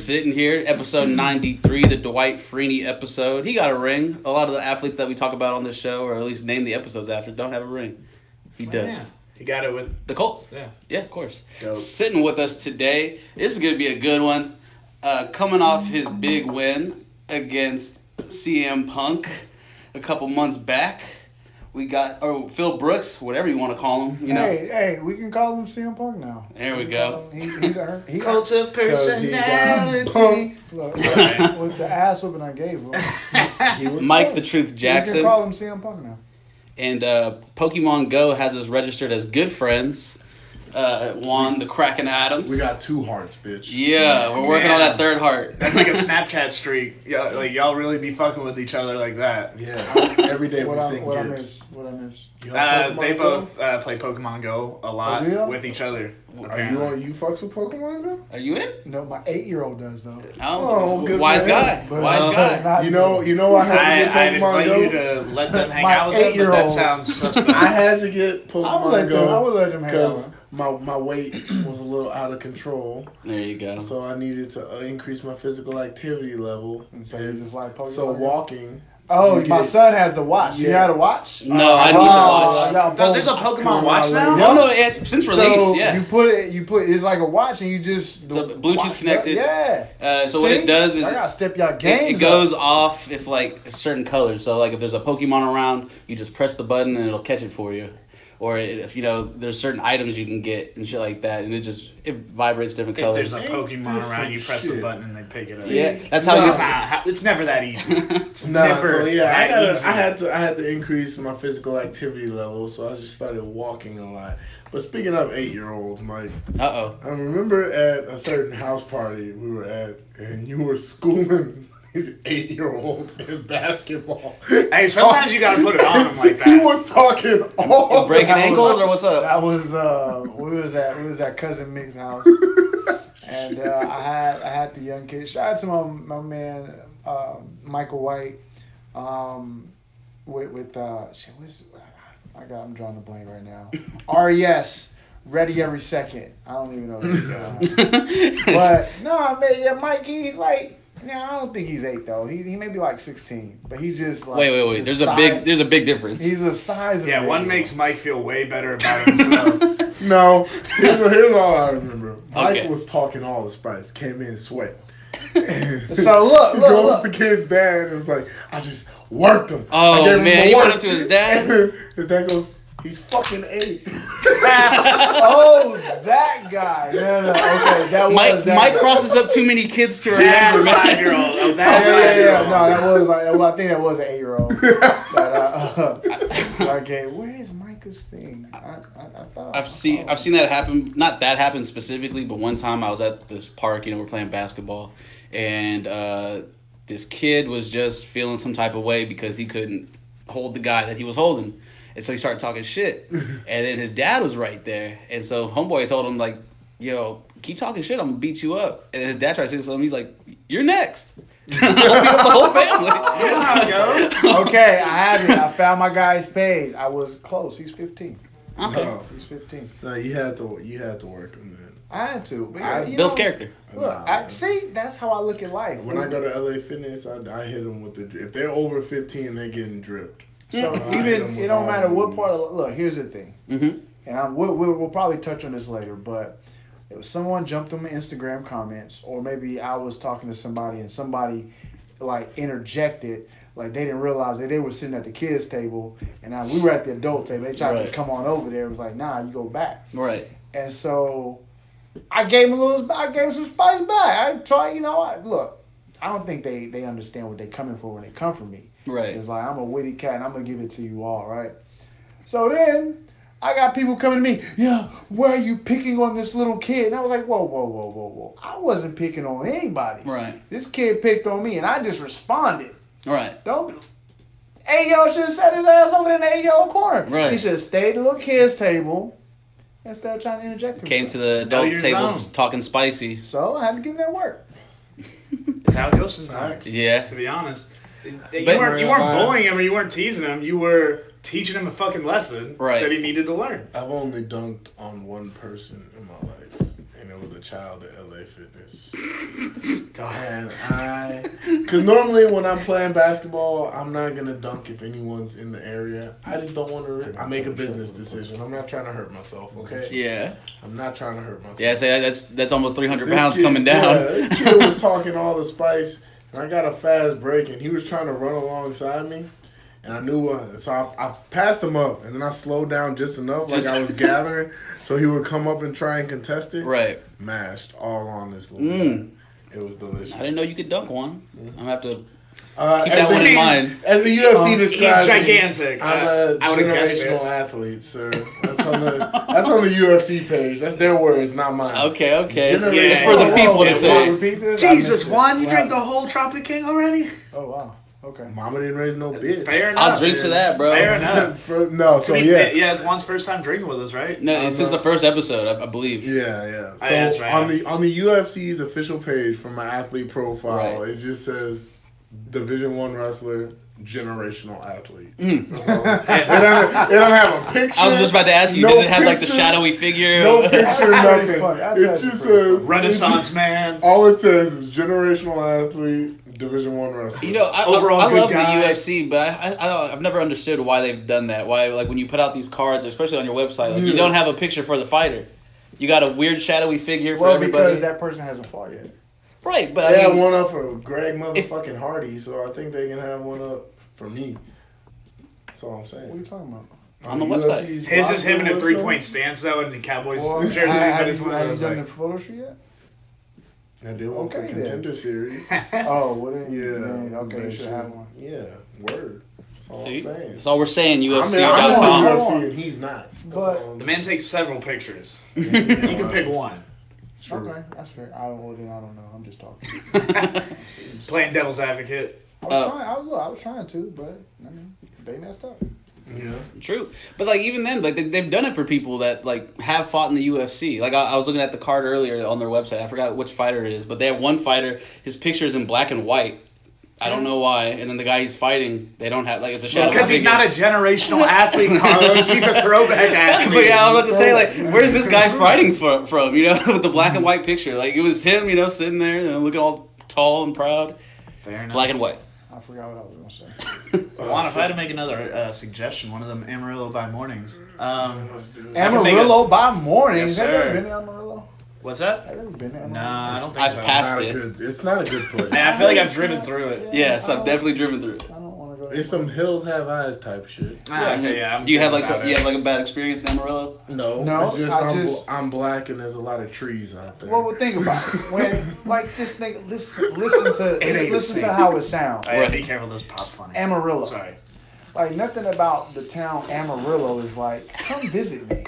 sitting here, episode 93, the Dwight Freeney episode. He got a ring. A lot of the athletes that we talk about on this show, or at least name the episodes after, don't have a ring. He does. Yeah. He got it with the Colts. Yeah. Yeah, of course. Dope. Sitting with us today, this is going to be a good one. Coming off his big win against CM Punk a couple months back. We got Phil Brooks, whatever you want to call him. You know. Hey, we can call him CM Punk now. There we go. He Cult of personality. Look, with the ass whipping I gave him. He was Mike the Truth Jackson. We can call him CM Punk now. And Pokemon Go has us registered as good friends. Juan the Kraken Adams. We got 2 hearts, bitch. Yeah, we're working on that 3rd heart. That's like a Snapchat streak. Yeah, like y'all really be fucking with each other like that. Yeah, every day we sing What gifts. I miss? They both play Pokemon Go a lot with each other. Are you fucks with Pokemon Go? Are you in? No, my 8-year-old does though. Oh, good wise guy. Wise guy. You know, I had to get I'd Pokemon invite Go. you to let them hang out with them, but that sounds suspect. I had to get Pokemon Go. I would let them hang out. My weight was a little out of control. There you go. So I needed to increase my physical activity level. And so you just like Pokemon. So walking. Oh, my son has the watch. Yeah. You had a watch? No, I need the watch. No, there's a Pokemon watch now? No, it's since release, so yeah. You put it's like a watch and you just... It's a Bluetooth connected. Yeah. So what it does is... I gotta step y'all games It goes off if like a certain color. So like if there's a Pokemon around, you just press the button and it'll catch it for you. Or if there's certain items you can get and shit like that, and it vibrates different colors. If there's a Pokemon around, you press the button and they pick it up. Yeah, that's how it's never that easy. It's never I had to increase my physical activity level, so I just started walking a lot. But speaking of 8-year-olds, Mike. I remember at a certain house party we were at, and you were schooling his 8-year-old in basketball. Hey, sometimes you gotta put it on him like that. He was talking all breaking ankles or what's up? That was we was at cousin Mick's house, and I had the young kid. Shout out to my man Michael White, with I'm drawing a blank right now. RES. Ready every second. I don't even know. But no, I mean, Mike, he's like. Yeah, I don't think he's 8 though. He may be like 16, but he's just like. Wait. There's a big difference. He's the size of. Yeah, one makes Mike feel way better about himself. No, here's all I remember. Mike was talking all the spice. Came in sweat. So look. Goes to kid's dad and was like, I just worked him. Oh man, he went up to his dad. His dad goes, he's fucking 8. Oh, that guy. No. Okay, that was Mike guy. crosses up too many kids to remember. That 5-year-old. Oh, that 5-year-old. No, that was like. Well, I think that was an 8-year-old. Okay, where is Micah's thing? I thought I've seen that happen. Not that happened specifically, but one time I was at this park. We're playing basketball, and this kid was just feeling some type of way because he couldn't hold the guy that he was holding. And so he started talking shit. And then his dad was right there. And so homeboy told him, like, yo, keep talking shit, I'm going to beat you up. And then his dad tried to say something. He's like, you're next. The whole family. Okay, I have it. I found my guy's page. I was close. He's 15. Okay. No. He's 15. No, you had to work him then. I had to. But Builds character. Look, see, that's how I look at life. When I go to LA Fitness, I hit them with if they're over 15, they're getting dripped. So even it don't matter what part of look. Here's the thing, and we'll probably touch on this later. But if someone jumped on my Instagram comments, or maybe I was talking to somebody and somebody like interjected, like they didn't realize that they were sitting at the kids' table, and now we were at the adult table. They tried to come on over there. It was like, nah, you go back. Right. And so I gave him some spice back. I tried, look. I don't think they understand what they're coming for when they come for me. Right. It's like, I'm a witty cat and I'm going to give it to you all, right? So then I got people coming to me, yeah, why are you picking on this little kid? And I was like, whoa. I wasn't picking on anybody. Right. This kid picked on me and I just responded. Right. Don't. 8-year-old should have sat his ass over in the 8-year-old corner. Right. He should have stayed at the little kid's table instead of trying to interject himself. Came to the adults table talking spicy. So I had to give him that work. That's how it goes sometimes. Yeah. To be honest. You weren't bullying him or you weren't teasing him. You were teaching him a fucking lesson that he needed to learn. I've only dunked on one person in my life, and it was a child at LA Fitness. And because normally when I'm playing basketball, I'm not going to dunk if anyone's in the area. I just don't want to, I make a business decision. I'm not trying to hurt myself, okay? Yeah. I'm not trying to hurt myself. Yeah, so that's almost 300 pounds coming down. Yeah, this kid was talking all the spice, and I got a fast break, and he was trying to run alongside me. And I knew so I passed him up, and then I slowed down just enough, like I was gathering, so he would come up and try and contest it. Right. Mashed all on this little guy. It was delicious. I didn't know you could dunk one. I'm gonna have to keep that one in mind. As the UFC describes, he's gigantic. I'm a generational athlete, sir. That's on the UFC page. That's their words, not mine. Okay. It's for the people to say. Repeat this? Jesus, Juan, you drank the whole Tropic King already? Oh wow. Okay. Mama didn't raise no bitch. Fair enough. I'll drink to that, bro. Fair enough. It's Juan's first time drinking with us, right? No, it's since the first episode, I believe. Yeah. So that's right. on the UFC's official page for my athlete profile, it just says Division I wrestler, generational athlete. It don't have a picture. I was just about to ask you, does it have like the shadowy figure? No picture, nothing. It just says Renaissance man. All it says is generational athlete. Division I wrestler. You know, I love the UFC, but I've never understood why they've done that. Why, like, when you put out these cards, especially on your website, like, you don't have a picture for the fighter. You got a weird shadowy figure for everybody. Because that person hasn't fought yet. Right, but they had one up for Greg motherfucking Hardy, so I think they can have one up for me. That's all I'm saying. What are you talking about? On the website. His is him in a 3-point stance, though, in the Cowboys jersey. Have you done the photo shoot yet? I did one for Contender Series. Oh, what is okay, you should have one. Yeah, word. That's all I'm saying. That's all we're saying, UFC.com. I'm on UFC and he's not. But the man takes several pictures. You can pick one. True. Okay, that's fair. I don't know. I'm just talking. Playing devil's advocate. I was trying to, but I mean, they messed up. Yeah, true. But like even then, like they've done it for people that like have fought in the UFC. Like I was looking at the card earlier on their website. I forgot which fighter it is, but they have one fighter. His picture is in black and white. I don't know why. And then the guy he's fighting, they don't have like it's a shadow. Because he's not a generational athlete, Carlos. He's a throwback athlete. But yeah, I was about to say like, where's this guy fighting from? You know, with the black and white picture. Like it was him, you know, sitting there, you know, looking all tall and proud. Fair enough. Black and white. I forgot what I was going to say. Juan, if I had to make another suggestion, one of them Amarillo by Mornings. Amarillo by Mornings? Yes, have you ever been to Amarillo? What's that? Have you ever been to Amarillo? Nah, I don't think I've so. passed it. It's not a good place. I feel like I've driven through it. Yes, I've definitely driven through it. I don't want to go. It's some hills have eyes type shit. Do you have like a bad experience in Amarillo? No. It's just I'm black and there's a lot of trees out there. Well, think about it. When like this thing, listen to how it sounds. Right. Be careful, those pop funny. Amarillo. Sorry. Like nothing about the town Amarillo is like, come visit me.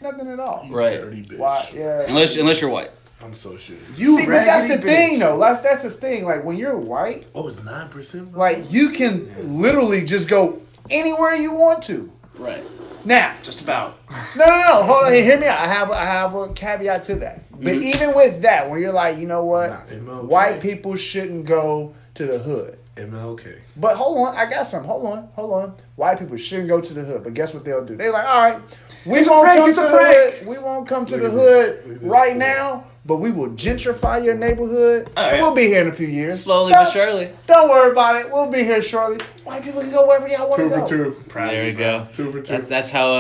Nothing at all. Right. Dirty bitch. Why? Yeah. Unless you're white. I'm so sure. See, but that's the thing, though. That's the thing. Like when you're white. Oh, it's 9%. Like you can literally just go anywhere you want to. Right. Now. Just about. No. Hold on. Hear me out. I have a caveat to that. But even with that, when you're like, you know what, white people shouldn't go to the hood. MLK. But hold on, I got something. Hold on. White people shouldn't go to the hood, but guess what they'll do? They're like, all right, we won't come to the hood. We won't come to the hood right now, but we will gentrify your neighborhood. And we'll be here in a few years. Slowly but surely. Don't worry about it. We'll be here shortly. White people can go wherever y'all want to go. 2 for 2. There you go. 2 for 2. That's how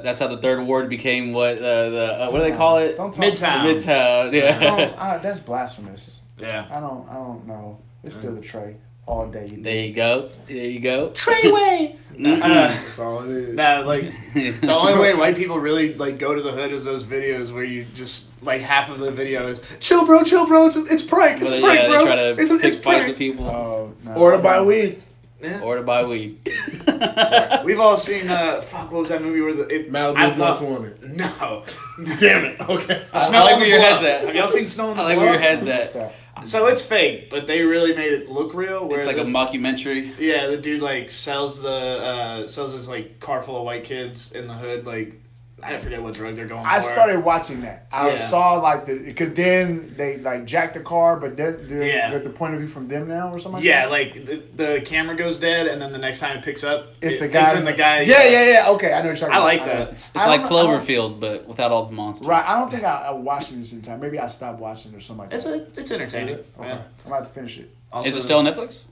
the third ward became what what do they call it? Midtown. Midtown. Yeah. That's blasphemous. Yeah. I don't know. It's still the Trey. All day. There you go. Treyway. That's all it is. Nah, like the only way white people really like go to the hood is those videos where you just like half of the video is chill, bro. It's prank. It's prank, bro. They try to pick fights with people. Or to buy weed. Yeah. Or to buy weed. We've all seen what was that movie where Malibu's Most Wanted? No. Damn it. Okay. I like where your head's at. Have y'all seen Snow on the I like where your head's at. So it's fake, but they really made it look real. It's like a mockumentary. Yeah, the dude like sells this like car full of white kids in the hood, like I forget what drug they're going I for. started watching that. I saw like because then they like jacked the car, but then get the point of view from them now or something. Like the camera goes dead, and then the next time it picks up, it's the guy. It's in the guy. Yeah. Okay, I know what you're talking about. I like that. It's like Cloverfield, but without all the monsters. Right. I don't think I watched it this in time. Maybe I stopped watching it or something like that. It's entertaining. Okay. I'm about to finish it. Also, is it still on Netflix?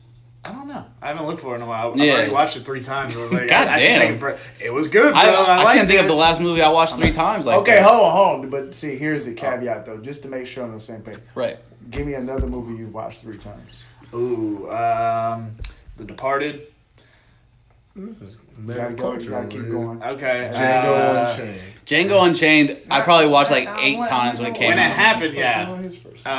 I don't know. I haven't looked for it in a while. I've already watched it 3 times. I was like, God damn. It was good, bro. I can't think of the last movie I watched 3 times. Okay, hold on. But see, here's the caveat, though, just to make sure I'm on the same page. Right. Give me another movie you've watched 3 times. Ooh, The Departed. You gotta keep going. Okay. Django Unchained. Django Unchained, I probably watched like 8 times when it came out. When it happened,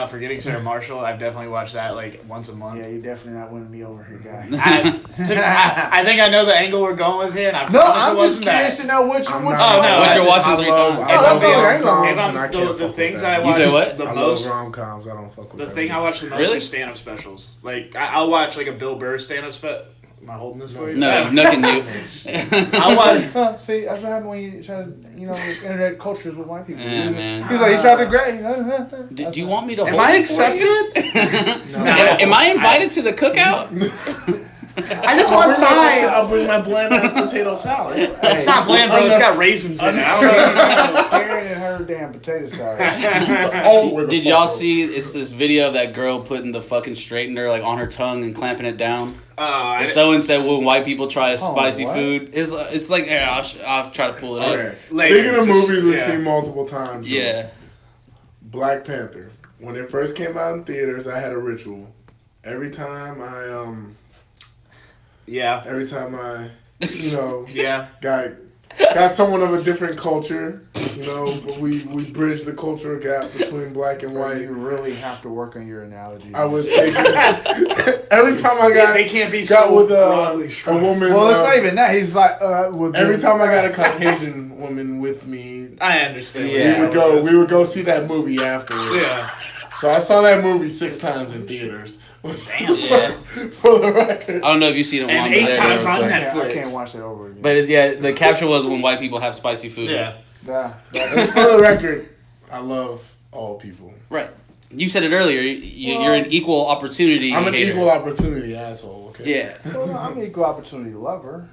Forgetting Sarah Marshall, I've definitely watched that like once a month. Yeah, you're definitely not winning me over here, guy. I think I know the angle we're going with here, and I promise I'm it wasn't just curious to know what you're watching 3 times. The things I watch you say what? the I most. love rom-coms. I don't fuck with the thing I watch the most is stand-up specials. Like I'll watch like a Bill Burr stand-up special. Am I holding this for you? No, nothing new. I watch. See, that's what happens when you try to, internet cultures with white people. Yeah, man. He's like, he tried to grab. Do you want me to hold Am I it for you? accepted? No. Am I invited to the cookout? I just want sides. I'll bring my bland potato salad. It's not bland, bro. It's got raisins in it. Karen and her damn potato salad. Did y'all see? It's this video of that girl putting the fucking straightener like on her tongue and clamping it down. And someone said when white people try a spicy food, it's like I'll try to pull it up. Speaking of movies we've seen multiple times. Yeah. Black Panther. When it first came out in theaters, I had a ritual. Every time I got someone of a different culture, but we bridge the cultural gap between black and white. You really have to work on your analogies. I was taking every time I got they can't be got so with a woman. Well, it's not even that. He's like every time I got a Caucasian woman with me. I understand. Yeah. We would go see that movie afterwards. Yeah. So I saw that movie 6 times in theaters. Damn. Yeah. For the record. I don't know if you've seen it. And 8 times on Netflix. I can't watch that over again. But the caption was when white people have spicy food. Yeah. For the record, I love all people. Right. You said it earlier. You're an equal opportunity. I'm an hater. equal opportunity asshole. Okay. Yeah. Well, I'm an equal opportunity lover.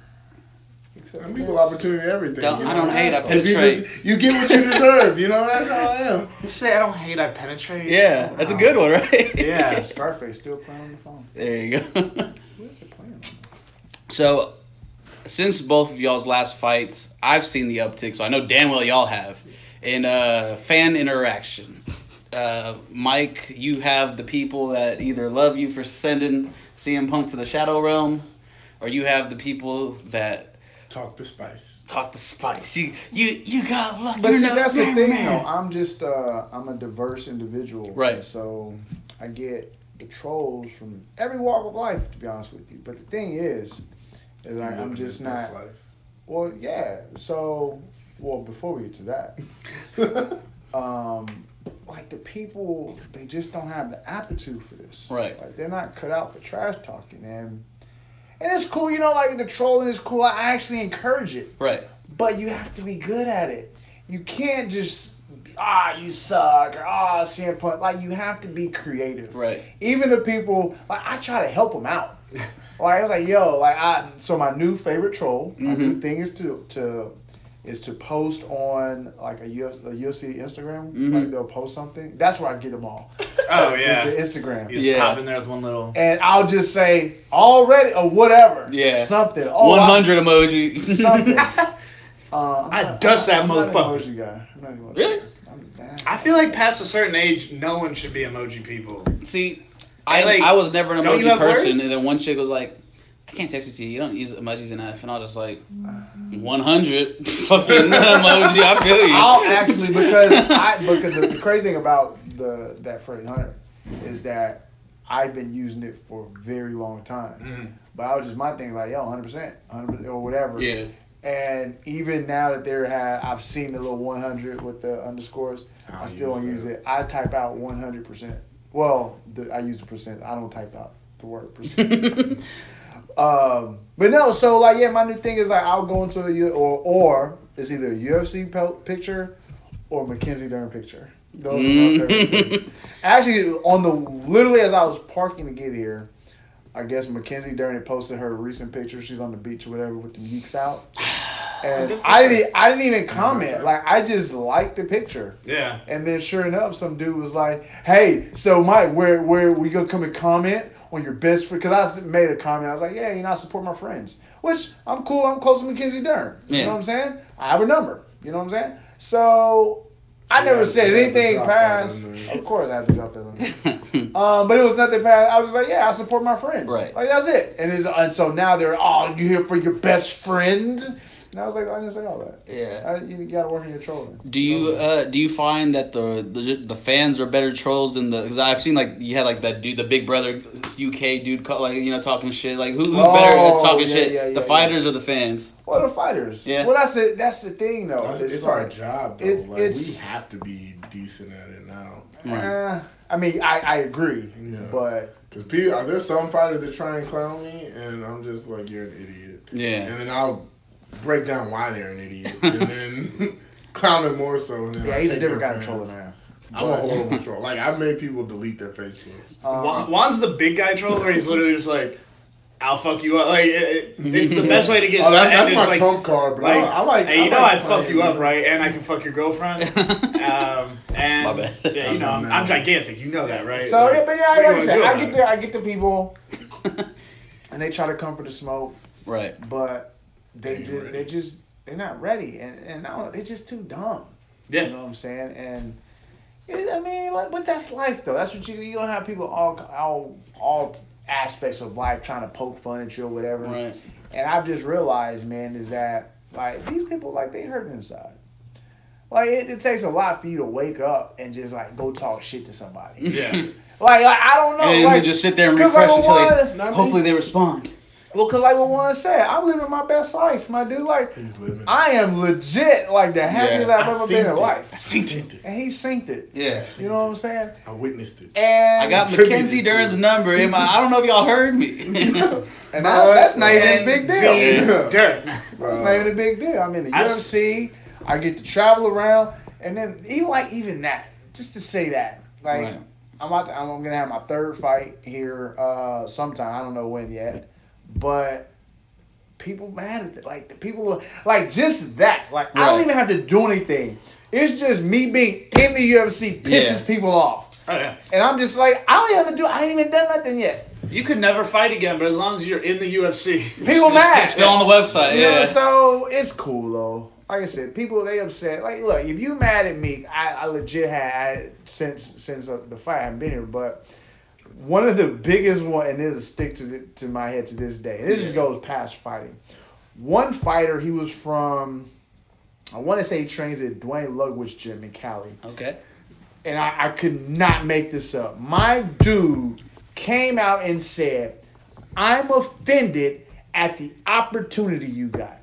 I'm equal opportunity everything. I don't hate. I penetrate. You get what you deserve. That's how I am. You say I don't hate. I penetrate. Yeah, that's a good one, right? Yeah. Scarface still playing on the phone. There you go. So, since both of y'all's last fights, I've seen the uptick. So I know damn well y'all have in fan interaction. Mike, you have the people that either love you for sending CM Punk to the Shadow Realm, or you have the people that talk the spice. You got luck. But see, that's the thing, though. I'm just I'm a diverse individual, right? So I get the trolls from every walk of life, to be honest with you. But the thing is like I'm just not. Life. Well, yeah. So, before we get to that, like the people, they just don't have the aptitude for this. Right. Like they're not cut out for trash talking, and it's cool, like the trolling is cool. I actually encourage it. Right. But you have to be good at it. You can't just you suck or CM Punk. Like you have to be creative. Right. Even the people, like I try to help them out. Like I was like, so my new favorite troll, my new thing is to post on like a UFC Instagram. Like they'll post something. That's where I get them all. Oh yeah, it's the Instagram. You just pop in there with one little, and I'll just say already or whatever. Yeah, something. 100 emoji. Something. I dust that motherfucker. Emoji guy. I'm not an emoji Really? I feel like past a certain age, no one should be emoji people. See, I was never an emoji person, and then one chick was like, I can't text it to you. You don't use emojis enough. And I was just like, 100 fucking emoji. I feel you. I'll actually, because the crazy thing about that phrase 100 is that I've been using it for a very long time. But I was just my thing like, 100%, 100 or whatever. Yeah. And even now that I've seen the little 100 with the underscores, I still don't use it. I type out 100%. Well, I use the percent. I don't type out the word percent. But no, so like my new thing is like I'll go into or it's either a UFC picture or Mackenzie Dern picture. Those are my favorite two. Actually, literally as I was parking to get here, I guess Mackenzie Dern had posted her recent picture. She's on the beach or whatever with the yeeks out. And I didn't even comment. Like, I just liked the picture. Yeah. And then sure enough, some dude was like, "Hey, so Mike, where we gonna come and comment on your best friend?" Because I made a comment. I was like, "Yeah, I support my friends." Which, I'm cool. I'm close to Mackenzie Dern. You know what I'm saying? I have a number. You know what I'm saying? So I never said anything past. Of course, I had to drop that on. But it was nothing past. I was like, "Yeah, I support my friends." Right. Like, that's it. And so now they're, "Oh, you here for your best friend?" And I was like, I didn't say all that. Yeah. You gotta work on your trolling. Do you find that the fans are better trolls than the? Because I've seen like you had like that dude, the Big Brother UK dude, talking shit. Like who's better at talking shit? The fighters or the fans? Well, the fighters. Yeah. Well, that's the thing though. It's like, our job though. We have to be decent at it now. Right. I mean, I agree. Yeah. But because there's some fighters that try and clown me, and I'm just like, "You're an idiot." Yeah. And then I'll break down why they're an idiot, and then clown them more so. And then he's a different kind of troller now. I'm a horrible troll. Like, I've made people delete their Facebooks. Juan's the big guy troll where he's literally just like, "I'll fuck you up." Like it's the best way to get. That's my trump card, bro. Hey, I'd fuck you up, right? And I can fuck your girlfriend. And my bad. Yeah, I'm gigantic. You know that, right? So like I said, I get the people, and they try to come for the smoke, right? But they're not ready, and now they're just too dumb. Yeah, you know what I'm saying? And I mean, but that's life, though. That's what you don't have people all aspects of life trying to poke fun at you or whatever. Right. And I've just realized, man, is that like these people, like, they hurting inside. Like it takes a lot for you to wake up and just like go talk shit to somebody. Yeah. Like I don't know. And like, they just sit there and refresh until hopefully they respond. Well, because like what Juan said, I'm living my best life, my dude. Like, I am legit like the happiest I've ever been in life. I synced it. And he synced it. Yeah. You know what I'm saying? I witnessed it. And I got Mackenzie Dern's number. I don't know if y'all heard me. And that's not even a big deal. Dirt. That's not even a big deal. I'm in the UFC. I get to travel around. And then even that, just to say that, like, right. I'm gonna have my third fight here sometime. I don't know when yet. But people mad at it. Like, the people are like, just that. Like, right. I don't even have to do anything. It's just me being in the UFC pisses people off. Oh, yeah. And I'm just like, I ain't even done nothing yet. You could never fight again, but as long as you're in the UFC. People mad. Still on the website, yeah. So, it's cool, though. Like I said, people, they upset. Like, look, if you mad at me, I legit had, since the fight, I haven't been here, but one of the biggest one, and it'll stick to my head to this day. And this just goes past fighting. One fighter, he was from, I want to say he trains at Dwayne Ludwig's gym in Cali. Okay. And I could not make this up. My dude came out and said, "I'm offended at the opportunity you got."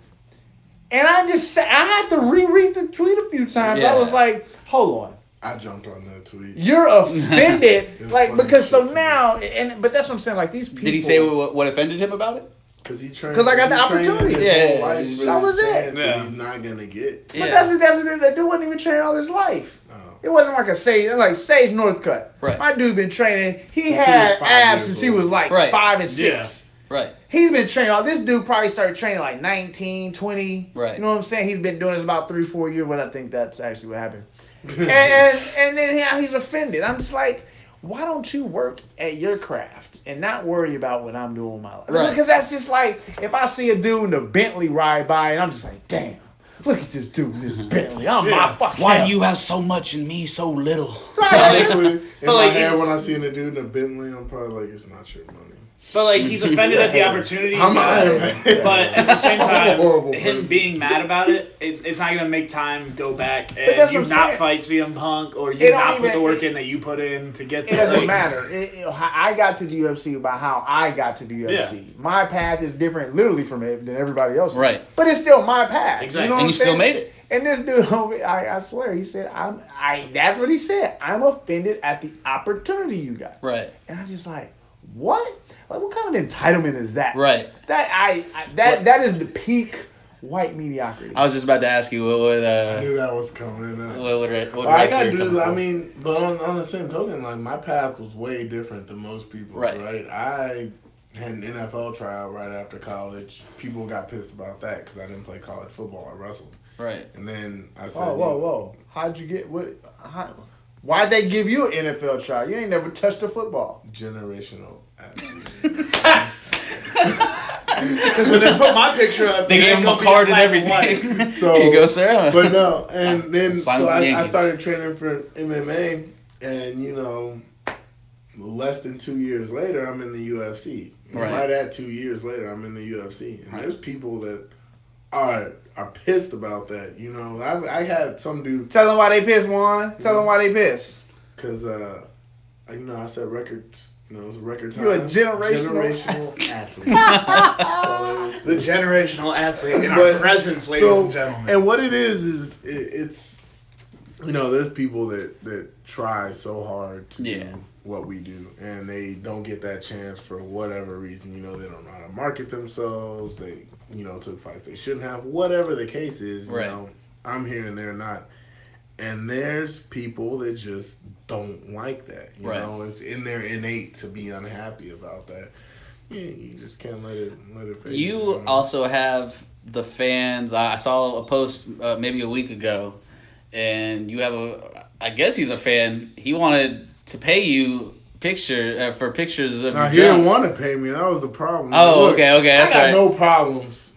And I just said, I had to reread the tweet a few times. Yeah. I was like, hold on. I jumped on that tweet. You're offended, like, because so now, but that's what I'm saying. Like, these people. Did he say what offended him about it? Because I got the opportunity. Yeah, that was it. Yeah. He's not gonna get. But that's the thing. That dude wasn't even training all his life. Oh. It wasn't like Sage Northcutt. Right. My dude been training. He had abs since he was like 5 and 6. Yeah. Right. He's been training. This dude probably started training like 19, 20. Right. You know what I'm saying? He's been doing this about 3-4 years. But I think that's actually what happened. and then he's offended. I'm just like, why don't you work at your craft and not worry about what I'm doing in my life? Right. Because that's just like, if I see a dude in a Bentley ride by and I'm just like, damn, look at this dude in this Bentley. I'm my fucking. Why do you have so much and me so little? Right. Honestly, in my head, when I see a dude in a Bentley, I'm probably like, it's not your money. But like, he's offended at the opportunity. But at the same time, him being mad about it, it's not gonna make time go back and you not fight CM Punk or you not put the work in that you put in to get there. It doesn't matter. I got to the UFC by how I got to the UFC. Yeah. My path is different, literally, from it than everybody else's. Right. But it's still my path. Exactly. You know and you still made it. And this dude, I swear, he said, that's what he said. I'm offended at the opportunity you got. Right. And I'm just like, what? Like, what kind of entitlement is that? Right. That is the peak white mediocrity. I was just about to ask you what would. I knew that was coming. What I got dudes. I mean, but on the same token, like my path was way different than most people. Right. I had an NFL tryout right after college. People got pissed about that because I didn't play college football. I wrestled. Right. And then I said, whoa. How'd you get what? Why'd they give you an NFL tryout? You ain't never touched a football. Generational athlete. Because when they put my picture up, they gave him a card and everything. So, here you go, sir. But no, and then I started training for MMA, and less than 2 years later, I'm in the UFC. Right at 2 years later, I'm in the UFC, and there's people that are pissed about that. I had some dude. Tell them why they pissed, Juan. Tell them why they pissed. Because I set records. It's a record time. You're a generational athlete. The generational athlete in our presence, ladies and gentlemen. And what it is it's there's people that try so hard to do what we do, and they don't get that chance for whatever reason. They don't know how to market themselves. They took fights they shouldn't have. Whatever the case is, I'm here and they're not. And there's people that just don't like that. It's in their innate to be unhappy about that. Yeah, you just can't let it fade. You also have the fans. I saw a post maybe a week ago, and you have I guess he's a fan. He wanted to pay you for pictures of your he didn't want to pay me. That was the problem. Oh, okay, that's right. I got no problems,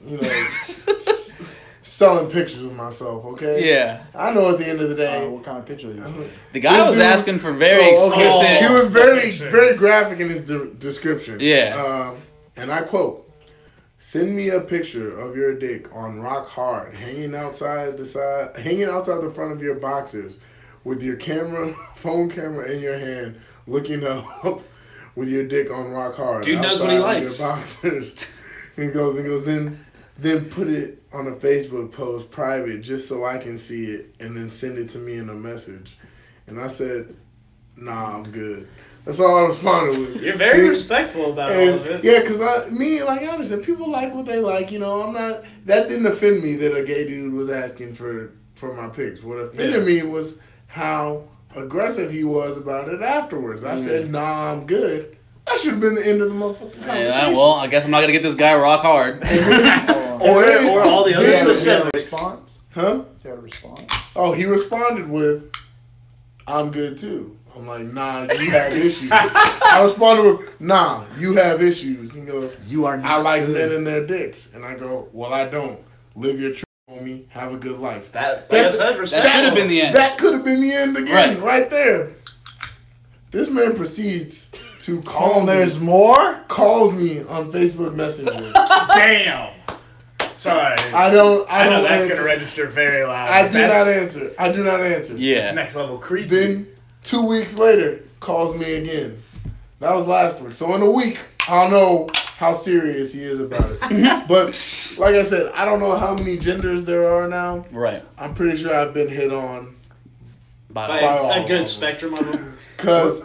selling pictures of myself, okay? Yeah. I know at the end of the day. What kind of picture is it? The guy was asking for very explicit. He was very graphic in his description. Yeah. And I quote, "Send me a picture of your dick on rock hard, hanging outside the front of your boxers, with your phone camera in your hand, looking up with your dick on rock hard." Dude knows what he likes. Your boxers. He goes, then put it on a Facebook post private just so I can see it, and then send it to me in a message. And I said, "Nah, I'm good." That's all I responded with. You're very respectful about all of it. Yeah, because I understand people like what they like. I'm not. That didn't offend me that a gay dude was asking for my pics. What offended me was how aggressive he was about it afterwards. I said, "Nah, I'm good." That should have been the end of the motherfucking conversation. Yeah, well, I guess I'm not gonna get this guy rock hard. or all the other specifics. Response? Huh? He had a response. Oh, he responded with, "I'm good too." I'm like, "Nah, you have issues." I responded with, "Nah, you have issues." He goes, I like men and their dicks. And I go, "Well, I don't. Live your truth, homie. Have a good life." That should have been the end. That could have been the end again, right there. This man proceeds to call me. There's more? Calls me on Facebook Messenger. Damn. Sorry. I know that's going to register very loud. I do not answer. Yeah. It's next level creepy. Then 2 weeks later, calls me again. That was last week. So in a week, I don't know how serious he is about it. But like I said, I don't know how many genders there are now. Right. I'm pretty sure I've been hit on by a good spectrum of them. Because...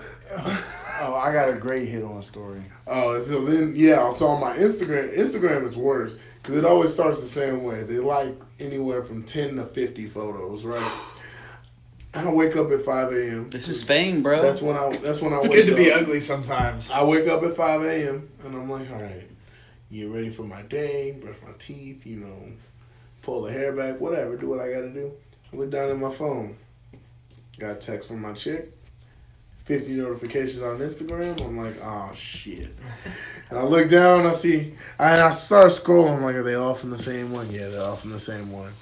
Oh, I got a great hit on story. Oh, so then, so on my Instagram is worse because it always starts the same way. They like anywhere from 10 to 50 photos, right? I wake up at 5 a.m. This is fame, bro. That's when I wake up. It's good to be ugly sometimes. I wake up at 5 a.m. and I'm like, all right, get ready for my day, brush my teeth, pull the hair back, whatever, do what I got to do. I look down at my phone. Got a text from my chick. 50 notifications on Instagram. I'm like, oh shit. And I look down, I start scrolling. I'm like, are they all from the same one? Yeah, they're all from the same one.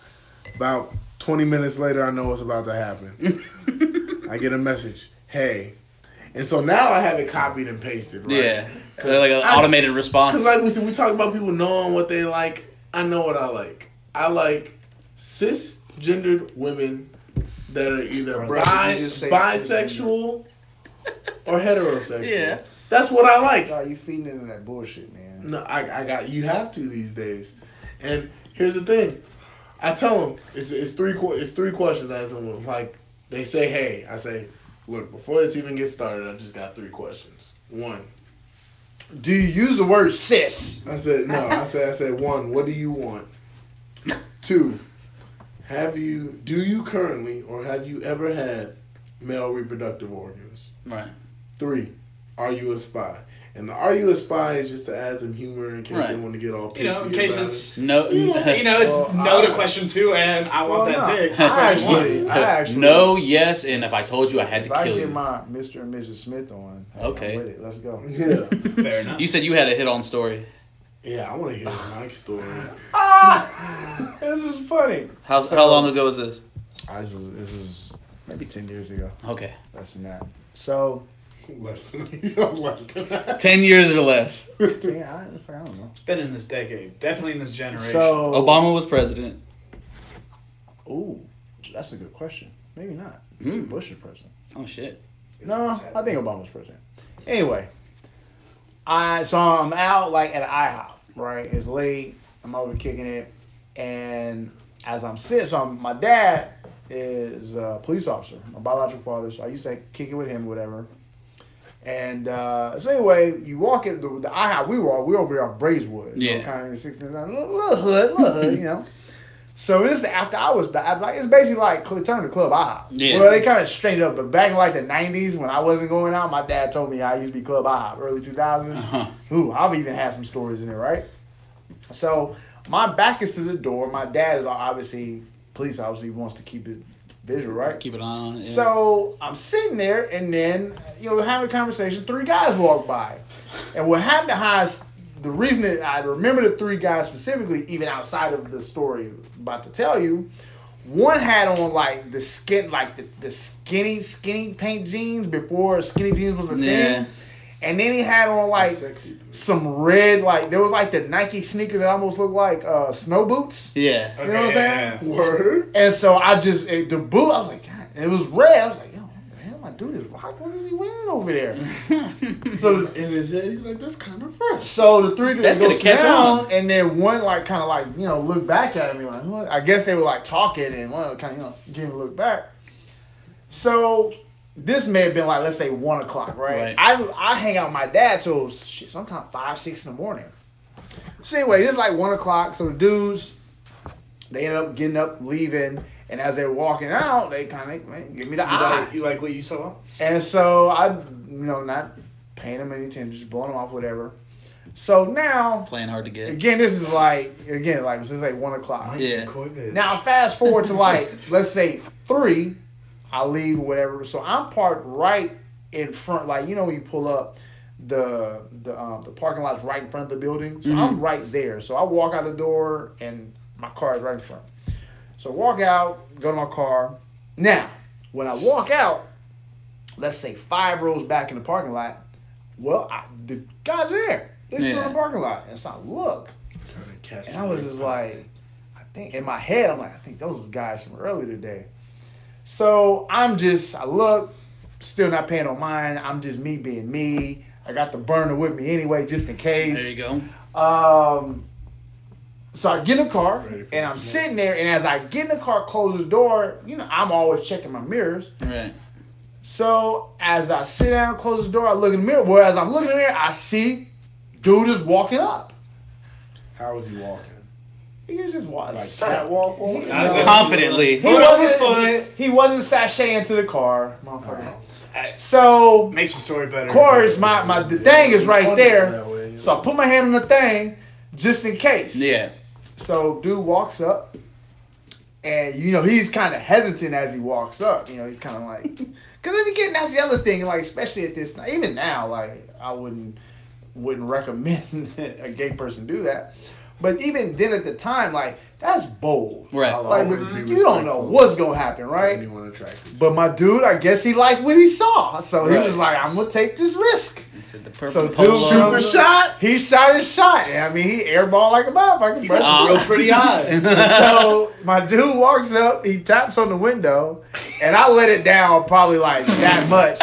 About 20 minutes later, I know what's about to happen. I get a message, "Hey." And so now I have it copied and pasted, right? Yeah. Like an automated response. Because like we talk about people knowing what they like. I know what I like. I like cisgendered women that are either bisexual or heterosexual. Yeah. That's what I like. God, you feeding into that bullshit, man. No, you have to these days. And here's the thing. I tell them, it's three questions I ask them. Like, they say, "Hey," I say, "Look, before this even gets started, I just got 3 questions. 1, do you use the word cis? I said, no. I said, 1, what do you want? 2, do you currently or have you ever had male reproductive organs? Right. 3, are you a spy? And the "are you a spy" is just to add some humor in case they want to get all pissy. In case it's no, it's no to question 2, and I want that dick. I actually, no, yes, and if I told you, I had to kill you. I get my Mr. and Mrs. Smith on. Okay, with it. Let's go. Yeah, fair enough. You said you had a hit-on story. Yeah, I want to hear Mike's story. This is funny. How long ago was this? This is maybe 10 years ago. Okay, less than that. So. Less than that. 10 years or less. I don't know. It's been in this decade. Definitely in this generation. So, Obama was president. Ooh, that's a good question. Maybe not. Bush is president. Oh, shit. No, I think Obama was president. Anyway, so I'm out like at an IHOP, right? It's late. I'm over kicking it. And as I'm sitting, my dad is a police officer, my biological father. So I used to kick it with him, whatever. And so anyway, you walk in the IHOP we were over there off Braeswood. Yeah. You know, kind of 69, little hood, you know. So this is the after hours, like it's basically like turn the club IHOP. Yeah. Well, they kind of straightened up, but back in like the 90s when I wasn't going out, my dad told me I used to be club IHOP, early 2000s. Ooh, I've even had some stories in there, right? So my back is to the door. My dad is obviously police officer. He wants to keep it visual, right? Keep an eye on it. Yeah. So I'm sitting there, and then having a conversation. 3 guys walk by, and what happened to Haas? The reason that I remember the 3 guys specifically, even outside of the story I'm about to tell you, one had on like the skinny paint jeans before skinny jeans was a thing. And then he had on like some red, like there was like the Nike sneakers that almost looked like snow boots. Yeah. You know what I'm saying? Yeah. Word. And so the boot, I was like, God, and it was red. I was like, yo, what the hell my dude is rock? What is he wearing over there? So in his head, he's like, that's kind of fresh. So the 3 that's go gonna catch down, on. and then one like kind of like look back at me like, what? I guess they were like talking, and one kind of give him a look back. So this may have been like, let's say 1 o'clock, right? I hang out with my dad till sometimes 5, 6 in the morning. So anyway, it's like 1 o'clock. So the dudes, they end up getting up, leaving, and as they're walking out, they kind of give me the eye. You like what you saw? And so I, not paying them any attention, just blowing them off, whatever. So now, playing hard to get. Again, this is like this is like 1 o'clock. Yeah. Now fast forward to like let's say 3. I leave or whatever. So I'm parked right in front, like when you pull up, the parking lot's right in front of the building. So I'm right there. So I walk out the door and my car is right in front. So I walk out, go to my car. Now, when I walk out, let's say 5 rows back in the parking lot. Well, the guys are there. They're still in the parking lot. And so I look, and I was just like, I think in my head, I'm like, I think those are guys from earlier today. So I look, still not paying no mind. I'm just me being me. I got the burner with me anyway, just in case. There you go. So I get in the car, and I'm sitting there, and as I get in the car, close the door, I'm always checking my mirrors. Right. So as I sit down, close the door, I look in the mirror. Well, as I'm looking in there, I see dude is walking up. How was he walking? He was just walking. Like catwalk walking? Confidently. He wasn't sashaying to the car. Motherfucker. So makes the story better. Of course, the thing is right there. So I put my hand on the thing just in case. Yeah. So dude walks up, and he's kind of hesitant as he walks up. He's kind of like, because that's the other thing. Like especially at this time, even now, like I wouldn't recommend a gay person do that. But even then at the time, like, that's bold. Right. Like, you don't know what's going to happen, right? Anyone attracted. But my dude, I guess he liked what he saw. So he was like, I'm going to take this risk. So dude shoot the shot. He shot his shot. I mean, he airballed like a motherfucker. He got some real pretty eyes. So my dude walks up, he taps on the window, and I let it down probably like that much.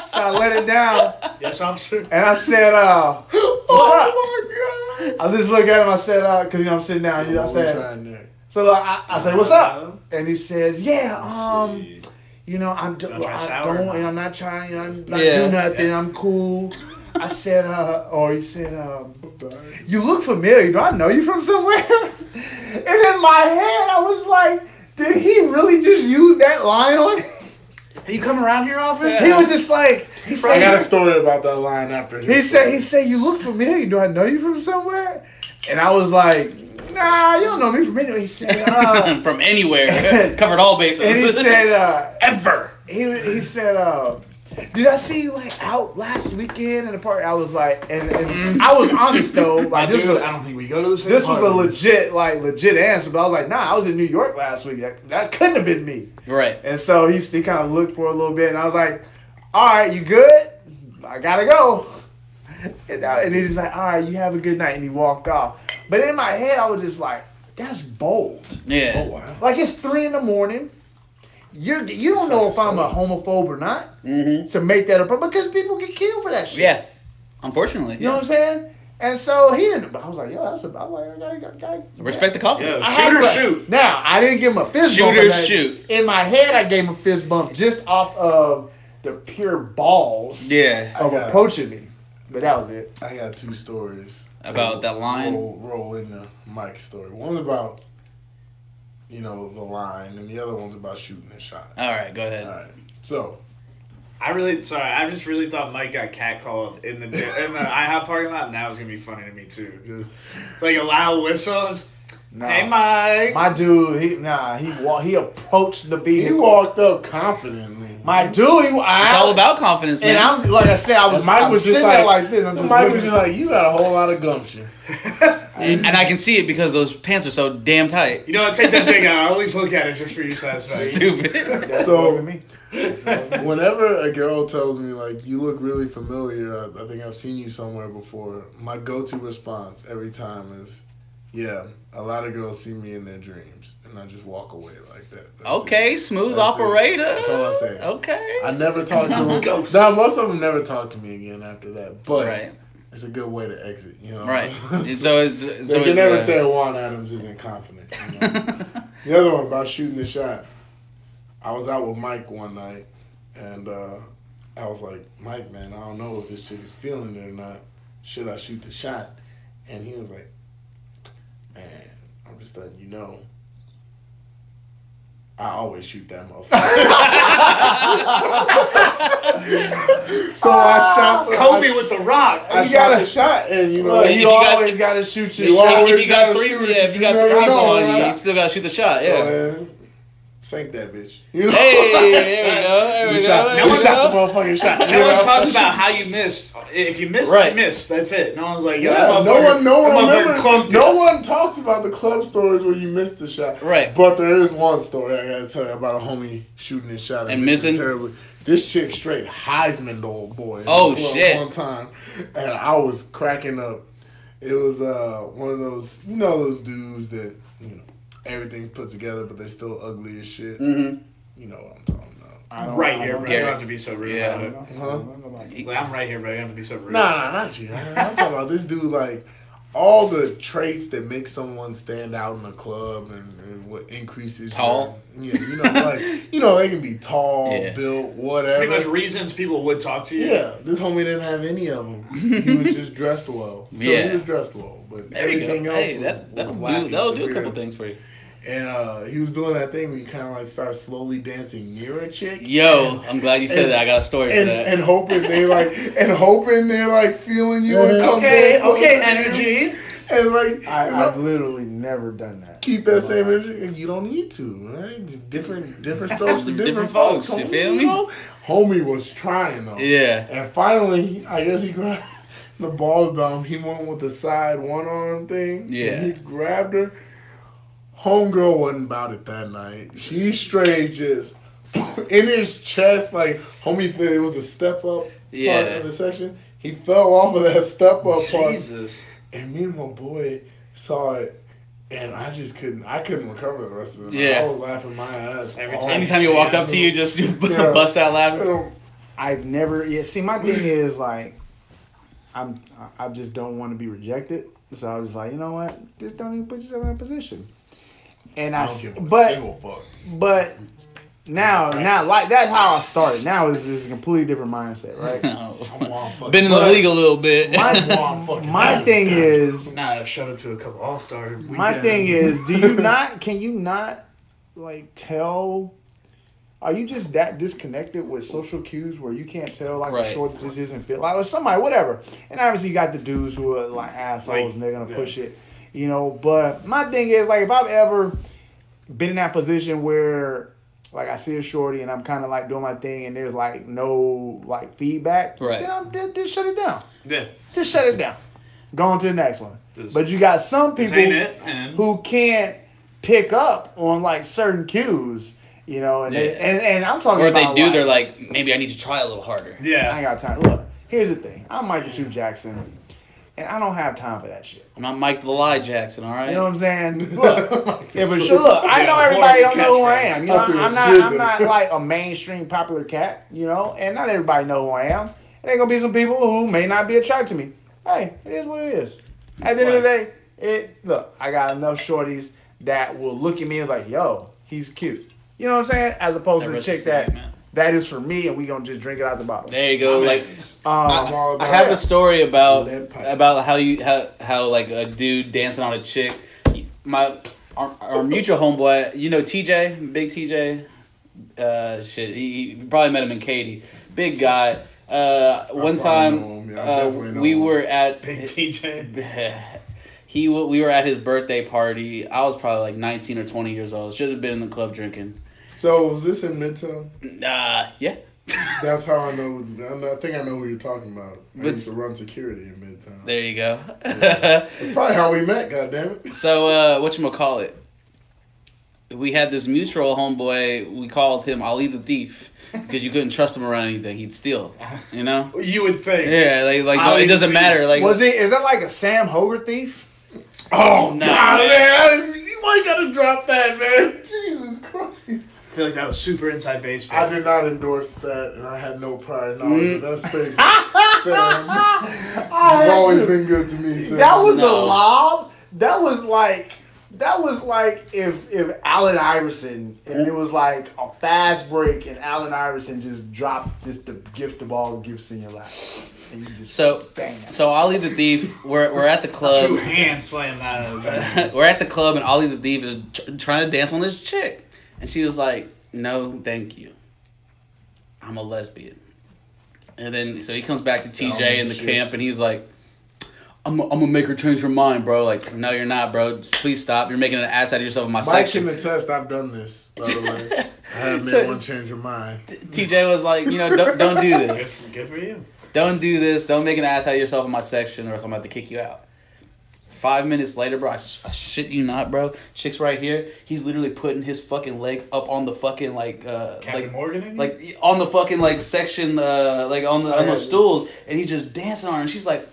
So I let it down. Yes, officer. And I said, what's up? I just look at him. I said, because I'm sitting down. I said, so I said, what's up? And he says, yeah, I'm not trying, I'm not do nothing. I'm cool. I said, or he said, you look familiar. Do I know you from somewhere? And in my head, I was like, did he really just use that line on him? You come around here often? He was just like, he said, I got a story about that line after. He said, you look familiar. Do I know you from somewhere? And I was like, nah, you don't know me from anywhere. He said, from anywhere. Covered all bases. And he said, ever. He said, did I see you like out last weekend in the park? I was like, and I was honest though. Like I don't think we go to the same. This was a legit answer, but I was like, nah, I was in New York last week. That couldn't have been me. Right. And so he kind of looked for a little bit, and I was like, all right, you good? I gotta go. And he was like, all right, you have a good night, and he walked off. But in my head, I was just like, that's bold. Yeah. Oh, wow. Like it's 3 a.m. You don't know if I'm a homophobe or not to make that up because people get killed for that shit. Yeah, unfortunately. You know what I'm saying? And so he didn't. But I was like, yo, that's about like respect the confidence. Yeah, shoot. Now I didn't give him a fist bump. Shoot. In my head, I gave him a fist bump just off of the pure balls. Yeah. Of approaching me. But that was it. I got 2 stories about that line. Roll into Mike's story. One's about, the line, and the other one's about shooting a shot. All right, go ahead. All right, so. I just really thought Mike got catcalled in the IHOP parking lot, and that was going to be funny to me, too. Just, like a loud whistle. Nah, hey, Mike. My dude, he approached the vehicle. He walked up confidently. My dude, it's all about confidence, man. And I'm like I said, Mike was just like this. Mike was just like, you got a whole lot of gumption. And I can see it because those pants are so damn tight. You know what? Take that thing out. I'll at least look at it just for your satisfaction. Stupid. That wasn't me. Whenever a girl tells me, like, you look really familiar, I think I've seen you somewhere before, my go-to response every time is, yeah, a lot of girls see me in their dreams. And I just walk away like that. That's smooth That's operator. That's all I say. Okay. I never talk to them. Now, most of them never talk to me again after that. But right. It's a good way to exit, Right. They can never say Juan Adams isn't confident. The other one about shooting the shot. I was out with Mike one night, and I was like, Mike, man, I don't know if this chick is feeling it or not. Should I shoot the shot? And he was like, man, I'm just letting you know. I always shoot that motherfucker. So I shot Kobe with the rock. I got a shot, and you always got to shoot your shot. If you got 3 rounds on, you still got to shoot the shot. Yeah. So, sink that bitch. Hey, there we go. We shot the motherfucking shot. No one talks about how you missed. If you missed, you missed. That's it. No one's like, no one talks about the club stories where you missed the shot. Right. But there is one story I gotta tell you about a homie shooting his shot and missing terribly. This chick straight Heisman old boy. Oh shit! One time, and I was cracking up. It was one of those, those dudes that everything's put together, but they're still ugly as shit. Mm-hmm. You know what I'm talking about. Right here, bro. You don't have to be so rude about it. I'm right here, bro. You don't have to be so rude. Nah, not you. I'm talking about this dude, like, all the traits that make someone stand out in a club and what increases tall. They can be tall, built, whatever. Pretty much reasons people would talk to you. Yeah, this homie didn't have any of them. He was just dressed well. So he was dressed well, but everything else that'll do a couple things for you. And he was doing that thing where you kind of like start slowly dancing near a chick. Yo, I'm glad you said that. I got a story for that. And hoping they're like feeling you and come back. Okay, energy. And like I've literally never done that. Keep that same energy, and you don't need to. Right? Different strokes for different folks. You feel me? Homie was trying though. Yeah. And finally, I guess he grabbed the ball down. He went with the side one arm thing. Yeah. And he grabbed her. Homegirl wasn't about it that night. She straight just in his chest, like homie felt it was a step up part of the section. He fell off of that step up part. Jesus. And me and my boy saw it, and I couldn't recover the rest of it. Yeah. I was laughing my ass. Anytime you walked up to you, just bust out laughing. I've never. Yeah. See, my thing is like, I just don't want to be rejected. So I was like, you know what? Just don't even put yourself in that position. And I don't give a single fuck. But Now, like that's how I started. Now it's a completely different mindset, right? Been in the league a little bit. My thing is, I've showed up to a couple All-Star. My thing is, can you not like tell? Are you just that disconnected with social cues where you can't tell like a short just isn't fit like somebody whatever? And obviously you got the dudes who are like assholes and they're gonna push it, you know. But my thing is like if I've ever been in that position where like I see a shorty and I'm kind of like doing my thing and there's like no like feedback, then just shut it down. Yeah, just shut it down. Go on to the next one. But you got some people who can't pick up on like certain cues. You know, and I'm talking about. Or if they do, they're like, maybe I need to try a little harder. Yeah. I ain't got time. Look, here's the thing. I'm Michael Q. Jackson, and I don't have time for that shit. I'm not Mike the Lie Jackson, all right? You know what I'm saying? Look, look, I know everybody don't know who I am. You know, I'm not like a mainstream popular cat, you know, and not everybody know who I am. And there gonna be some people who may not be attracted to me. Hey, it is what it is. At the end of the day, look, I got enough shorties that will look at me and like, yo, he's cute. You know what I'm saying? As opposed to the chick that is for me, and we gonna just drink it out the bottle. There you go. Like, I have a story about how like a dude dancing on a chick. Our mutual homeboy, you know TJ, big TJ. Shit, he probably met him in Katy. Big guy. One time, we were at big TJ. We were at his birthday party. I was probably like 19 or 20 years old. Should have been in the club drinking. So was this in Midtown? Yeah. That's how I know. I think I know who you're talking about. I used to run security in Midtown. There you go. That's probably how we met. Goddammit. So whatchamacallit? We had this mutual homeboy. We called him Ali the Thief because you couldn't trust him around anything. He'd steal. You know. You would think. Yeah, like no, it doesn't matter. Like, is that like a Sam Hogarth thief? Oh no, man! Why you gotta drop that, man? Jesus Christ! I feel like that was super inside baseball. I did not endorse that, and I had no prior knowledge of that statement. Sam, you've always been good to me, Sam. That was a lob. That was like if Allen Iverson and it was like a fast break and Allen Iverson just dropped just the gift of all gifts in your lap. And you just so Ali the Thief, we're at the club. Two hand slam that. We're at the club and Ali the Thief is trying to dance on this chick, and she was like, "No, thank you. I'm a lesbian." And then so he comes back to TJ in the camp and he's like, I'm gonna make her change her mind, bro. Like, no, you're not, bro. Just please stop. You're making an ass out of yourself in my section. Mike can attest. I've done this, by the way. I have made one change her mind. TJ was like, don't do this. Good for you. Don't do this. Don't make an ass out of yourself in my section, or else I'm about to kick you out. 5 minutes later, bro, I shit you not, bro. Chick's right here. He's literally putting his fucking leg up on the fucking Captain Morgan, like on the fucking like section, like on the stools, and he's just dancing on her. And she's like,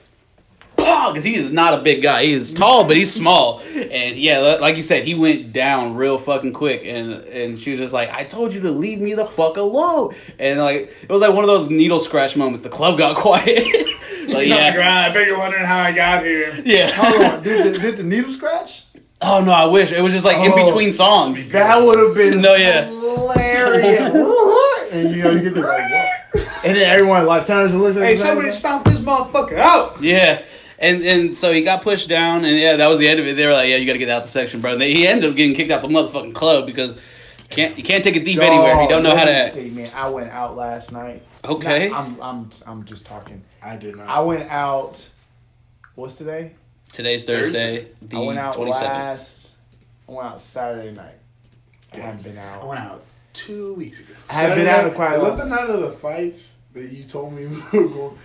because he is not a big guy. He is tall, but he's small. And yeah, like you said, he went down real fucking quick. And she was just like, I told you to leave me the fuck alone. And like it was like one of those needle scratch moments. The club got quiet. Like, yeah. On the ground. I bet you're wondering how I got here. Yeah. Hold on. Did the needle scratch? Oh no, I wish. It was just like in between songs. That would have been hilarious. And you get the like, what? And then everyone like turns and looks at hey, somebody stomp this motherfucker out. Yeah. And so he got pushed down, and yeah, that was the end of it. They were like, yeah, you got to get out the section, bro. And he ended up getting kicked out the motherfucking club because you can't take a thief anywhere. You don't know how to act. Man, I went out last night. Okay. I'm just talking. I did not. I went out. What's today? Today's Thursday. I went out 27th. I went out Saturday night. I haven't been out. I went out 2 weeks ago. I haven't been out quite a long. Is that the night of the fights that you told me we were going?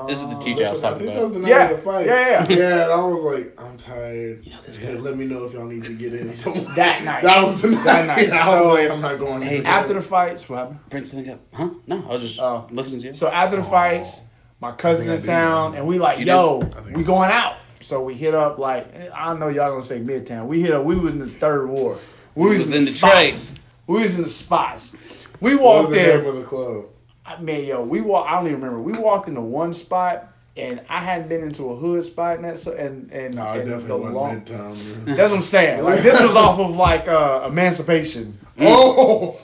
This is the TJ I was talking about. That was the night of the fight. Yeah. Yeah, and I was like, I'm tired. Let me know if y'all need to get in. That night. That was the night. That night. I was like, I'm not going. Hey, after the fights, what happened? Bring something up. Huh? No, I was just listening to you. So after the fights, my cousin's in town, and we like, we going out. So we hit up like, I know y'all gonna say Midtown. We hit up. We was in the third ward. We was in the spots. We was in the spots. We walked there. What was the name of the club? Man, I don't even remember. We walked into one spot, And I hadn't been into a hood spot in that, and no, it definitely wasn't Midtown. That's what I'm saying. Like this was off of like Emancipation. Oh,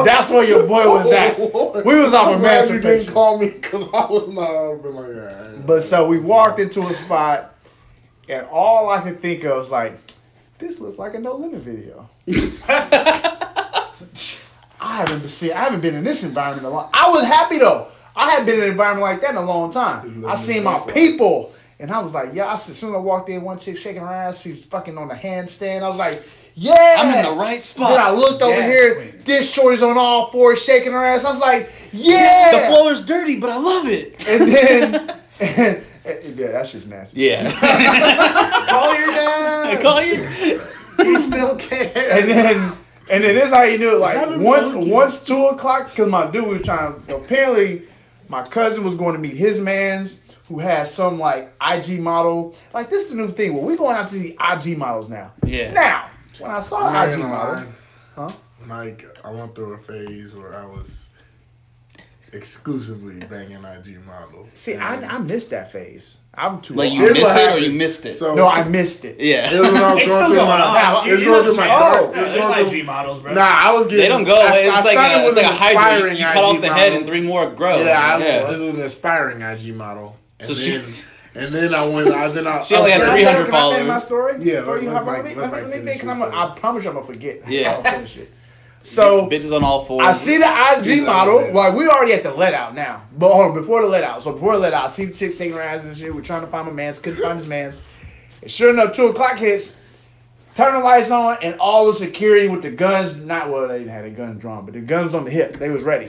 that's where your boy was at. We was off Emancipation. You didn't call me because I was not been like that. But so we walked into a spot, and all I could think of was like, this looks like a No Limit video. I haven't been in this environment in a long. I was happy though. I hadn't been in an environment like that in a long time. I seen my people, and I was like, yeah. As soon as I walked in, one chick shaking her ass, she's fucking on the handstand. I was like, yeah. I'm in the right spot. Then I looked over here, this shorty's on all fours shaking her ass. I was like, yeah. The floor is dirty, but I love it. And then, yeah, that's just nasty. Yeah. Call your dad. Call your. He still cares. And then this is how you knew it. Like once 2 o'clock, because my dude was trying to. Apparently, my cousin was going to meet his man's who has some like IG model. Like this is the new thing. Well, we going out to see IG models now. Yeah. Now, when I saw the IG model, Like I went through a phase where I was exclusively banging IG models. See, I missed that phase. I'm too. Like you missed it or you missed it? So, no, I missed it. Yeah. It's still going on. It's going through my There's IG models, bro. Nah, I was getting. They don't go away. It's like a hydrant. You cut off the head and 3 more grow. Yeah, this is an aspiring IG model. And then I went. She only had 300 followers. Can I my story? Yeah. Let me think. I promise you I'm gonna forget. Yeah. I'll finish it. So bitches on all fours. I see the IG model. Like we already at the let out now. But hold on, before the let out. So before the let out, I see the chick shaking her ass and shit. We're trying to find my man's. Couldn't find his man's. And sure enough, 2 o'clock hits. Turn the lights on, and all the security with the guns. They didn't have their guns drawn, but the guns on the hip. They was ready.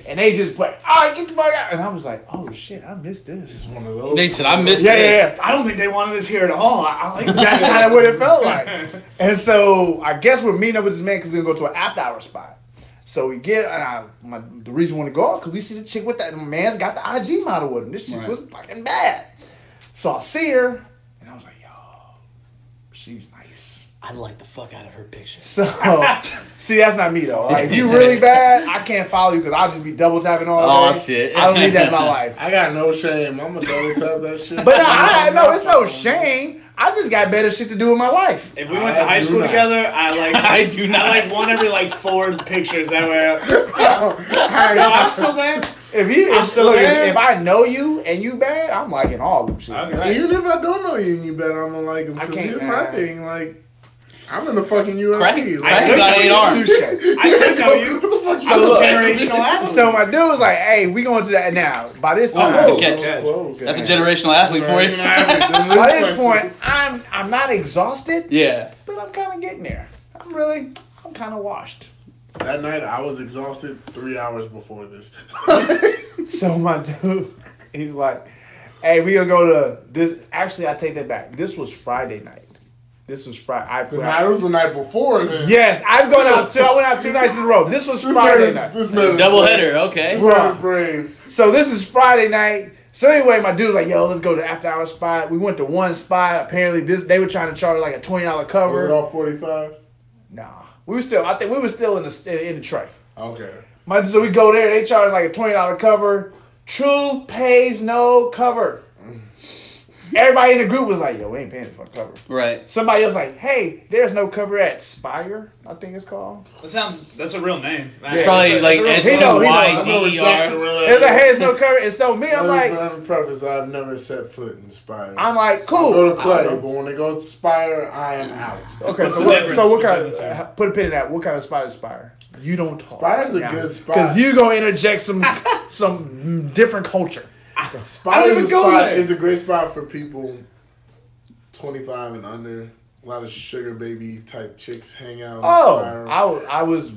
And they just put, all right, get the fuck out. And I was like, oh shit, I missed this. It's one of those. They said I missed this. Yeah. I don't think they wanted us here at all. I like that's kind of what it felt like. And so I guess we're meeting up with this man because we're gonna go to an after hour spot. So we get, the reason we want to go out because we see the chick with that. My man's got the IG model with him. This chick was fucking bad. So I see her, and I was like, yo, she's nice. I like the fuck out of her picture. So, see, that's not me though. Like, if you really bad, I can't follow you because I'll just be double tapping all day. Oh shit! I don't need that in my life. I got no shame. I'm gonna double tap that shit. But no, it's no shame. I just got better shit to do in my life. If we went to high school together, I do not. I like one every like 4 pictures that way. No, I'm still there. If I know you and you bad, I'm liking all them shit. Okay. Even if I don't know you and you bad, I'm gonna like them. Because here's my thing, like. I'm in the fucking UFC. I got 8 arms. I could know you. What the fuck? So generational athlete. So my dude was like, "Hey, we going to that now." By this time, that's a generational athlete for you. By this point, I'm not exhausted. Yeah, but I'm kind of getting there. I'm kind of washed. That night I was exhausted 3 hours before this. So my dude, he's like, "Hey, we gonna go to this." Actually, I take that back. This was Friday night. This was Friday. It was the night before. Then. Yes, I went out 2 nights in a row. This was Friday night. Double header, okay. Brave. So this is Friday night. So anyway, my dude's like, "Yo, let's go to the after hour spot." We went to one spot. Apparently, they were trying to charge like a $20 cover. Was it all 45? Nah, I think we were still in the tray. Okay. So we go there. They charge like a $20 cover. True pays no cover. Everybody in the group was like, "Yo, we ain't paying for a cover." Right. Somebody else like, "Hey, there's no cover at Spire." I think it's called. That's a real name. It's probably like SPYDER. It's like, "Hey, there's no cover." And so me, I'm like, let me preface, I've never set foot in Spire. I'm like, cool. I go to Clay, but when it goes to Spire, I am out. Okay, so what kind of, put a pin in that. What kind of spot is Spire? You don't talk. Spire's a good spot. Because you gonna interject some different culture. Spire is a great spot for people 25 and under. A lot of sugar baby type chicks hang out. I was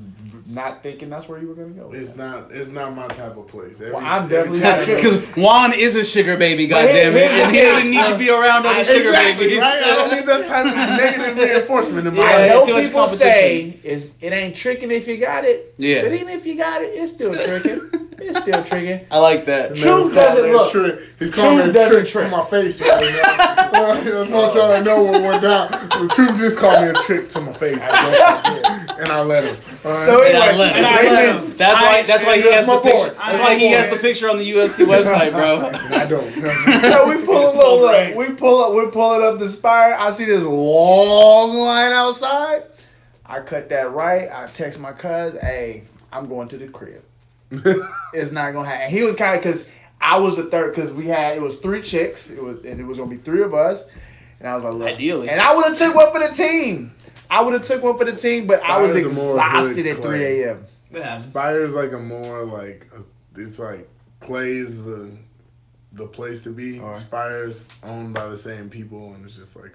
not thinking that's where you were gonna go. It's not my type of place. I'm definitely not because Juan is a sugar baby, goddammit, and he doesn't need to be around other sugar babies. Right? I don't need that type of negative reinforcement in my life. I know people say it ain't tricking if you got it. Yeah. But even if you got it, it's still tricking. It's still tricking. I like that. Truth doesn't look. He's calling me a trick to my face right now. That's what I'm trying to know what went down. The truth just called me a trick to my face. And I let him. So anyway, that's why he has the picture. That's why he has the picture on the UFC website, bro. I don't. So we we're pulling up the Spire. I see this long line outside. I cut that right. I text my cousin, "Hey, I'm going to the crib." It's not gonna happen. He was kind of because I was the third because it was 3 chicks. It was gonna be 3 of us, and I was like, look. Ideally, and I would have took one for the team. But I was exhausted at 3 a.m. Yeah. Spire's like a more like it's like Clay's the place to be. Right. Spire's owned by the same people, and it's just like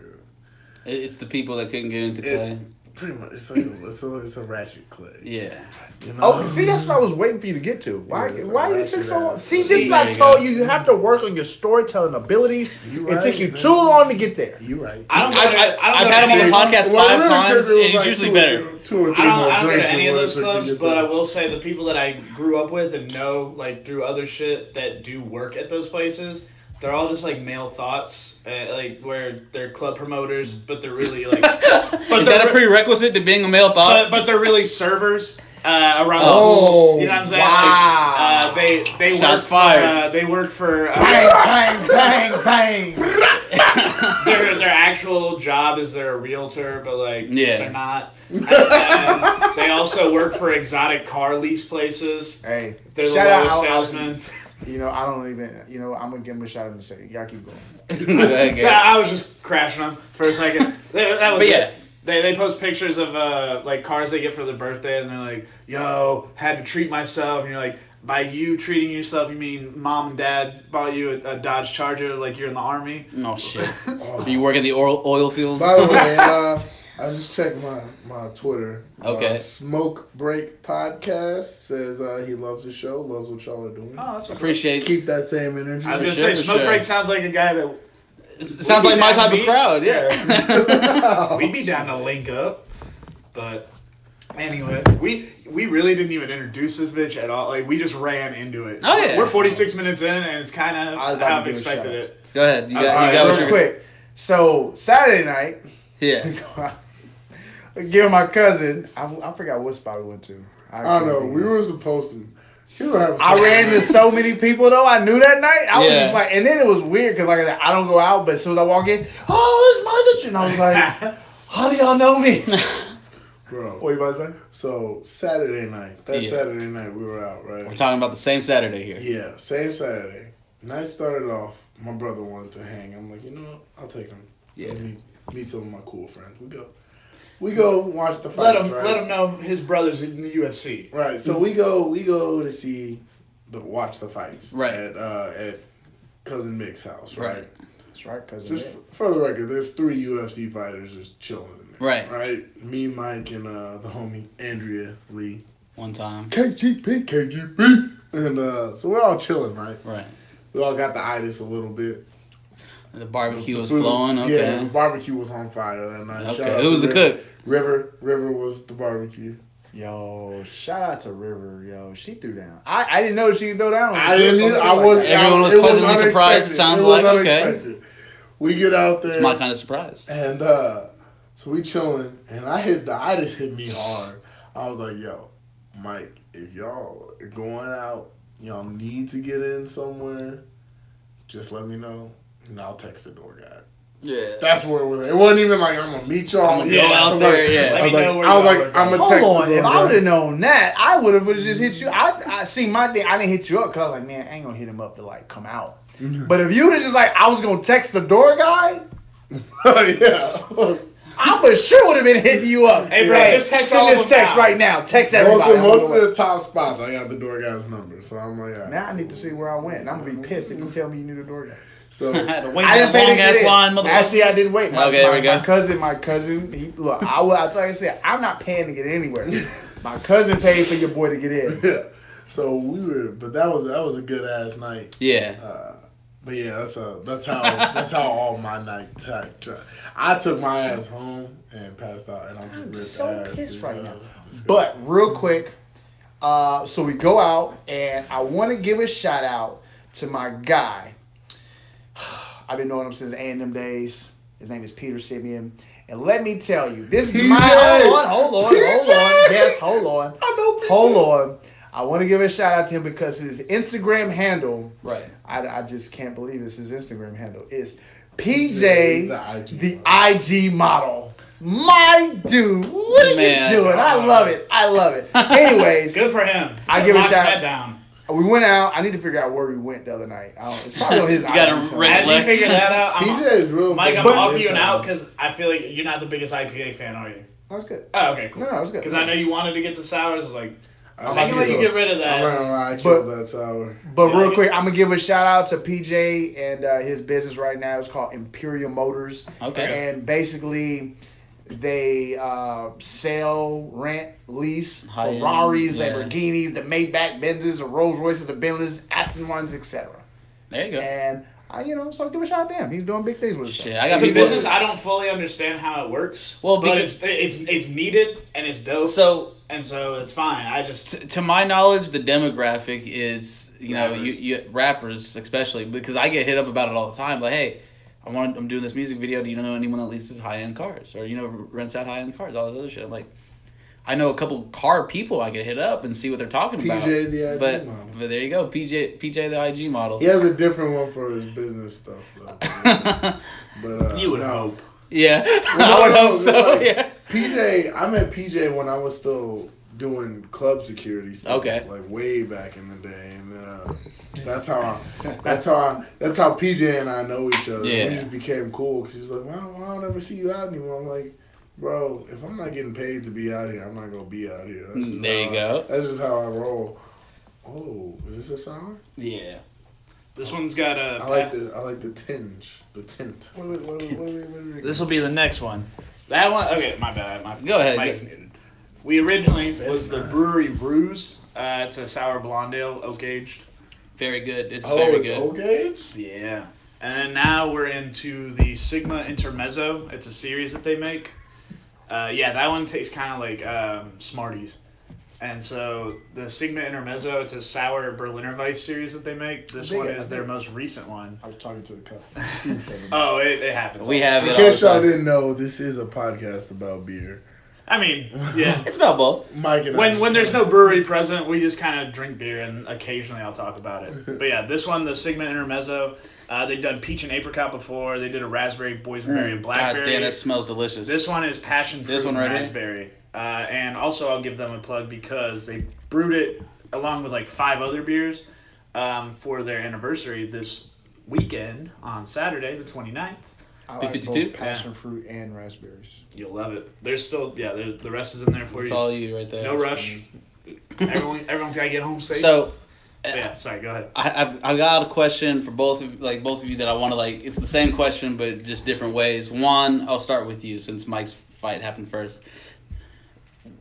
it's the people that couldn't get into Clay. Pretty much, it's like it's a ratchet Clay. Yeah. You know? Oh, see, that's what I was waiting for you to get to. Why you took so long? See, this is what I told you. You have to work on your storytelling abilities. It took you too long to get there. You're right. I've had him on the podcast 5 times, and it's usually better. 2 or 3 more drinks. I don't go to any of those clubs, but I will say the people that I grew up with and know, like through other shit that do work at those places. They're all just like male thoughts, like where they're club promoters, but they're really like. Is that a prerequisite to being a male thought? But they're really servers around. Oh, you know what I'm saying? Wow! Like, they shots work fired. For, they work for bang bang bang. Their actual job is they're a realtor, but like they're not. And they also work for exotic car lease places. Hey, they're the lowest salesman. You know, I don't even. You know, I'm gonna give him a shout out and say, y'all keep going. I was just crashing them for a second. That was. But yeah, they post pictures of like cars they get for their birthday, and they're like, "Yo, had to treat myself." And you're like, by you treating yourself, you mean mom and dad bought you a Dodge Charger like you're in the army? Oh shit! Do you work in the oil field? By the way, I just checked my Twitter. Okay. Smoke Break Podcast says he loves the show, loves what y'all are doing. Oh, that's appreciate. Keep that same energy. I was gonna say Smoke Break sounds like a guy that. Sounds like my type of crowd. Yeah. We'd be down to link up, but anyway, we really didn't even introduce this bitch at all. Like we just ran into it. Oh yeah. We're 46 minutes in, and it's kind of how I've expected it. Go ahead. You got real quick. So Saturday night. Yeah. Give my cousin. I forgot what spot we went to. I don't know. We were supposed to. I ran into so many people though. I knew that night. I was just like, and then it was weird because like I said, I don't go out, but as soon as I walk in, oh, it's my and I was like, how do y'all know me? Bro, what you about to say? So Saturday night. Saturday night we were out, right? We're talking about the same Saturday here. Yeah, same Saturday. Night started off. My brother wanted to hang. I'm like, you know what? I'll take him. Yeah. Meet some of my cool friends. We go watch the fights. Let him know his brother's in the UFC. Right. So we go to watch the fights. Right. At Cousin Mick's house. Right. That's right, cousin. Just for the record, there's 3 UFC fighters just chilling in there. Right. Right. Me, Mike, and the homie Andrea Lee. One time. KGB. And so we're all chilling, right? Right. We all got the itis a little bit. The barbecue was flowing. Okay. Yeah, the barbecue was on fire that night. Okay. Who was the cook? River was the barbecue. Yo, shout out to River. Yo, she threw down. I didn't know she could throw down. I didn't either. Everyone was pleasantly surprised. It sounds like okay. We get out there. It's my kind of surprise. And so we chilling, and the itis hit me hard. I was like, yo, Mike, if y'all are going out, y'all need to get in somewhere, just let me know, and I'll text the door guy. Yeah, that's where it was. It wasn't even like I'm gonna meet y'all. Go out there. Yeah, I was like, I'm gonna text. Hold on, if I would have known that, I would have just hit you. I see my thing. I didn't hit you up because I was like, man, I ain't gonna hit him up to like come out. Mm-hmm. But if you would have just like, I was gonna text the door guy. Yeah. I for sure would have been hitting you up. Hey, bro, just text all this text right now. Text everybody. Most of the top spots, I got the door guy's number, so I'm like, all right. Now I need to see where I went. And I'm gonna be pissed if you tell me you knew the door guy. So I had to wait that long ass line, motherfucker. Actually, I didn't wait. Okay, there we go. My cousin. Look, like I said, I'm not paying to get anywhere. My cousin paid for your boy to get in. Yeah. So but that was a good ass night. Yeah. But yeah, that's how all my nights. I took my ass home and passed out, and I'm just so pissed right now. But real quick, so we go out, and I want to give a shout out to my guy. I've been knowing him since A&M days. His name is Peter Simeon. And let me tell you, this is my... Hold on. Yes, hold on. Hold on. I want to give a shout out to him because his Instagram handle... Right. I just can't believe it's his Instagram handle. It's PJ, the IG model. My dude, what are you doing? I love it. Anyways. Good for him. I give a shout out. Down. We went out. I need to figure out where we went the other night. It's probably on his. You got to as you figure that out. PJ is real. Mike, I'm offering you an out because I feel like you're not the biggest IPA fan, are you? That was good. Oh, okay, cool. No, that was good. Because I know you wanted to get the sours. I was like, I'm not gonna let you get rid of that. I killed that sour. But real quick, I'm gonna give a shout out to PJ and his business right now. It's called Imperial Motors. Okay. And basically, they sell, rent, lease Ferraris, Lamborghinis, the Maybach Benzes, the Rolls Royces, the Bentleys, Aston Martins, etc. There you go. And so give a shout out to him. He's doing big things with his stuff. It's a business. I don't fully understand how it works. Well, but it's needed and it's dope. So it's fine. I just to my knowledge, the demographic is you rappers especially because I get hit up about it all the time. Like, hey, I'm doing this music video. Do you know anyone that leases high end cars or rents out high end cars? All this other shit. I'm like, I know a couple car people I could hit up and see what they're talking about. PJ the IG model. But there you go, PJ the IG model. He has a different one for his business stuff though. But you would hope. Yeah, I would hope so. Like, yeah. PJ, I met PJ when I was still doing club security stuff. Okay. Like way back in the day, and that's how PJ and I know each other. Yeah. We just became cool because he was like, "Why don't I ever see you out anymore?" I'm like, bro, if I'm not getting paid to be out here, I'm not gonna be out here. There you go. That's just how I roll. Oh, is this a sour? Yeah. This one's got a. I like the tinge, the tint. This will be the next one. That one. Okay, my bad. Go ahead. We originally was the Brewery Ruse. It's a sour blonde ale, oak aged. Very good. It's very good. Oak aged? Yeah. And then now we're into the Sigma Intermezzo. It's a series that they make. That one tastes kind of like Smarties. And so the Sigma Intermezzo, it's a sour Berliner Weiss series that they make. This one is their most recent one. I was talking to the cup. Oh, it happens. We have it. In case y'all didn't know, this is a podcast about beer. I mean, yeah. It's about both. Mike and when there's no brewery present, we just kind of drink beer, and occasionally I'll talk about it. But yeah, this one, the Sigma Intermezzo, they've done peach and apricot before. They did a raspberry, boysenberry, and blackberry. God damn, that smells delicious. This one is passion fruit and raspberry. And also I'll give them a plug because they brewed it along with like 5 other beers for their anniversary this weekend on Saturday, the 29th. I like both passion fruit and raspberries. You'll love it. There's still, the rest is in there for you. It's all you right there. No rush. Everyone's got to get home safe. So, sorry, go ahead. I got a question for both of you that I want to it's the same question but just different ways. Juan, I'll start with you since Mike's fight happened first.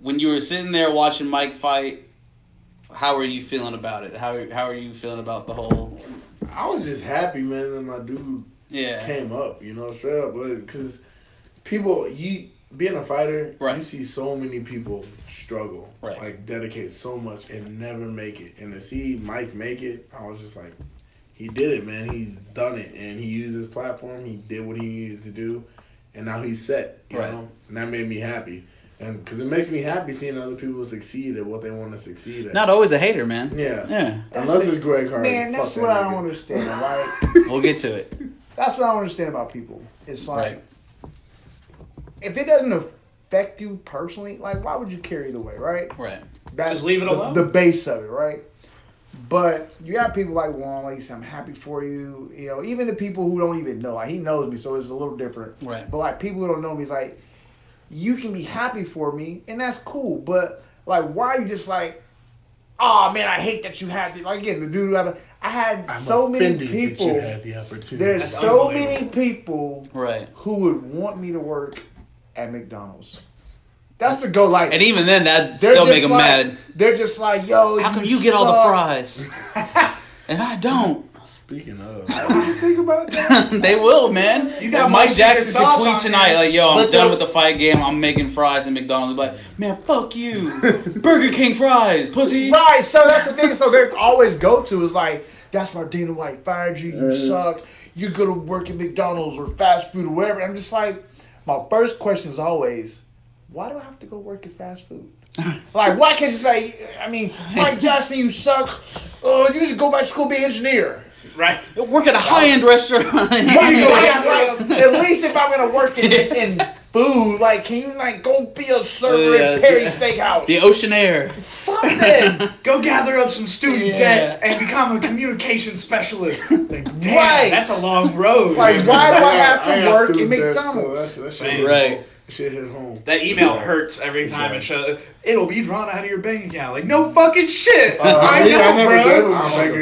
When you were sitting there watching Mike fight, how were you feeling about it? How are you feeling about the whole? I was just happy, man, that my dude came up, straight up. Because people, being a fighter, you see so many people struggle, like dedicate so much and never make it. And to see Mike make it, I was just like, he did it, man. He's done it. And he used his platform. He did what he needed to do. And now he's set, you know? And that made me happy. And because it makes me happy seeing other people succeed at what they want to succeed at. Not always a hater, man. Yeah. Unless it's Greg Hardy. Man, that's what I don't understand, right? We'll get to it. That's what I don't understand about people. It's like, if it doesn't affect you personally, like, why would you care either way, right? Right. That's just leave it alone. The base of it, right? But you got people like Juan, like you said, I'm happy for you. Even the people who don't even know. Like, he knows me, so it's a little different. Right. But, like, people who don't know me, it's like, you can be happy for me, and that's cool. But, like, why are you just like, oh, man, I hate that you had the, like, again, the dude, I had so many people. That you had the opportunity. There's so many people who would want me to work at McDonald's. That's the go, like. And even then, that still make them mad. They're just like, yo, how come you get all the fries? And I don't. Speaking of, what do you think about that? They will, man. You got Mike Jackson could tweet tonight, like, yo, I'm done with the fight game. I'm making fries at McDonald's. Like, man, fuck you. Burger King fries, pussy. Right, so that's the thing. So their always go to is like, that's why Dana White fired you. You suck. you're gonna work at McDonald's or fast food or whatever. I'm just like, my first question is always, why do I have to go work at fast food? Like, why can't you say, I mean, Mike Johnson, you suck. You need to go back to school, be an engineer. Right. Work at a high-end restaurant. At least if I'm gonna work in food, like, can you like go be a server at Perry's Steakhouse? The Ocean Air. Something. Go gather up some student debt and become a communication specialist. Like, damn, that's a long road. Like, why do I have to work in McDonald's? That's right. Shit hit home. That email hurts every time it shows. It'll be drawn out of your bank account. Like, no fucking shit. I know,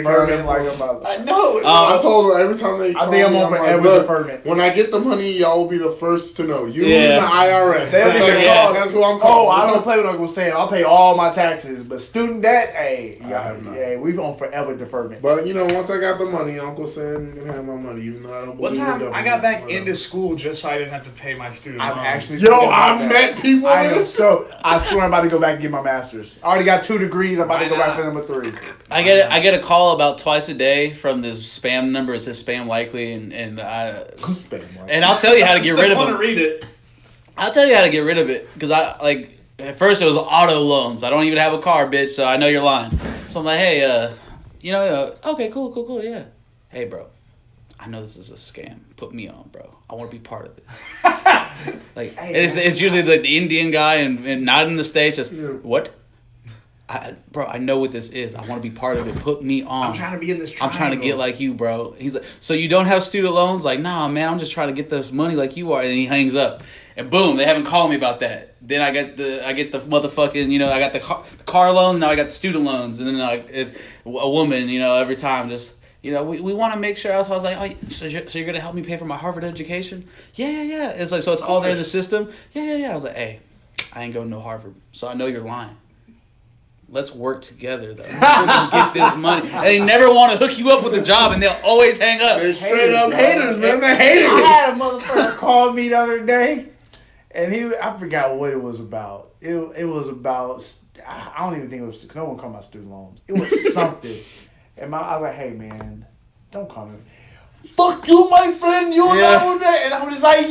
bro. I know. I told her every time they call me, I'm on forever deferment. When I get the money, y'all will be the first to know. You and the IRS. They'll be like, that's who I'm calling. Oh, I don't play with Uncle Sam. I'll pay all my taxes. But student debt, we've on forever deferment. But, once I got the money, Uncle Sam, you can have my money, even though I don't believe One time, I got back into school just so I didn't have to pay my student loans. I've met people. I swear I'm about to go back and get my master's. I already got 2 degrees. I'm about to go back for number 3. I get a call about twice a day from this spam number. It says spam likely, and I'll tell you how to get rid of it. I want to read it. I'll tell you how to get rid of it because at first it was auto loans. I don't even have a car, bitch, so I know you're lying. So I'm like, hey, okay, cool, yeah. Hey, bro, I know this is a scam. Put me on, bro. I want to be part of it. It's usually the Indian guy and not in the States. Just what? I know what this is. I want to be part of it. Put me on. I'm trying to be in this triangle. I'm trying to get like you, bro. He's like, so you don't have student loans? Like, nah, man. I'm just trying to get this money like you are. And he hangs up. And boom, they haven't called me about that. Then I get the motherfucking, I got the car loans. Now I got the student loans. And then it's a woman, every time just. We want to make sure. I was like, oh, so you're going to help me pay for my Harvard education? Yeah. It's like, so it's all there in the system? Yeah. I was like, hey, I ain't going to no Harvard, so I know you're lying. Let's work together, though. We're going to get this money. And they never want to hook you up with a job, and they'll always hang up. They're straight up haters, man. They're haters. I had a motherfucker call me the other day, and I forgot what it was about. It was about, I don't even think it was, because no one called my student loans. It was something. And I was like, hey, man, don't call me. Fuck you, my friend. You and I were there. And I was just like,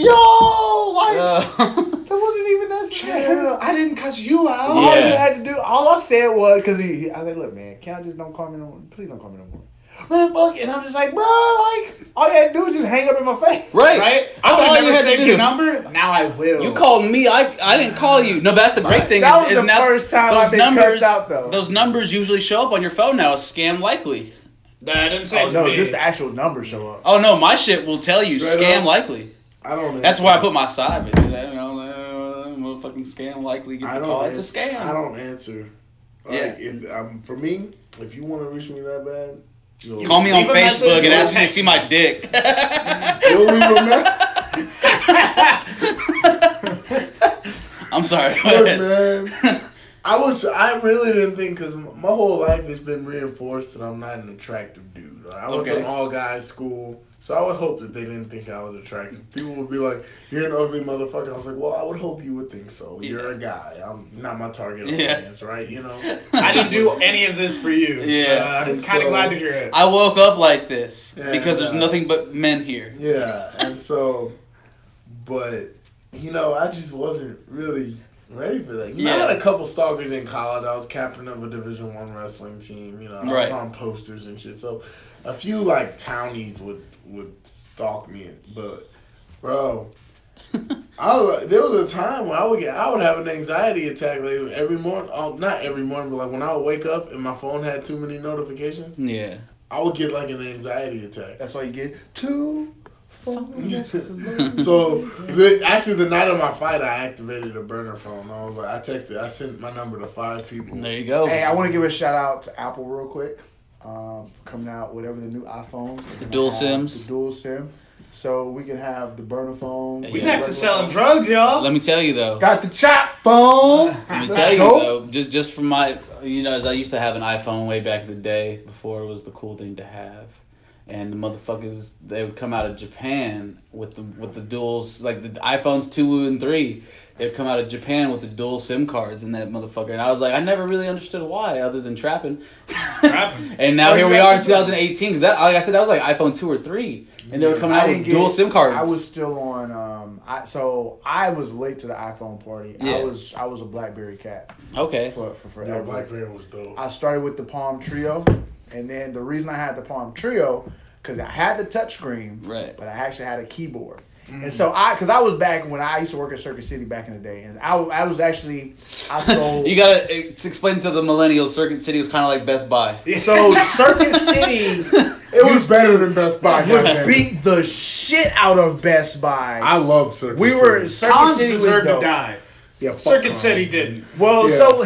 that wasn't even necessary. I didn't cuss you out. All you had to do, all I said was, because I was like, look, man, can I just don't call me no more? Please don't call me no more. Man, fuck it. And I'm just like, bro, all you had to do is just hang up in my face. Right? I would have never saved your number. Now I will. You called me. I didn't call you. No, but that's the great thing. That was the first time I've been cussed out, though. Those numbers usually show up on your phone now. It's scam likely. I didn't say it to me. Just the actual numbers show up. Oh, no, my shit will tell you scam likely. I don't. That's why I put my side. Motherfucking scam likely get the call. It's a scam. I don't answer. For me, if you want to reach me that bad. Call me on Facebook and ask me to see my dick. You'll leave a message. I'm sorry. Look, man. I really didn't think, because my whole life has been reinforced that I'm not an attractive dude. I went to an all-guys school, so I would hope that they didn't think I was attractive. People would be like, you're an ugly motherfucker. I was like, well, I would hope you would think so. You're a guy. I'm not my target audience, right? I didn't do any of this for you. Yeah. So I'm kind of glad to hear it. I woke up like this because there's nothing but men here. Yeah, and so, but, I just wasn't really ready for that. I had a couple stalkers in college. I was captain of a Division I wrestling team. I was on posters and shit. So a few townies would stalk me. But bro, there was a time when I would have an anxiety attack every morning. Not every morning, but when I would wake up and my phone had too many notifications. Yeah, I would get an anxiety attack. That's why you get two. So actually, the night of my fight, I activated a burner phone. I sent my number to 5 people. There you go. Hey, I want to give a shout out to Apple real quick. For coming out whatever the new iPhones. The dual SIMs. The dual SIM. So we can have the burner phone. We back to selling drugs, y'all. Let me tell you though. Got the chop phone. Let me tell you though. Just from my, as I used to have an iPhone way back in the day before it was the cool thing to have. and the motherfuckers, they would come out of Japan with the duals, like the iPhones 2 and 3. They'd come out of Japan with the dual SIM cards in that motherfucker. And I was like, I never really understood why, other than trapping. And now here we are in 2018. Because like I said, that was like iPhone 2 or 3. And they were coming out with dual SIM cards. I was still on, so I was late to the iPhone party. Yeah. I was a BlackBerry cat. Okay. For yeah, BlackBerry was dope. I started with the Palm Trio. And then the reason I had the Palm Trio, because I had the touchscreen. Right. But I actually had a keyboard. And so because I was back when I used to work at Circuit City back in the day, and I was actually, I sold. You gotta explain to the millennials, Circuit City was kind of like Best Buy. So Circuit City, it was better than Best Buy. Would beat the shit out of Best Buy. I love Circuit City. Circuit City deserved to die. Yeah, Circuit City didn't. Well, so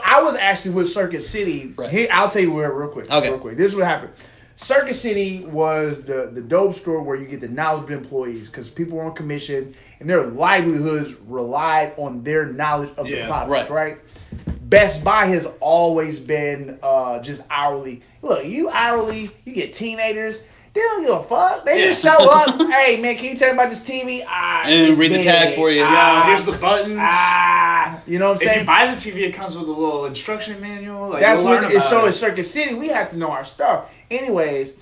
I was actually with Circuit City. Right. Here, I'll tell you where real quick. Okay. Real quick. This is what happened. Circuit City was the dope store where you get the knowledgeable employees because people were on commission and their livelihoods relied on their knowledge of the products, right? Best Buy has always been just hourly. Look, you hourly, you get teenagers. They don't give a fuck. They just show up. Hey, man, can you tell me about this TV? And read the tag for you. Yeah, here's the buttons. You know what I'm saying? If you buy the TV, it comes with a little instruction manual. Like, that's what it's so in Circuit City, we have to know our stuff. Anyways,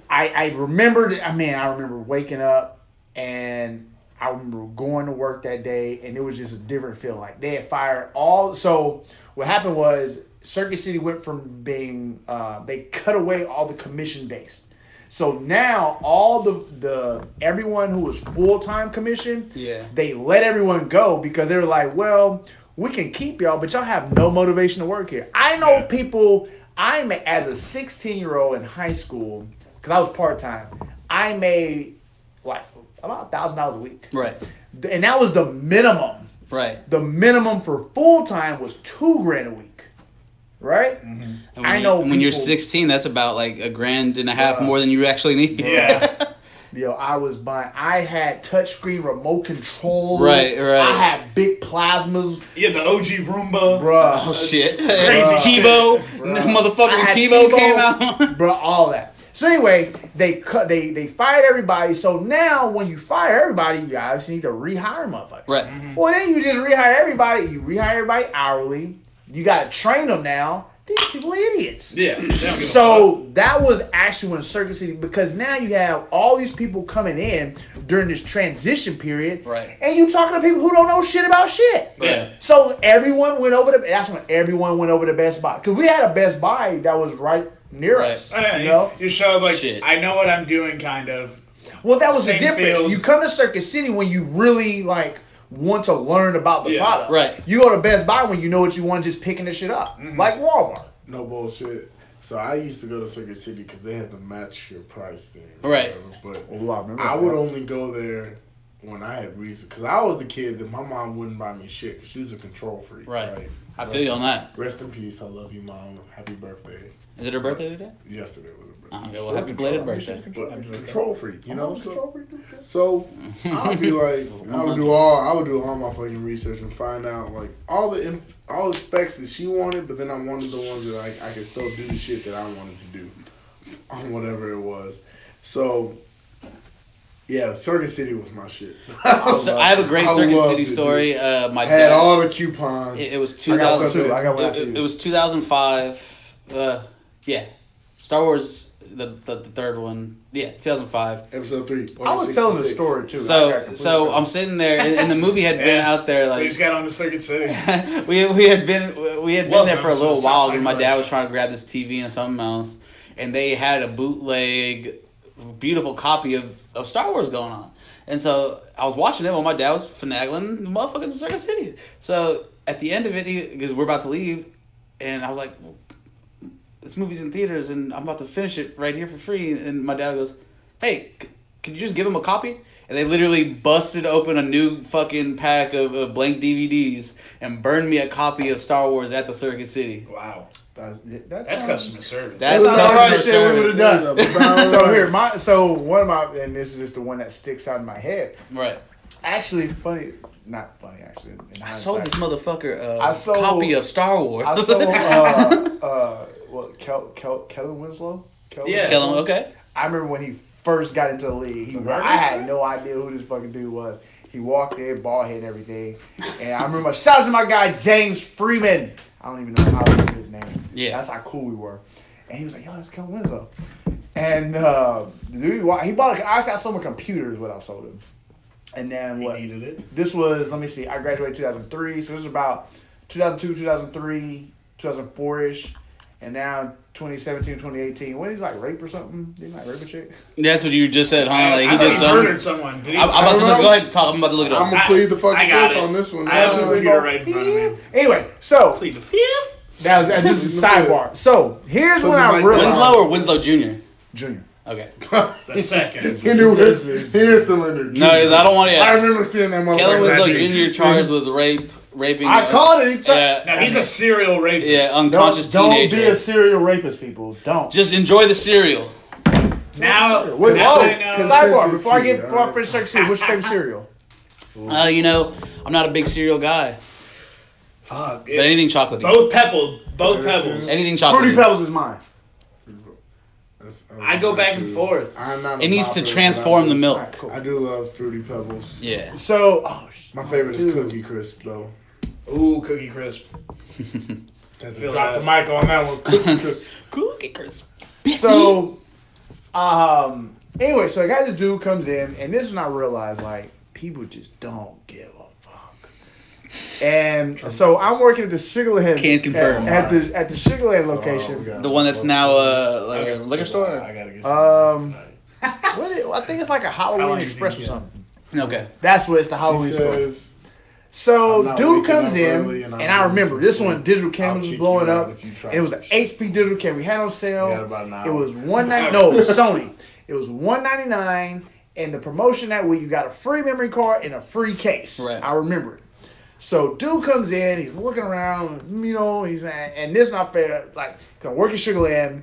I remember waking up and I remember going to work that day and it was just a different feel. Like they had fired all. So what happened was Circuit City went from being they cut away all the commission based. So now all the everyone who was full-time commission, they let everyone go because they were like, well, we can keep y'all, but y'all have no motivation to work here. I know people. As a 16-year-old in high school, because I was part-time, I made like about $1,000 a week. Right. And that was the minimum. Right. The minimum for full-time was $2,000 a week. Right? Mm-hmm. And when you're 16, that's about like $1.5 more than you actually need. Yeah. Yo, I had touchscreen remote control. Right. I had big plasmas. Yeah, the OG Roomba. Bruh. Oh, shit. Crazy TiVo. Motherfucking TiVo came out. Bruh, all that. So anyway, they fired everybody. So now when you fire everybody, you obviously need to rehire motherfuckers. Right. Mm-hmm. Well, then you just rehire everybody. You rehire everybody hourly. You got to train them now. These people are idiots. Yeah. So that was actually when Circuit City, because now you have all these people coming in during this transition period. Right. And you talking to people who don't know shit about shit. Yeah. So everyone went over that's when everyone went over to Best Buy. Because we had a Best Buy that was right near us. You know? You show up like, shit. I know what I'm doing, kind of. Well, that was the difference. Field. You come to Circuit City when you really, want to learn about the product. Right. You go to Best Buy when you know what you want, just picking the shit up. Mm-hmm. Like Walmart. No bullshit. So I used to go to Circuit City because they had to match your price thing. Right. But I would only go there when I had reason. Because I was the kid that my mom wouldn't buy me shit because she was a control freak. Right. I feel you on that. Rest in peace. I love you, Mom. Happy birthday. Is it her birthday today? Yesterday was her birthday. Okay, well, happy belated birthday. Control freak, you know? So I'll be like, I would do all my fucking research and find out all the specs that she wanted, but then I wanted the ones that I could still do the shit that I wanted to do on whatever it was. So yeah, Circuit City was my shit. So I have a great Circuit City story. My dad had all the coupons. It was 2002. I got one. It was 2005. Yeah, Star Wars. The third one, 2005. Episode 3. I was telling the story too. So I'm sitting there, and the movie had been out there. We just got on to Circuit City. we had been there for a little while, and my dad was trying to grab this TV and something else, and they had a bootleg, beautiful copy of Star Wars going on, and so I was watching it while my dad was finagling the motherfucker to Circuit City. So at the end of it, because we're about to leave, and I was like, this movie's in theaters and I'm about to finish it right here for free. And my dad goes, hey, could you just give him a copy? And they literally busted open a new fucking pack of blank DVDs and burned me a copy of Star Wars at the Circuit City. Wow. That's customer service. That's customer service. We would have done. So one of my, and this is just the one that sticks out in my head. Right. Actually, not funny actually. I sold this motherfucker a copy of Star Wars. I sold Kelly Winslow. Kellen, okay. I remember when he first got into the league. I had no idea who this fucking dude was. He walked in, bald head and everything. And I remember, shout out to my guy, James Freeman. I don't even know how to say his name. Yeah. That's how cool we were. And he was like, yo, that's Kellen Winslow. And the dude, he bought, I actually sold my computer is what I sold him. And then what? He needed it. This was, let me see, I graduated 2003. So this was about 2002, 2003, 2004-ish. And now 2017, 2018. What is he like, rape or something? Did he like rape a chick? That's what you just said, huh? Like he did something. Murdered someone. I'm about to look. Go ahead and talk. I'm about to look it up. I'm gonna plead the fucking fifth on this one. I have the computer right in front of me. Anyway, so plead the fifth. That's just a sidebar. So here's when I realized Winslow or Winslow Jr. Junior. Okay. The second. He is still in there. No, I don't want to. I remember seeing that motherfucker. Kellen Winslow Jr. charged with raping. I called it. Now he's a serial rapist. Yeah, unconscious teenager. Don't be a serial rapist, people. Don't. Just enjoy the cereal. Now, sidebar. Before I finish sex cereal, what's your favorite cereal? I'm not a big cereal guy. Fuck. But anything chocolatey. Both Pebbles. Anything chocolatey. Fruity Pebbles is mine. I go back and forth. It needs to transform the milk. Right, cool. I do love Fruity Pebbles. Yeah. So, my favorite is Cookie Crisp, though. Ooh, Cookie Crisp. Have to drop the mic on that one. Cookie Crisp. Cookie Crisp. So, anyway, so I got this dude comes in, and this is when I realized, like, people just don't give a fuck. And so I'm working at the Sugarland. Can't confirm. At the Sugarland location. The one that's now like a liquor store? I gotta get some I think it's like a Halloween Express or something. Okay. That's what it's, the Halloween store. So dude comes in, and I remember this one, digital cameras was blowing up. And it was an HP digital camera. We had on sale. It was $199. No, it was Sony. It was $199, and the promotion that week you got a free memory card and a free case. Right. I remember it. So dude comes in, he's looking around, and this is not fair. Like, cause I work in Sugarland,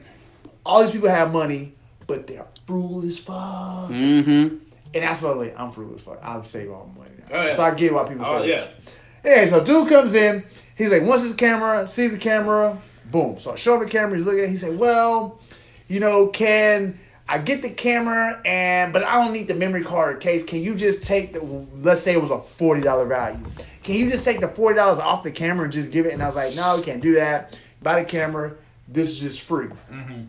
all these people have money, but they're frugal as fuck. Mm-hmm. And that's what I'm frugal as fuck. I'll save all my money now. Oh, yeah. So I get why people say that. Yeah, so dude comes in, he's like, wants his camera, sees the camera, boom. So I show him the camera, he's looking at it, he said, well, can I get the camera, but I don't need the memory card or case. Can you just take let's say it was a $40 value. Can you just take the $40 off the camera and just give it? And I was like, no, we can't do that. Buy the camera. This is just free. Mm-hmm.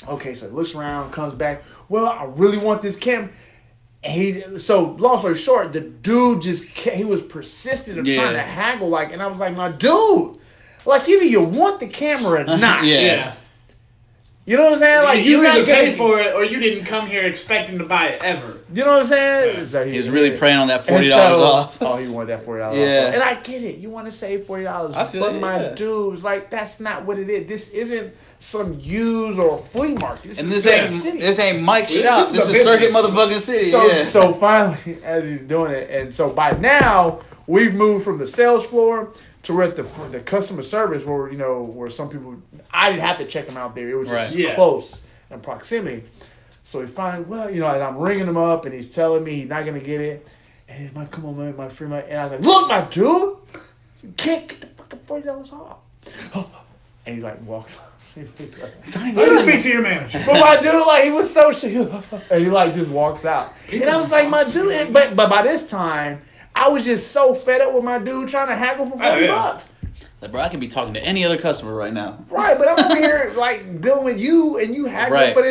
Okay, so he looks around, comes back. Well, I really want this camera. So long story short, the dude he was persistent of trying to haggle, and I was like, my dude, either you want the camera or not. Yeah. You know what I'm saying? Like you either paid for it or you didn't come here expecting to buy it ever. You know what I'm saying? Yeah. So he was really preying on that $40 off. Oh, he wanted that $40 off. Yeah. And I get it. You want to save $40. I feel but my dude was like, that's not what it is. This isn't some used or flea market. This ain't Mike's shop. This is Circuit motherfucking City. So finally, as he's doing it, and so by now we've moved from the sales floor to we're at the customer service where some people, I didn't have to check them out there. It was just close in proximity. So we find, as I'm ringing him up and he's telling me he's not going to get it. And he's like, come on, man, my free money. And I was like, look, my dude, you can't get the fucking $40 off. And he walks off. Let me speak to your manager. But my dude, he was so shit. And he just walks out. And I was like, my dude, but by this time, I was just so fed up with my dude trying to haggle for $40. Like, bro, I can be talking to any other customer right now. Right, but I'm over here dealing with you, and you haggle, but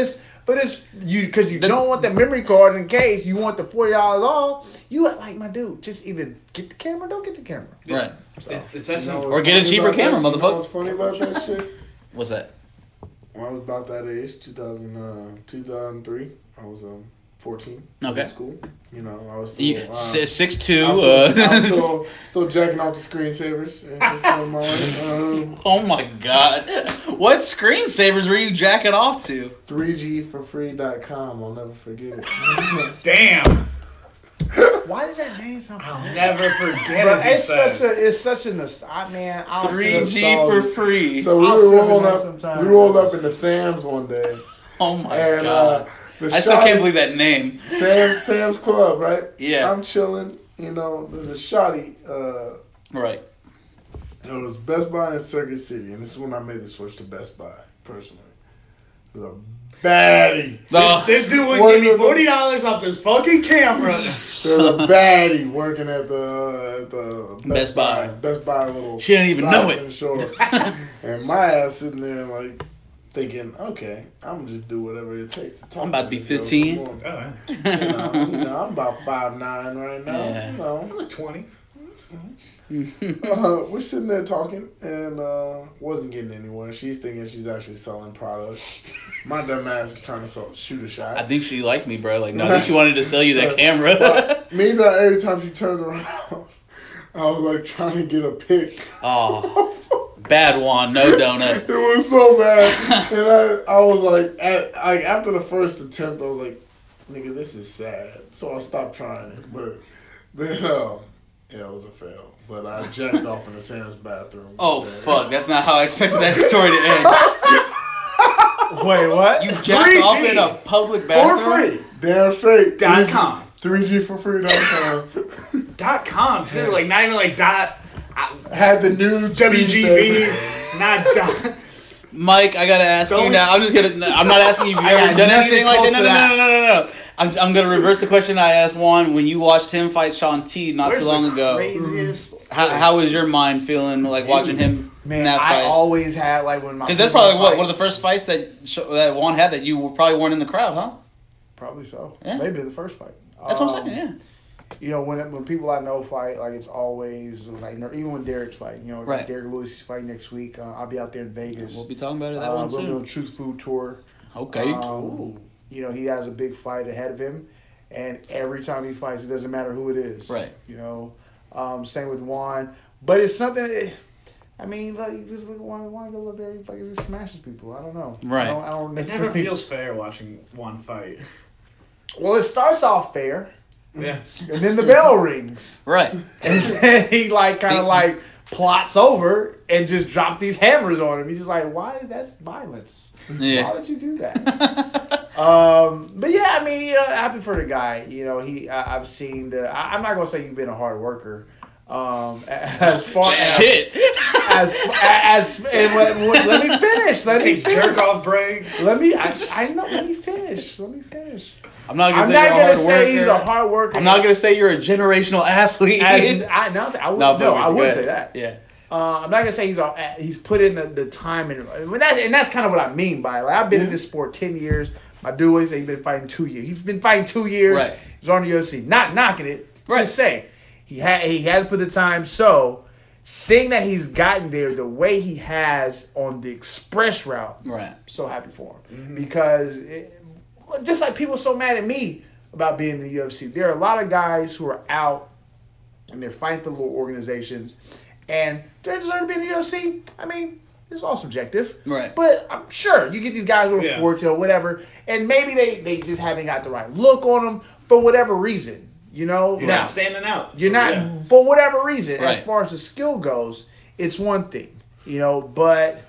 it's you because you don't want the memory card in case you want the $40 off. You my dude, just either get the camera or don't get the camera. Right. So, it's that simple. Or get a cheaper camera, motherfucker. What's funny about that shit? What's that? When I was about that age, 2003, I was 14. Okay. In school. I was still 6'2". Still jacking off the screensavers. Oh my god! What screensavers were you jacking off to? 3gforfree.com. I'll never forget it. Damn. Why does that name sound? I'll never forget it. It's such a man. 3G for free. So we rolled up into Sam's one day. Oh my god. I still can't believe that name. Sam's Club, right? Yeah. I'm chilling. There's a shoddy. Right. It was Best Buy in Circuit City, and this is when I made the switch to Best Buy, personally. It was a baddie. This dude would give me $40 off this fucking camera. There's a baddie working at the Best Buy. Best Buy little. She didn't even know it. And my ass sitting there like thinking, okay, I'm gonna just do whatever it takes. I'm about to be 15. Oh, yeah. I'm about 5'9" right now. Yeah. I'm like 20. We're sitting there talking and wasn't getting anywhere. She's thinking she's actually selling products. My dumb ass is trying to shoot a shot. I think she liked me, bro. Like, no, I think she wanted to sell you that camera. Meanwhile, every time she turns around, I was like trying to get a pic. Oh, bad Juan, no donut. It was so bad, and I was like, after the first attempt, I was like, nigga, this is sad. So I stopped trying it, but then yeah, it was a fail. But I jacked off in the Sam's bathroom. Oh fuck, that's not how I expected that story to end. Wait, what? You jacked off in a public bathroom? For free. Damn straight. .com. 3G for free.com. .com too, like not even like dot. Had the new WGV, not. Mike, I gotta ask you now. I'm not asking you if you've ever done anything like that. No. I'm gonna reverse the question I asked Juan when you watched him fight Sean T not too long ago. How was your mind feeling like watching him in that fight? I always had like when my because that's probably one of the first fights that Juan had that you probably weren't in the crowd, huh? Probably so. Yeah. Maybe the first fight. That's what I'm saying. Yeah. You know, when people I know fight, like it's always like even when Derek's fighting, you know, right. Derek Lewis is fighting next week. I'll be out there in Vegas. We'll be talking about that one soon. We're doing Truth Food Tour. Okay. You know, he has a big fight ahead of him, and every time he fights, it doesn't matter who it is. Right. You know, same with Juan, but it's something. I mean, like, you just look at Juan goes up there, he like just smashes people. I don't know. Right. I don't It never feels fair watching Juan fight. Well, it starts off fair. Yeah. And then the bell rings. Right. And then he kind of plots over and just drop these hammers on him. He's just like, why? That's violence. Yeah. Why would you do that? But yeah, I mean, happy for the guy. You know, I've seen I'm not gonna say you've been a hard worker. As far as let me finish. Let me finish. Jerk off breaks. Let me finish. I'm not gonna say he's a hard worker. I'm not gonna say you're a generational athlete. I would say that. Yeah. I'm not gonna say he's put in the time and that's kind of what I mean by it. Like, I've been in this sport 10 years. My dude always say he's been fighting 2 years. He's been fighting 2 years. Right. He's on the UFC. Not knocking it. Right. Just saying he has put the time. So seeing that he's gotten there the way he has on the express route, right? I'm so happy for him because. Just like people are so mad at me about being in the UFC. There are a lot of guys who are out and they're fighting for little organizations. And do they deserve to be in the UFC? I mean, it's all subjective. Right. But I'm sure you get these guys who are fortunate or whatever, and maybe they just haven't got the right look on them for whatever reason. You know? You're not standing out. You're not, for whatever reason. Right. As far as the skill goes, it's one thing. You know, but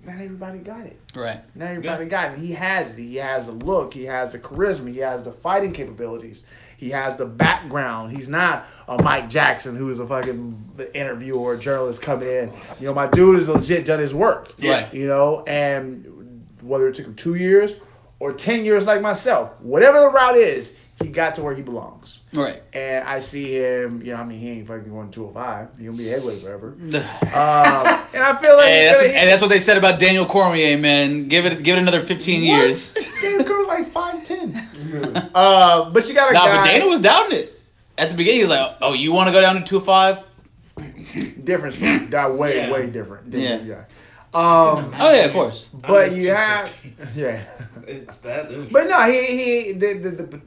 not everybody got it. Right. Not everybody got it. He has it. He has the look. He has the charisma. He has the fighting capabilities. He has the background. He's not a Mike Jackson who is a fucking interviewer or a journalist coming in. You know, my dude has legit done his work. Right. You know, and whether it took him 2 years or 10 years like myself, whatever the route is, he got to where he belongs. Right. And I see him, you know, I mean, he ain't fucking going 205. He's going to be a heavyweight forever. And I feel like... Hey, that's what they said about Daniel Cormier, man. Give it another 15 years. Daniel Cormier's like 5'10". But you got a guy... but Daniel was doubting it. At the beginning, he was like, oh, you want to go down to 205? Difference, way different than this guy. Oh, yeah, of course. But you have... Yeah. It's that. But no,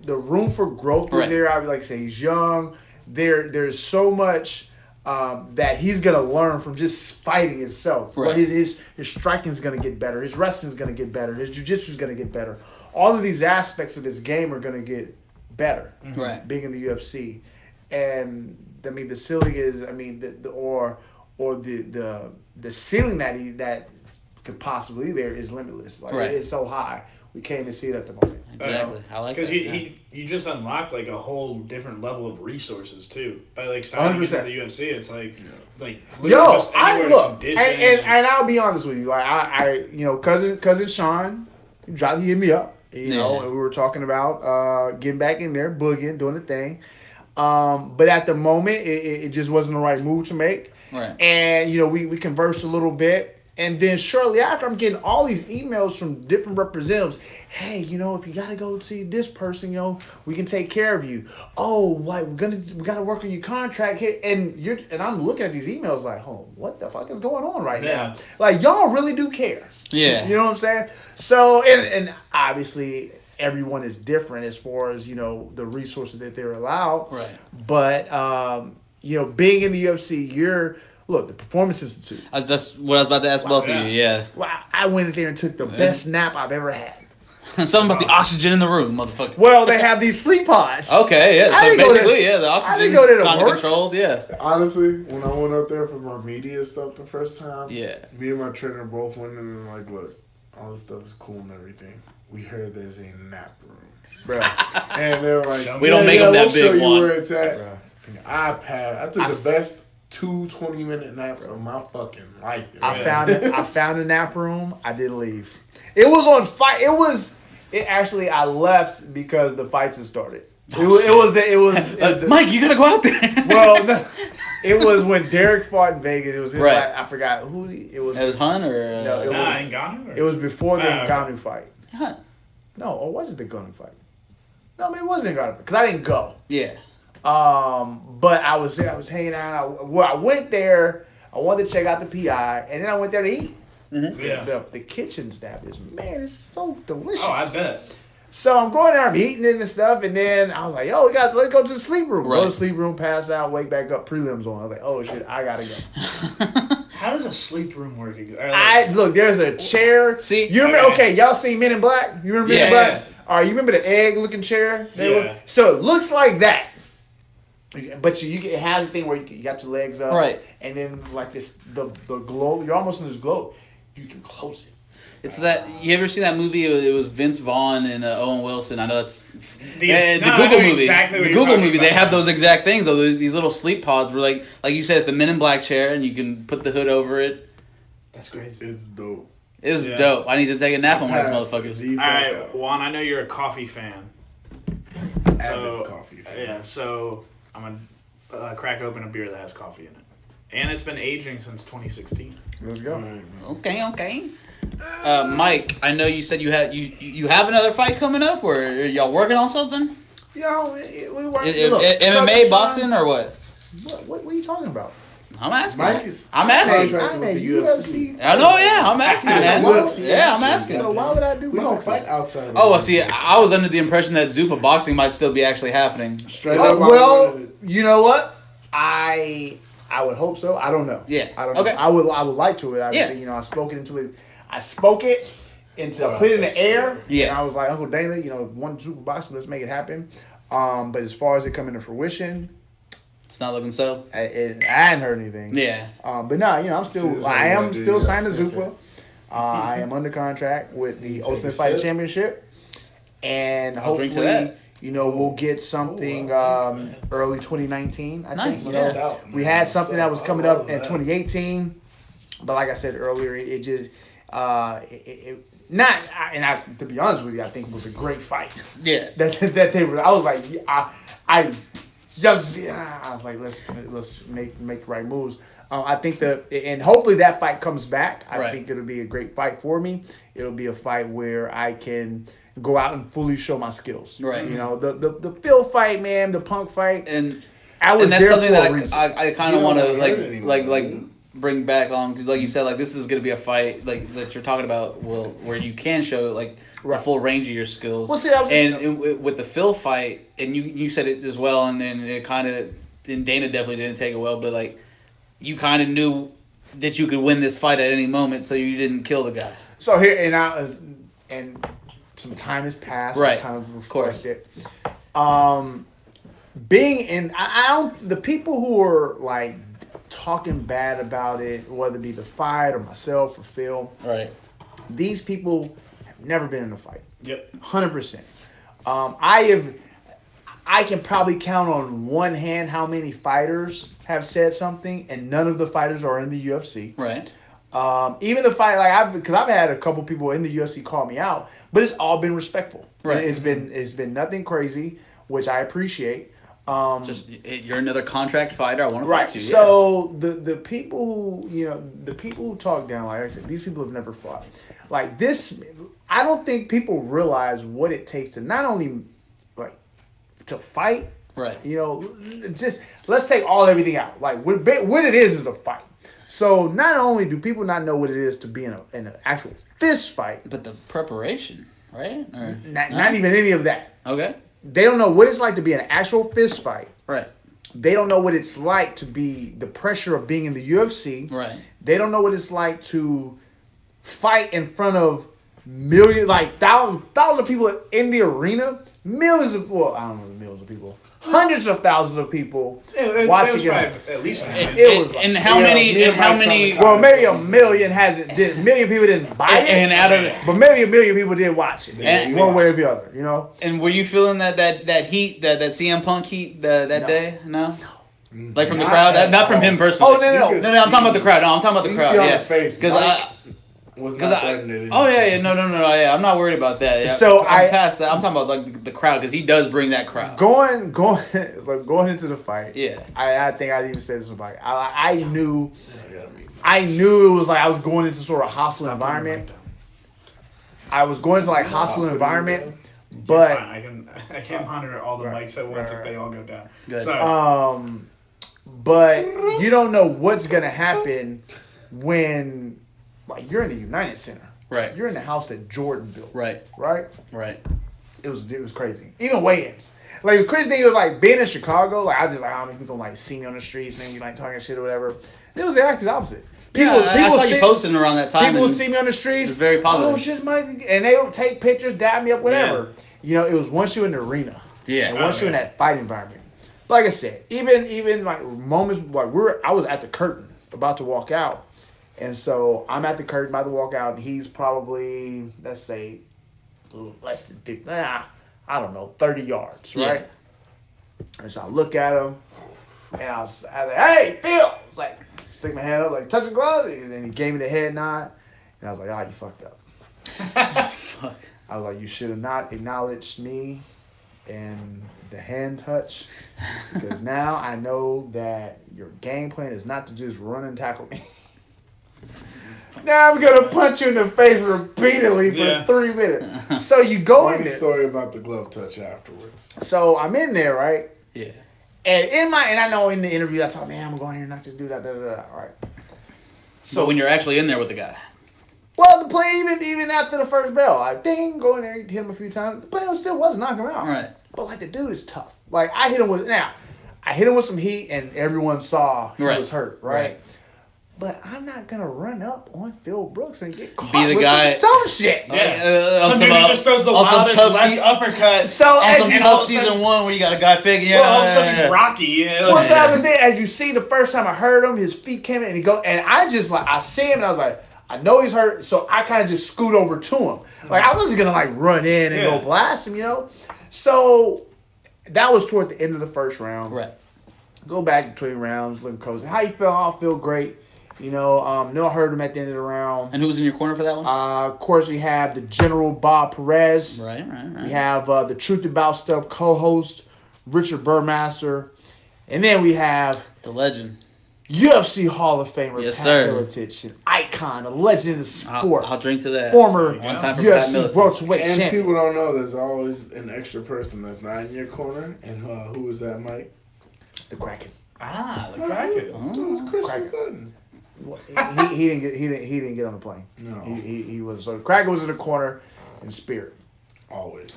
the room for growth was there. I would like to say he's young. There's so much that he's gonna learn from just fighting itself. Right. His striking is gonna get better. His wrestling is gonna get better. His jiu-jitsu is gonna get better. All of these aspects of his game are gonna get better. Right. Being in the UFC, and I mean the ceiling is. I mean the ceiling that could possibly be there is limitless. Like it's so high. We can't even see it at the moment. Exactly. I like that. Because you just unlocked like a whole different level of resources too. By like signing into the UFC, it's like just I look and I'll be honest with you. Like I you know cousin Sean, he hit me up. You know, and we were talking about getting back in there, boogieing, doing the thing. But at the moment, it just wasn't the right move to make. Right. And, you know, we conversed a little bit. And then shortly after, I'm getting all these emails from different representatives. Hey, you know, if you got to go see this person, you know, we can take care of you. Oh, like, we got to work on your contract here. And I'm looking at these emails like, oh, what the fuck is going on right now? Like, y'all really do care. Yeah. You know what I'm saying? So, and obviously everyone is different as far as, you know, the resources that they're allowed. Right. But, you know, being in the UFC, look, the Performance Institute. That's what I was about to ask both of you, yeah. Well, I went in there and took the best nap I've ever had. Something about the oxygen in the room, motherfucker. Well, they have these sleep pods. Okay, yeah. So basically, the oxygen is kind of controlled, yeah. Honestly, when I went up there for my media stuff the first time, me and my trainer both went in and like, look, all this stuff is cool and everything. We heard there's a nap room. Bro. And they're like, we don't make them that big, Juan. Where it's at. iPad. I took the best 20-minute naps of my fucking life. I found a nap room. I didn't leave. It was on fight. Actually, I left because the fights had started. It was Mike, you gotta go out there. Well, no, it was when Derek fought in Vegas. It was right. I forgot who it was. It was Hunt or no? It was Ngannou. It was before the Ngannou fight. Hunt. No, or was it the Ngannou fight? No, I mean it wasn't Ngannou because I didn't go. Yeah. But I was hanging out. I went there. I wanted to check out the PI, and then I went there to eat. Mm-hmm. Yeah. The kitchen staff is, man, it's so delicious. Oh, I bet. So I'm going there, I'm eating it and stuff, and then I was like, yo, let's go to the sleep room. Right. Go to the sleep room, pass out, wake back up, prelims on. I was like, oh shit, I gotta go. How does a sleep room work? Look, there's a chair. See, you remember? Okay, y'all seen Men in Black? You remember Men in Black? All right, you remember the egg-looking chair? So it looks like that. But it has a thing where you got your legs up, right? And then like this, the globe. You're almost in this globe. You can close it. It's that you ever seen that movie? It was Vince Vaughn and Owen Wilson. I know that's the Google movie. Exactly the Google movie. They have those exact things though. These little sleep pods where like you said, it's the Men in Black chair, and you can put the hood over it. That's crazy. It's dope. It's dope. I need to take a nap on one of these motherfuckers. All right, Juan. I know you're a coffee fan. Avid coffee fan. Yeah. So I'm gonna crack open a beer that has coffee in it, and it's been aging since 2016. Let's go. Okay. Mike, I know you said you have another fight coming up, or are y'all working on something? You know, MMA, boxing, or what? What are you talking about? I'm asking. I'm asking. with the UFC. I know, yeah. I'm asking, man. Yeah, I'm asking. So why would I do? We don't fight outside. Oh, well, see, I was under the impression that Zuffa boxing might still be actually happening. Well, you know what? I would hope so. I don't know. Yeah. I don't know. I would like to it. Obviously, you know, I spoke it into it. I put it in the air. Yeah. And I was like, Uncle Dana, you know, one super boxing, let's make it happen. But as far as it coming to fruition, it's not looking so. I hadn't heard anything. Yeah. But no, you know, I am still signed to Zuffa. I am under contract with the Ultimate Fighter Championship, and hopefully, you know, we'll get something early 2019. I think. You know, we had something that was coming up in 2018, but like I said earlier, it just to be honest with you, I think it was a great fight. Yeah. That they were. I was like, I was like, let's make the right moves. I think and hopefully that fight comes back. I think it'll be a great fight for me. It'll be a fight where I can go out and fully show my skills. Right. You know, the Phil fight, man, the Punk fight, and that's something that I kind of want to like bring back on, because like you said, like this is gonna be a fight like that you're talking about, where you can show like the full range of your skills. Well, see, with the Phil fight, and you said it as well, and then it kind of, and Dana definitely didn't take it well, but like you kind of knew that you could win this fight at any moment, so you didn't kill the guy. So here and some time has passed. Right, kind of reflected. Being in, I don't, the people who are like talking bad about it, whether it be the fight or myself or Phil, right? These people have never been in a fight. Yep, 100%. I can probably count on one hand how many fighters have said something, and none of the fighters are in the UFC. Right. Even the fight, like because I've had a couple people in the UFC call me out, but it's all been respectful. Right. It's been nothing crazy, which I appreciate. Just you're another contract fighter. I want to fight you. So the people who talk down, like I said, these people have never fought. Like this, I don't think people realize what it takes to not only like to fight. Right. Just let's take everything out. Like what it is a fight. So not only do people not know what it is to be in an actual fist fight, but the preparation, right? Or, not even any of that. Okay. They don't know what it's like to be in an actual fist fight. Right. They don't know what it's like to be the pressure of being in the UFC. Right. They don't know what it's like to fight in front of millions, like thousands of people in the arena. I don't know, millions of people. Hundreds of thousands of people watching it. At least it was. And how many? Well, maybe a million million people didn't buy it, and out of it, but maybe a million people did watch it, one way or the other. And were you feeling that heat, that CM Punk heat that day? No. Like from the crowd, not from him personally. Oh no! I'm talking about the crowd. No, I'm talking about the crowd. Yeah, his face because was not threatening. No, yeah, I'm not worried about that. Yeah. So I'm past that. I'm talking about like the crowd because he does bring that crowd. Going into the fight. Yeah, I think I even said this about I knew it was like I was going into sort of hostile environment. I was going into like hostile environment, but I can't monitor all the mics at once if they all go down. Good. Sorry. But you don't know what's gonna happen when. Like you're in the United Center, right? You're in the house that Jordan built, right? It was crazy. Even weigh-ins, like the crazy thing was like being in Chicago. Like I was just like, how many people like see me on the streets, maybe like talking shit or whatever. It was the actual opposite. I saw you posting around that time. People would see me on the streets. It was very positive. Oh, just and they would take pictures, dab me up, whatever. Yeah. It was once you're in the arena, and once you're in that fight environment. But like I said, even like moments like I was at the curtain about to walk out. And so I'm at the curtain about to walk out, and he's probably, let's say, less than 50, I don't know, 30 yards, right? Yeah. And so I look at him, and I was like, hey, Phil! I was like, stick my hand up, like, touch the glove. And then he gave me the head nod, and I was like, you fucked up. Fuck. I was like, you should have not acknowledged me and the hand touch, because now I know that your game plan is not to just run and tackle me. Now I'm gonna punch you in the face repeatedly for 3 minutes. So you go in there. Story about the glove touch afterwards. So I'm in there, right? Yeah. And I know in the interview I talk, man, I'm going here and not just do that, right? So when you're actually in there with the guy. Well, the play even after the first bell, like ding, go in there, hit him a few times. The play still wasn't knocking him out. Right. But like the dude is tough. Like I hit him with some heat, and everyone saw he was hurt, right? But I'm not gonna run up on Phil Brooks and get caught with some dumb shit. Yeah. Some dude just throws the wildest left uppercut. So on some tough season 1 where you got a guy figure. Well, all of a sudden he's Rocky. Well, so that's the thing. As you see, the first time I heard him, his feet came in and he go, and I just like I see him and I was like, I know he's hurt, so I kind of just scoot over to him. Like I wasn't gonna like run in and go blast him, So that was toward the end of the first round. Right. Go back between rounds, look coach. How you feel? I feel great. I heard him at the end of the round. And who was in your corner for that one? Of course, we have the General Bob Perez. Right. We have the Truth About Stuff co-host, Richard Burmaster. And then we have... the legend. UFC Hall of Famer, yes, Pat sir. Miletich, an icon, a legend in the sport. I'll drink to that. Former one time for UFC welterweight champion. And people don't know there's always an extra person that's not in your corner. And who is that, Mike? The Kraken. The Kraken. So it's Christian Sutton. He didn't get on the plane. No, he was. So Kraken was in the corner in spirit. Always.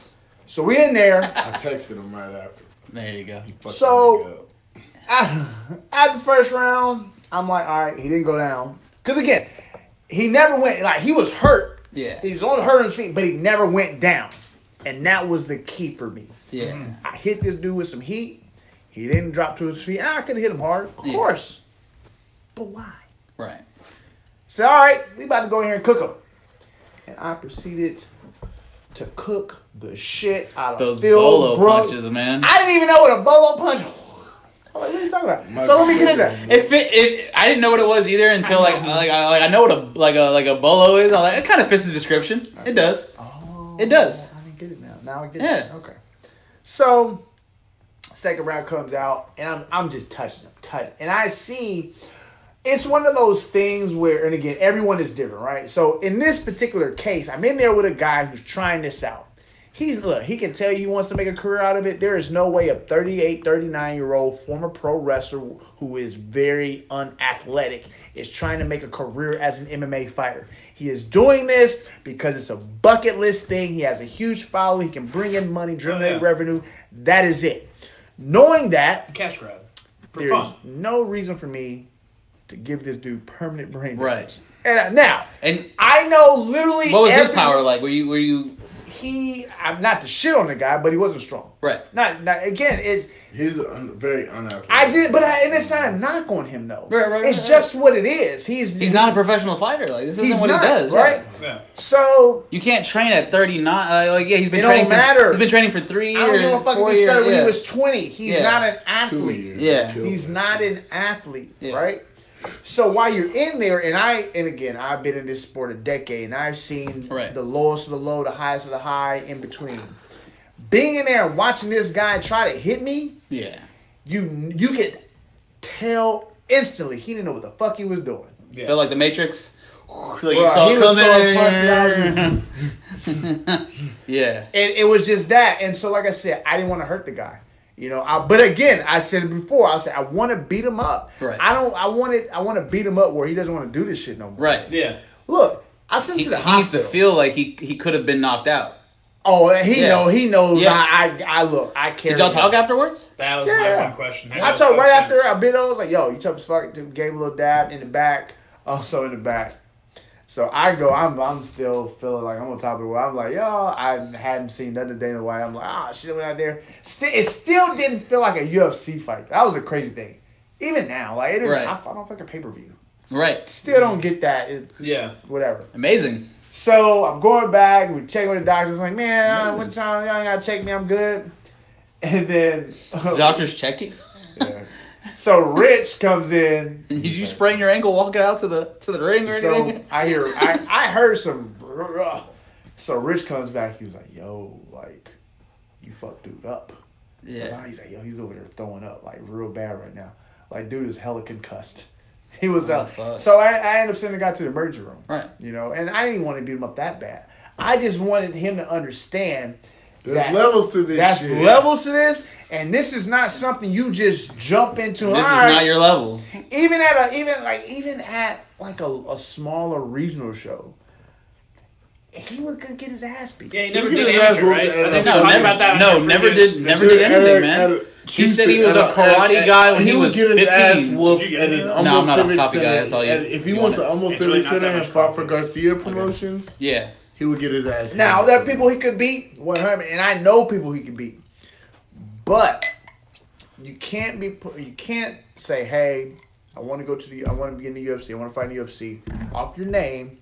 So we in there. I texted him right after. There you go. So after the first round, I'm like, all right, he didn't go down because again, he never went. Like he was hurt. Yeah. He was only hurt on his feet, but he never went down, and that was the key for me. Yeah. I hit this dude with some heat. He didn't drop to his feet. I could have hit him hard, of course, but why? Right. So, all right, we about to go in here and cook them. And I proceeded to cook the shit out of those Phil bolo Brooks. punches, man. I didn't even know what a bolo punch was. I'm like, what are you talking about? So let me get that. I didn't know what it was either until I know what a bolo is. I'm like, it kind of fits the description. It does. Oh, it does. I didn't get it now. Now I get it. Okay. So second round comes out, and I'm just touching, and I see. It's one of those things where, and again, everyone is different, right? So in this particular case, I'm in there with a guy who's trying this out. He can tell you he wants to make a career out of it. There is no way a 38, 39-year-old former pro wrestler who is very unathletic is trying to make a career as an MMA fighter. He is doing this because it's a bucket list thing. He has a huge following. He can bring in money, generate revenue. That is it. Knowing that, cash grab. There's no reason for me to give this dude permanent brain damage. Right. And I know literally. What was his power like? Were you? I'm not to shit on the guy, but he wasn't strong. Right. Not again. He's very unathletic. And it's not a knock on him though. Right. It's just what it is. He's not a professional fighter. Like this isn't what he does. Right. Yeah. So you can't train at 39. He's been training. He's been training for 3 years. I don't give a fuck if he started when he was 20. He's not an athlete. He's not an athlete. Right. So while you're in there, and again, I've been in this sport a decade, and I've seen the lowest of the low, the highest of the high, in between. Being in there and watching this guy try to hit me, you could tell instantly he didn't know what the fuck he was doing. Yeah. Feel like the Matrix. Like you saw coming. Yeah. And it was just that, and so like I said, I didn't want to hurt the guy. But again, I said it before. I said I want to beat him up. Right. I want to beat him up where he doesn't want to do this shit no more. Right. Yeah. Look, I sent him to the hospital. He needs to feel like he could have been knocked out. Oh, he knows. Yeah. I care. Did y'all talk afterwards? That was my one question. I talked right after I bit. I was like, "Yo, you tough as fuck." Gave a little dab in the back. Also in the back. So I go, I'm still feeling like I'm on top of the world. I'm like, yo, I hadn't seen nothing Dana White. I'm like, shit went out there. It still didn't feel like a UFC fight. That was a crazy thing. Even now, like, I don't fucking pay-per-view. Right. Still don't get that. Whatever. Amazing. So I'm going back. We check with the doctors. Like, man, what time y'all gotta check me? I'm good. And then the doctors checked you. Yeah. So Rich comes in. Did you sprain your ankle walking out to the ring or anything? I heard some. So Rich comes back. He was like, "Yo, like, you fucked dude up." Yeah. He's like, "Yo, he's over there throwing up like real bad right now. Like, dude is hella concussed." He was out. So I ended up sending the guy to the emergency room. Right. And I didn't want to beat him up that bad. I just wanted him to understand. There's levels to this. That's shit. Levels to this, and this is not something you just jump into. This is not your level. Even at a smaller regional show, he was gonna get his ass beat. Yeah, he never did amateur, right? I think we talked about that. Never did anything, man. He said he was a karate guy when he was 15. I'm not a copy guy. That's all you. If he went to Almost Civic Center and fought for Garcia Promotions, he would get his ass. Now there are people he could beat, and I know people he could beat, but you can't say, "Hey, I want to be in the UFC. I want to fight in the UFC." Off your name,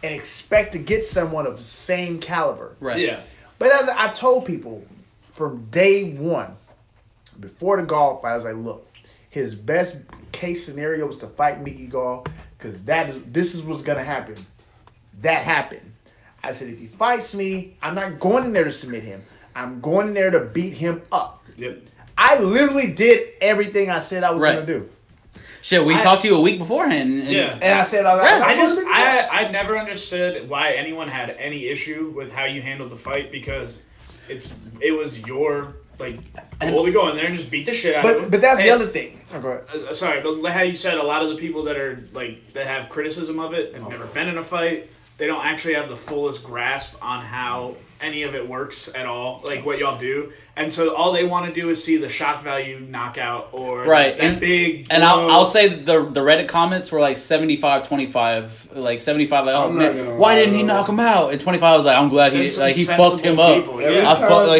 and expect to get someone of the same caliber. Right. Yeah. But as I told people from day one, before the Gall fight, I was like, "Look, his best case scenario was to fight Mickey Gall because this is what's gonna happen." That happened. I said, if he fights me, I'm not going in there to submit him. I'm going in there to beat him up. Yep. I literally did everything I said I was going to do. Shit, we talked to you a week beforehand. And I said, I never understood why anyone had any issue with how you handled the fight because it was your goal to go in there and just beat the shit out of him. But that's the other thing. Oh, go ahead. Sorry, but how you said a lot of the people that are that have criticism of it have never been in a fight. They don't actually have the fullest grasp on how any of it works at all, like what y'all do. And so all they want to do is see the shock value knockout or that big blow. And I'll say the Reddit comments were like 75-25. Like 75 like, oh man, why didn't he knock him out? And 25 was like, I'm glad he fucked him up.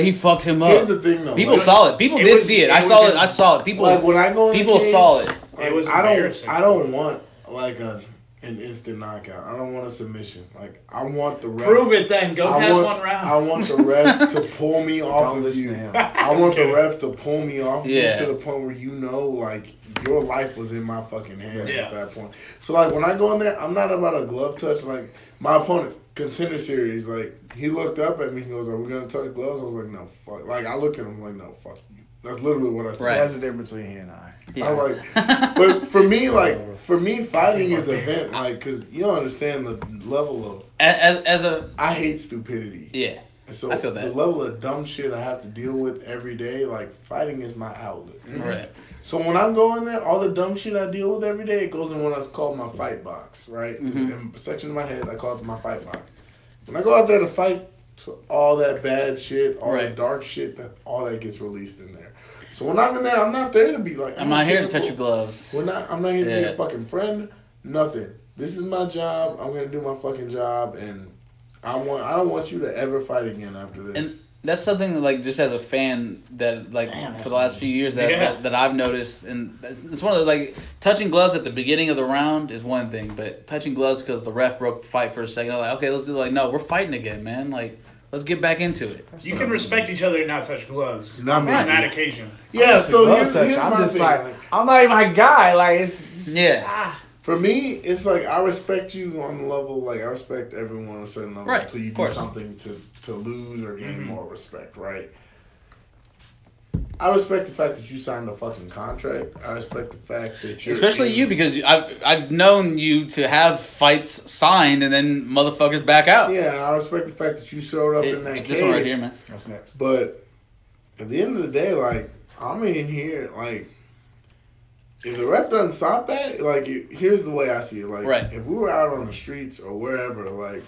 He fucked him up. Here's the thing though. People saw it. People did see it. I saw it. People when I go in people the cage, saw it. It was I don't want like a an instant knockout. I don't want a submission. Like, I want the ref. Prove it then. Go past one round. I want the ref to pull me off of you. I want the ref to pull me off of you to the point where you know, like, your life was in my fucking hands at that point. So, like, when I go in there, I'm not about a glove touch. Like, my opponent, Contender Series, like, he looked up at me. He goes, "Are we going to touch gloves?" I was like, "No, fuck." Like, I looked at him like, "No, fuck you." That's literally what I said. Right. That's the difference between he and I. Yeah. I like, but for me, fighting is an event, like, because you don't understand the level of. I hate stupidity. Yeah. So I feel that. The level of dumb shit I have to deal with every day, like, fighting is my outlet. Right. So when I'm going there, all the dumb shit I deal with every day, it goes in what I call my fight box, right? In a section of my head, I call it my fight box. When I go out there to fight, so all that bad shit, all that dark shit, all that gets released in there. So when I'm in there, I'm not there to be like... I'm not here to touch your gloves. I'm not here to be a fucking friend. Nothing. This is my job. I'm going to do my fucking job. And I don't want you to ever fight again after this. And that's something that, like, just as a fan that, like, for the last few years that I've noticed. And it's one of those, like, touching gloves at the beginning of the round is one thing. But touching gloves because the ref broke the fight for a second. I'm like, okay, let's do like, no, we're fighting again, man. Like... Let's get back into it. You can respect each other and not touch gloves on that occasion. Yeah, so here's I'm just like, I'm not my guy. Like, it's just, For me, it's like I respect you on the level, like I respect everyone on a certain level until you do something to lose or gain more respect, right? I respect the fact that you signed a fucking contract. I respect the fact that you're... Especially you, because I've known you to have fights signed and then motherfuckers back out. Yeah, I respect the fact that you showed up in that cage. This one right here, man. That's next. But at the end of the day, like, I'm in here, like, if the ref doesn't stop that, like, here's the way I see it. Like, if we were out on the streets or wherever, like,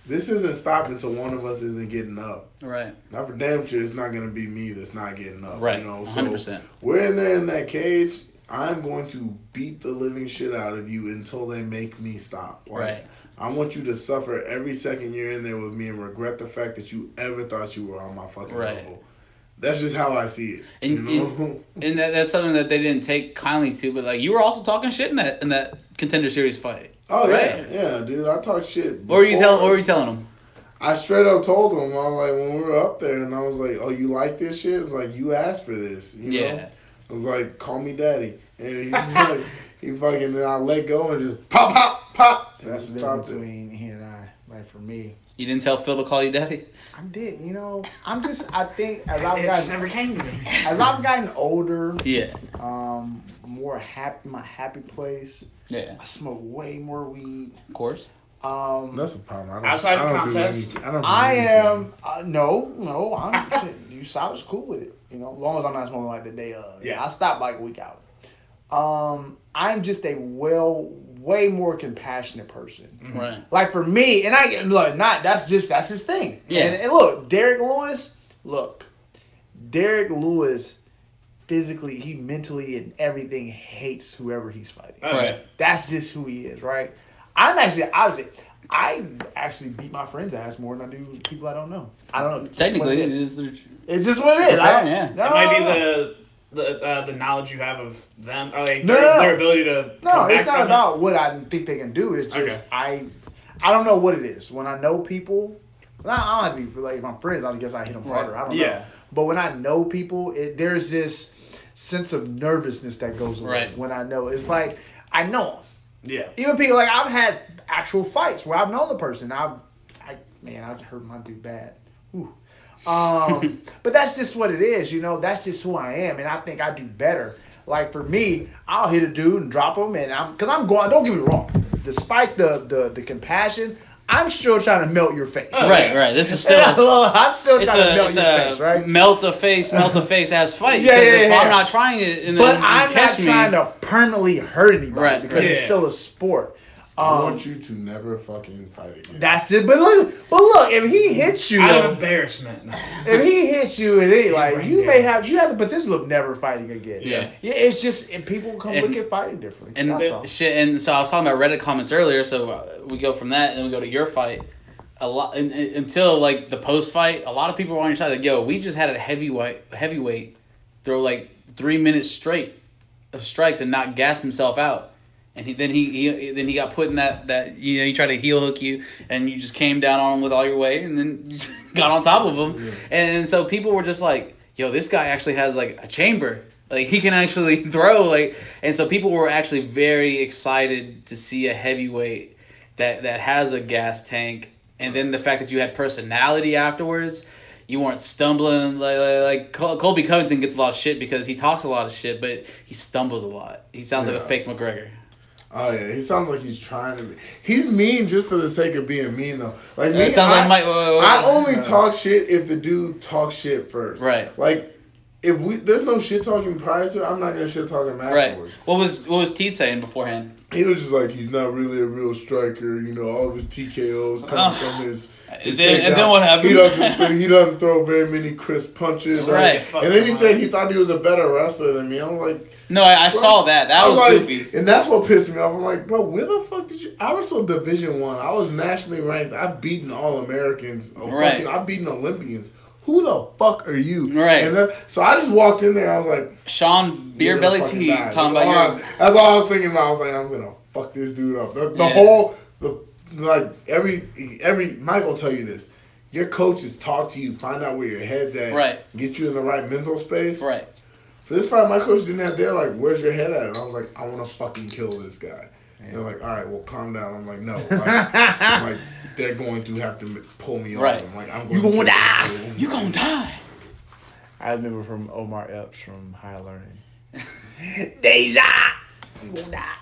this isn't stopping until one of us isn't getting up. Right. Not for damn sure it's not going to be me that's not getting up. Right. You know? So 100%. We're in there in that cage. I'm going to beat the living shit out of you until they make me stop. Like, right. I want you to suffer every second you're in there with me and regret the fact that you ever thought you were on my fucking level. That's just how I see it. And, you know? and that's something that they didn't take kindly to, but like you were also talking shit in that Contender Series fight. Oh yeah, dude. I talk shit. What were you telling them? I straight up told them. I was like, when we were up there, and I was like, "Oh, you like this shit?" It's like you asked for this. You know? I was like, "Call me daddy," and he was like, he fucking. Then I let go and just pop, pop, pop. So that's the difference between he and I. Like for me, you didn't tell Phil to call you daddy. I did. You know, I think as I've gotten never came to me. As I've gotten older, more happy, my happy place. Yeah, I smoke way more weed. Of course. That's a problem. Outside the contest, I am. No. You solid cool with it. You know, as long as I'm not smoking like the day of. Yeah, I stopped like a week out. I'm just a way more compassionate person. Right. Like for me, and I look, that's his thing. Yeah. And look, Derek Lewis, physically, he mentally and everything hates whoever he's fighting. Right. That's just who he is, right? I actually beat my friend's ass more than I do people I don't know. I don't know. Technically, it's just what it is. Yeah. It might be the knowledge you have of them, or like their ability to. No, it's not about what I think they can do. It's just I don't know what it is. When I know people, I don't have to be like if I'm friends. I guess I hit them harder. I don't know. But when I know people, there's this sense of nervousness that goes away. Right. When I know, it's like I know them. Yeah. Even people like I've had actual fights where I've known the person. I hurt my dude bad. Ooh. But that's just what it is, you know. That's just who I am, and I think I do better. Like for me, I'll hit a dude and drop him, and I'm going. Don't get me wrong. Despite the compassion, I'm still trying to melt your face. Right. This is still. I'm still trying to melt your face. Right. Melt a face ass fight. Yeah. If I'm not trying it, but I'm not trying to permanently hurt anybody because it's still a sport. I want you to never fucking fight again. That's it. But look, if he hits you, out of embarrassment. If he hits you, it ain't like you have the potential of never fighting again. Yeah. It's just people look at fighting differently. And and so I was talking about Reddit comments earlier. So we go from that and then we go to your fight. A lot until like the post fight. A lot of people were on your side like, yo, we just had a heavyweight throw like 3 minutes straight of strikes and not gas himself out. And then he got put in that he tried to heel hook you, and you just came down on him with all your weight, and then you just got on top of him. Yeah. And so people were just like, yo, this guy actually has like a chamber. Like he can actually throw, like, and so people were actually very excited to see a heavyweight that has a gas tank, and then the fact that you had personality afterwards, you weren't stumbling like Colby Covington gets a lot of shit because he talks a lot of shit, but he stumbles a lot. He sounds like a fake McGregor. Oh yeah, he sounds like he's trying to be. He's mean just for the sake of being mean though. Like me, it sounds like Mike. I only talk shit if the dude talks shit first. Right. Like. If there's no shit talking prior to it, I'm not gonna shit talk him afterwards. Right. What was Teed saying beforehand? He was just like, he's not really a real striker. You know, all of his TKOs come from his and then what happened? He doesn't throw very many crisp punches. Right. And then he said he thought he was a better wrestler than me. I'm like, no, I saw that. That was like, goofy. And that's what pissed me off. I'm like, bro, where the fuck did you? I wrestled Division I. I was nationally ranked. I've beaten All Americans. Right. I've beaten Olympians. Who the fuck are you? Right. And then, so I just walked in there. I was like, Sean Beer Belly T talking about your. That's all I was thinking about. I was like, I'm gonna fuck this dude up. Mike will tell you this. Your coaches talk to you, find out where your head's at, right? Get you in the right mental space, right? For this fight, my coach didn't have. They're like, "Where's your head at?" And I was like, "I want to fucking kill this guy." And they're like, "All right, well, calm down." I'm like, "No." I'm like, they're going to have to pull me right. off. I'm like, "You gonna die? You gonna die?" I remember from Omar Epps from Higher Learning. Deja, you gonna die.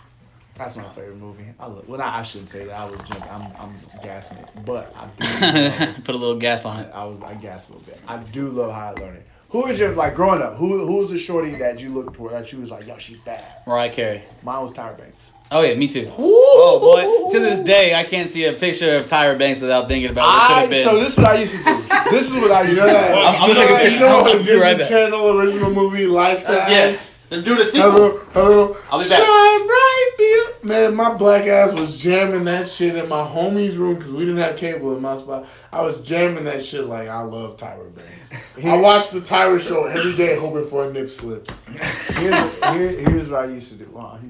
That's my favorite movie. I shouldn't say that. I was jumping. I'm gassing it, but I do put a little gas on it. I gas a little bit. I do love Higher Learning. Who is your growing up? Who was the shorty that you looked for that you was like, yo, she's bad? Mariah Carey. Mine was Tyra Banks. Oh yeah, me too. Oh boy, to this day I can't see a picture of Tyra Banks without thinking about what could have been. So this is what I used to do. This is what I used to do. I'm gonna take a picture. You know the Disney Channel original movie Life Size? Yes. They're doing a sequel. Hello. I'll be back. Shine bright, be man, my black ass was jamming that shit in my homie's room because we didn't have cable in my spot. I was jamming that shit like I love Tyra Banks. I watched the Tyra show every day hoping for a nip slip. Here's what I used to do. Well,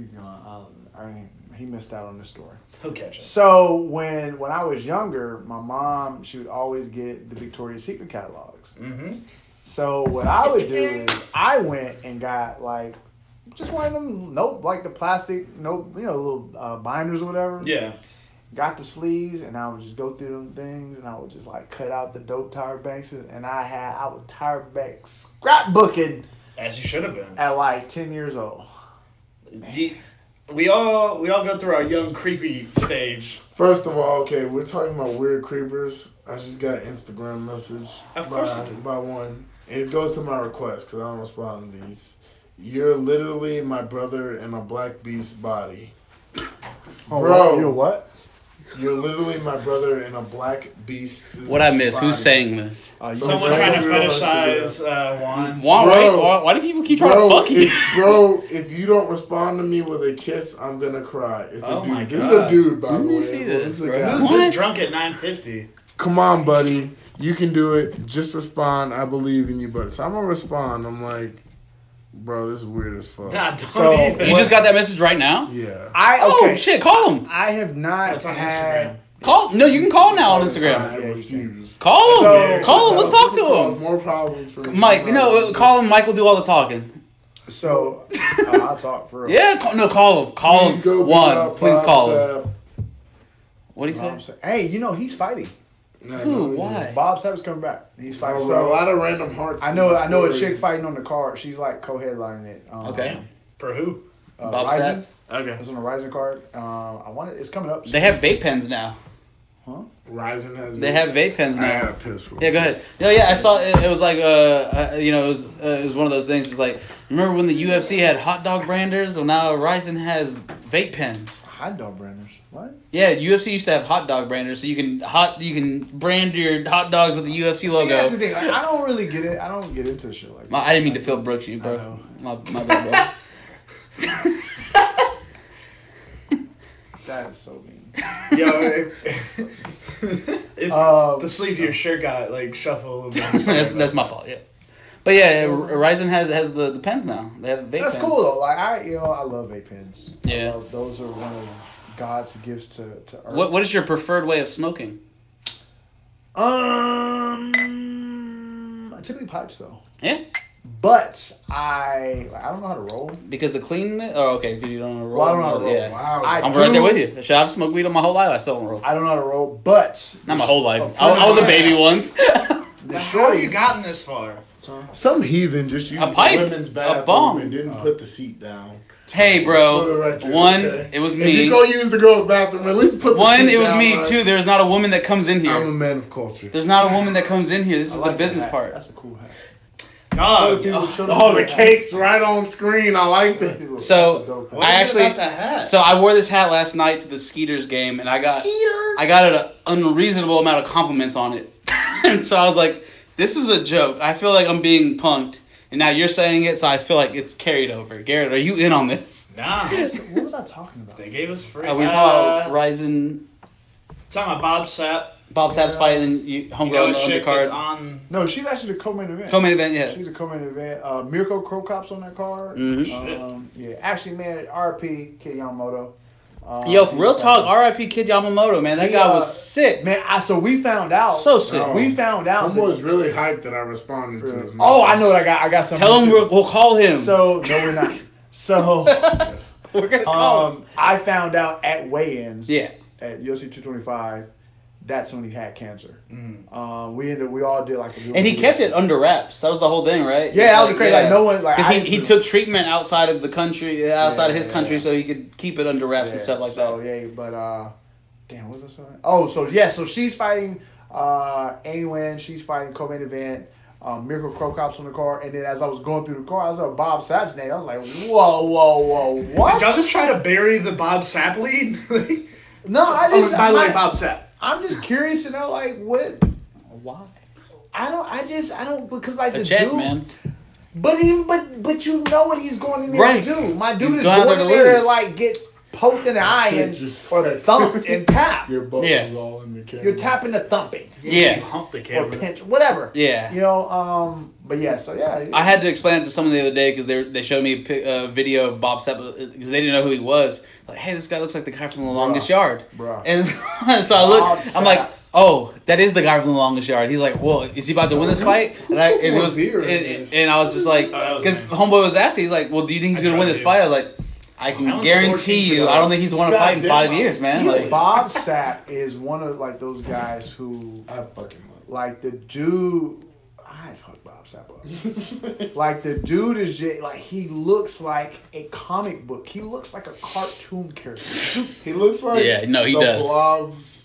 he missed out on this story. He'll catch up. So when I was younger, my mom, she would always get the Victoria's Secret catalogs. Mm-hmm. So what I would do is I went and got just one of them the plastic little binders or whatever. Yeah. Got the sleeves and I would just go through them things and I would just cut out the dope Tyra Banks and I was Tyra Banks scrapbooking. As you should have been. At 10 years old. We all go through our young creepy stage. First of all, okay, we're talking about weird creepers. I just got an Instagram message by one. It goes to my request because I don't respond to these. You're literally my brother in a black beast body. Oh, bro. You're what? You're literally my brother in a black beast. What I miss? Body. Who's saying this? Someone trying to fetishize Juan. Juan, bro, why do people keep trying to fuck you? Bro, if you don't respond to me with a kiss, I'm gonna cry. It's a dude. This is a dude, by the way. Let me see this, bro. Who's this drunk at 9:50? Come on, buddy. You can do it. Just respond. I believe in you, buddy. So I'm gonna respond. I'm like, bro, this is weird as fuck. You just got that message right now? Yeah. Oh shit! Call him. I have not had. Call. No, you can call now on Instagram. I refuse. Call him. Call him. Let's talk to him. More problems for Mike. Call him. Mike will do all the talking. So I'll talk for real. Yeah. Call him. Call him. Juan, please call him. What did he say? Hey, he's fighting. Who? Why? Bob Sapp's coming back. He's fighting. So a lot of random hearts. I know a chick fighting on the card. She's co-headlining it. Okay. For who? Bob Rising. Sapp. Okay. It's on the Rising card. It's coming up soon. They have vape pens now. Huh? Rising has. They have vape pens now. I had a piss. Yeah, go ahead. I saw it. It was like it was one of those things. It's like, remember when the UFC had hot dog branders? Well, now Rising has vape pens. Hot dog branders. What? Yeah, UFC used to have hot dog branders, so you can brand your hot dogs with the UFC logo. See, that's the thing. I don't really get it. I don't get into shit like that. I didn't mean to Phil Brooks you, bro. My bad, bro. That is so mean. Yo, if the sleeve of your shirt got shuffle a little bit. That's my fault. Yeah, But yeah, Ryzen has the pens now. They have vape That's pens. cool though. Like I love vape pens. Yeah, those are one of God's gifts to Earth. What is your preferred way of smoking? Typically pipes though. Yeah. But I don't know how to roll. Because the clean... Oh, okay. Because you don't know how to roll. Well, I don't know how to roll. Yeah. Wow. I'm right there with you. I've smoked weed all my whole life. I still don't roll. I don't know how to roll, but... Not my whole life. I was a baby once. How have you gotten this far? Some heathen just used a pipe, the women's bathroom a bomb. and didn't put the seat down. Hey, bro. Record, one, okay? It was me. If you go use the girls' bathroom, at least put the One, seat it was down, me, right? too. There's not a woman that comes in here. I'm a man of culture. There's not a woman that comes in here. This is the business part. That's a cool hat. The cake's right on screen. I like that. So I wore this hat last night to the Skeeters game, and I got an unreasonable amount of compliments on it. And so I was like, "This is a joke. I feel like I'm being punked." And now you're saying it, so I feel like it's carried over. Garrett, are you in on this? Nah. What was I talking about? They gave us free. We were talking about Ryzen. Talking about Bob Sapp. Bob Sapp's fighting homegirl on the undercard. No, she's actually the co-main event. Co-main event, yeah. She's the co-main event. Mirko Krokop's on that card. Mm-hmm. Yeah, actually, man, RP Kid Yamamoto. Yo, for real talk, R.I.P. Kid Yamamoto, man. That guy was sick. Man, so we found out. So sick. We found out. I was really hyped that I responded to his message. Oh, I know what I got. I got something. Tell him we'll call him. So, no, we're not. So, we're going to call him. I found out at weigh-ins. Yeah. At UFC 225. That's when he had cancer. We all did like and he kept it under wraps. That was the whole thing, right? Yeah, that was crazy. Yeah. Like no one like because he took treatment outside of the country, outside of his country, so he could keep it under wraps and stuff like that. So yeah, but damn, what was I saying? Oh, so she's fighting Amy Nguyen. She's fighting co-main event. Mirko Krokop's on the card, and then as I was going through the card, I saw Bob Sapp's name. I was like, whoa, what? Did y'all just try to bury the Bob Sapp lead? No, I just. By the way, Bob Sapp. I'm just curious to know, like, what? Why? I don't, because like a the jet, dude, man. But you know what he's going in there to do. My dude is going in there to like get poked in the eye or thumped and tap. Your butt is all in the camera. You're tapping the thumping. Yeah. You hump the camera. Or pinch, whatever. Yeah. You know, but yeah, so yeah. I had to explain it to someone the other day because they showed me a video of Bob Sapp because they didn't know who he was. Like, hey, this guy looks like the guy from The Longest Yard. Bruh. And so I looked, I'm like, oh, that is the guy from The Longest Yard. He's like, well, is he about to win this fight? And I was just like, because Homeboy was asking, he's like, well, do you think he's going to win this fight? I was like, I can guarantee you, I don't think he's won a fight in 5 years, man. Like, Bob Sapp is one of like those guys who I fucking love. Like the dude, I fuck Bob Sapp up. Like the dude is just, like he looks like a comic book. He looks like a cartoon character. He looks like he does. Blob's.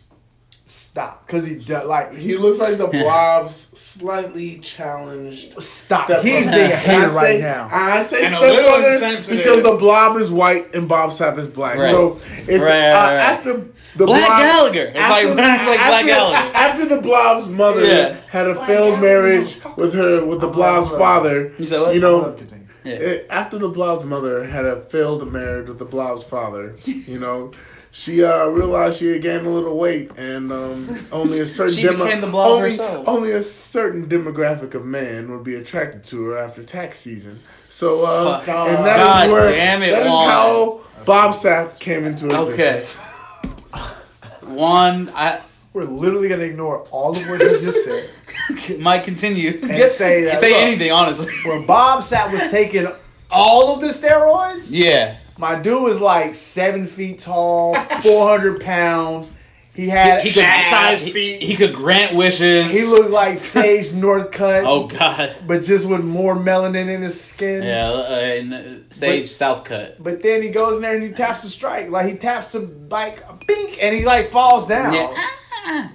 Stop, because he does like he looks like the Blob's slightly challenged. Stop, he's being a hater right now. I say and a little insensitive because the Blob is white and Bob Sapp is black. Right. So it's after the Black Blob, Gallagher. It's like Black Gallagher. After the Blob's mother had a failed marriage with the Blob's father, you said what? You know. Yeah. After the Blob's mother had a failed marriage with the Blob's father, you know, she realized she had gained a little weight, and only a certain became the Blob herself. Only a certain demographic of man would be attracted to her after tax season. So, and that is how Bob Sapp came into existence. Okay. We're literally gonna ignore all of what you just said. Might continue. And say that. Say anything, honestly. When Bob Sapp was taking all of the steroids, yeah, my dude was like 7 feet tall, 400 pounds. He had size feet. He could grant wishes. He looked like Sage Northcutt. Oh God! But just with more melanin in his skin. Yeah, Sage Southcutt. But then he goes in there and he taps the strike. Like he taps to like a bink, and he like falls down. Yeah.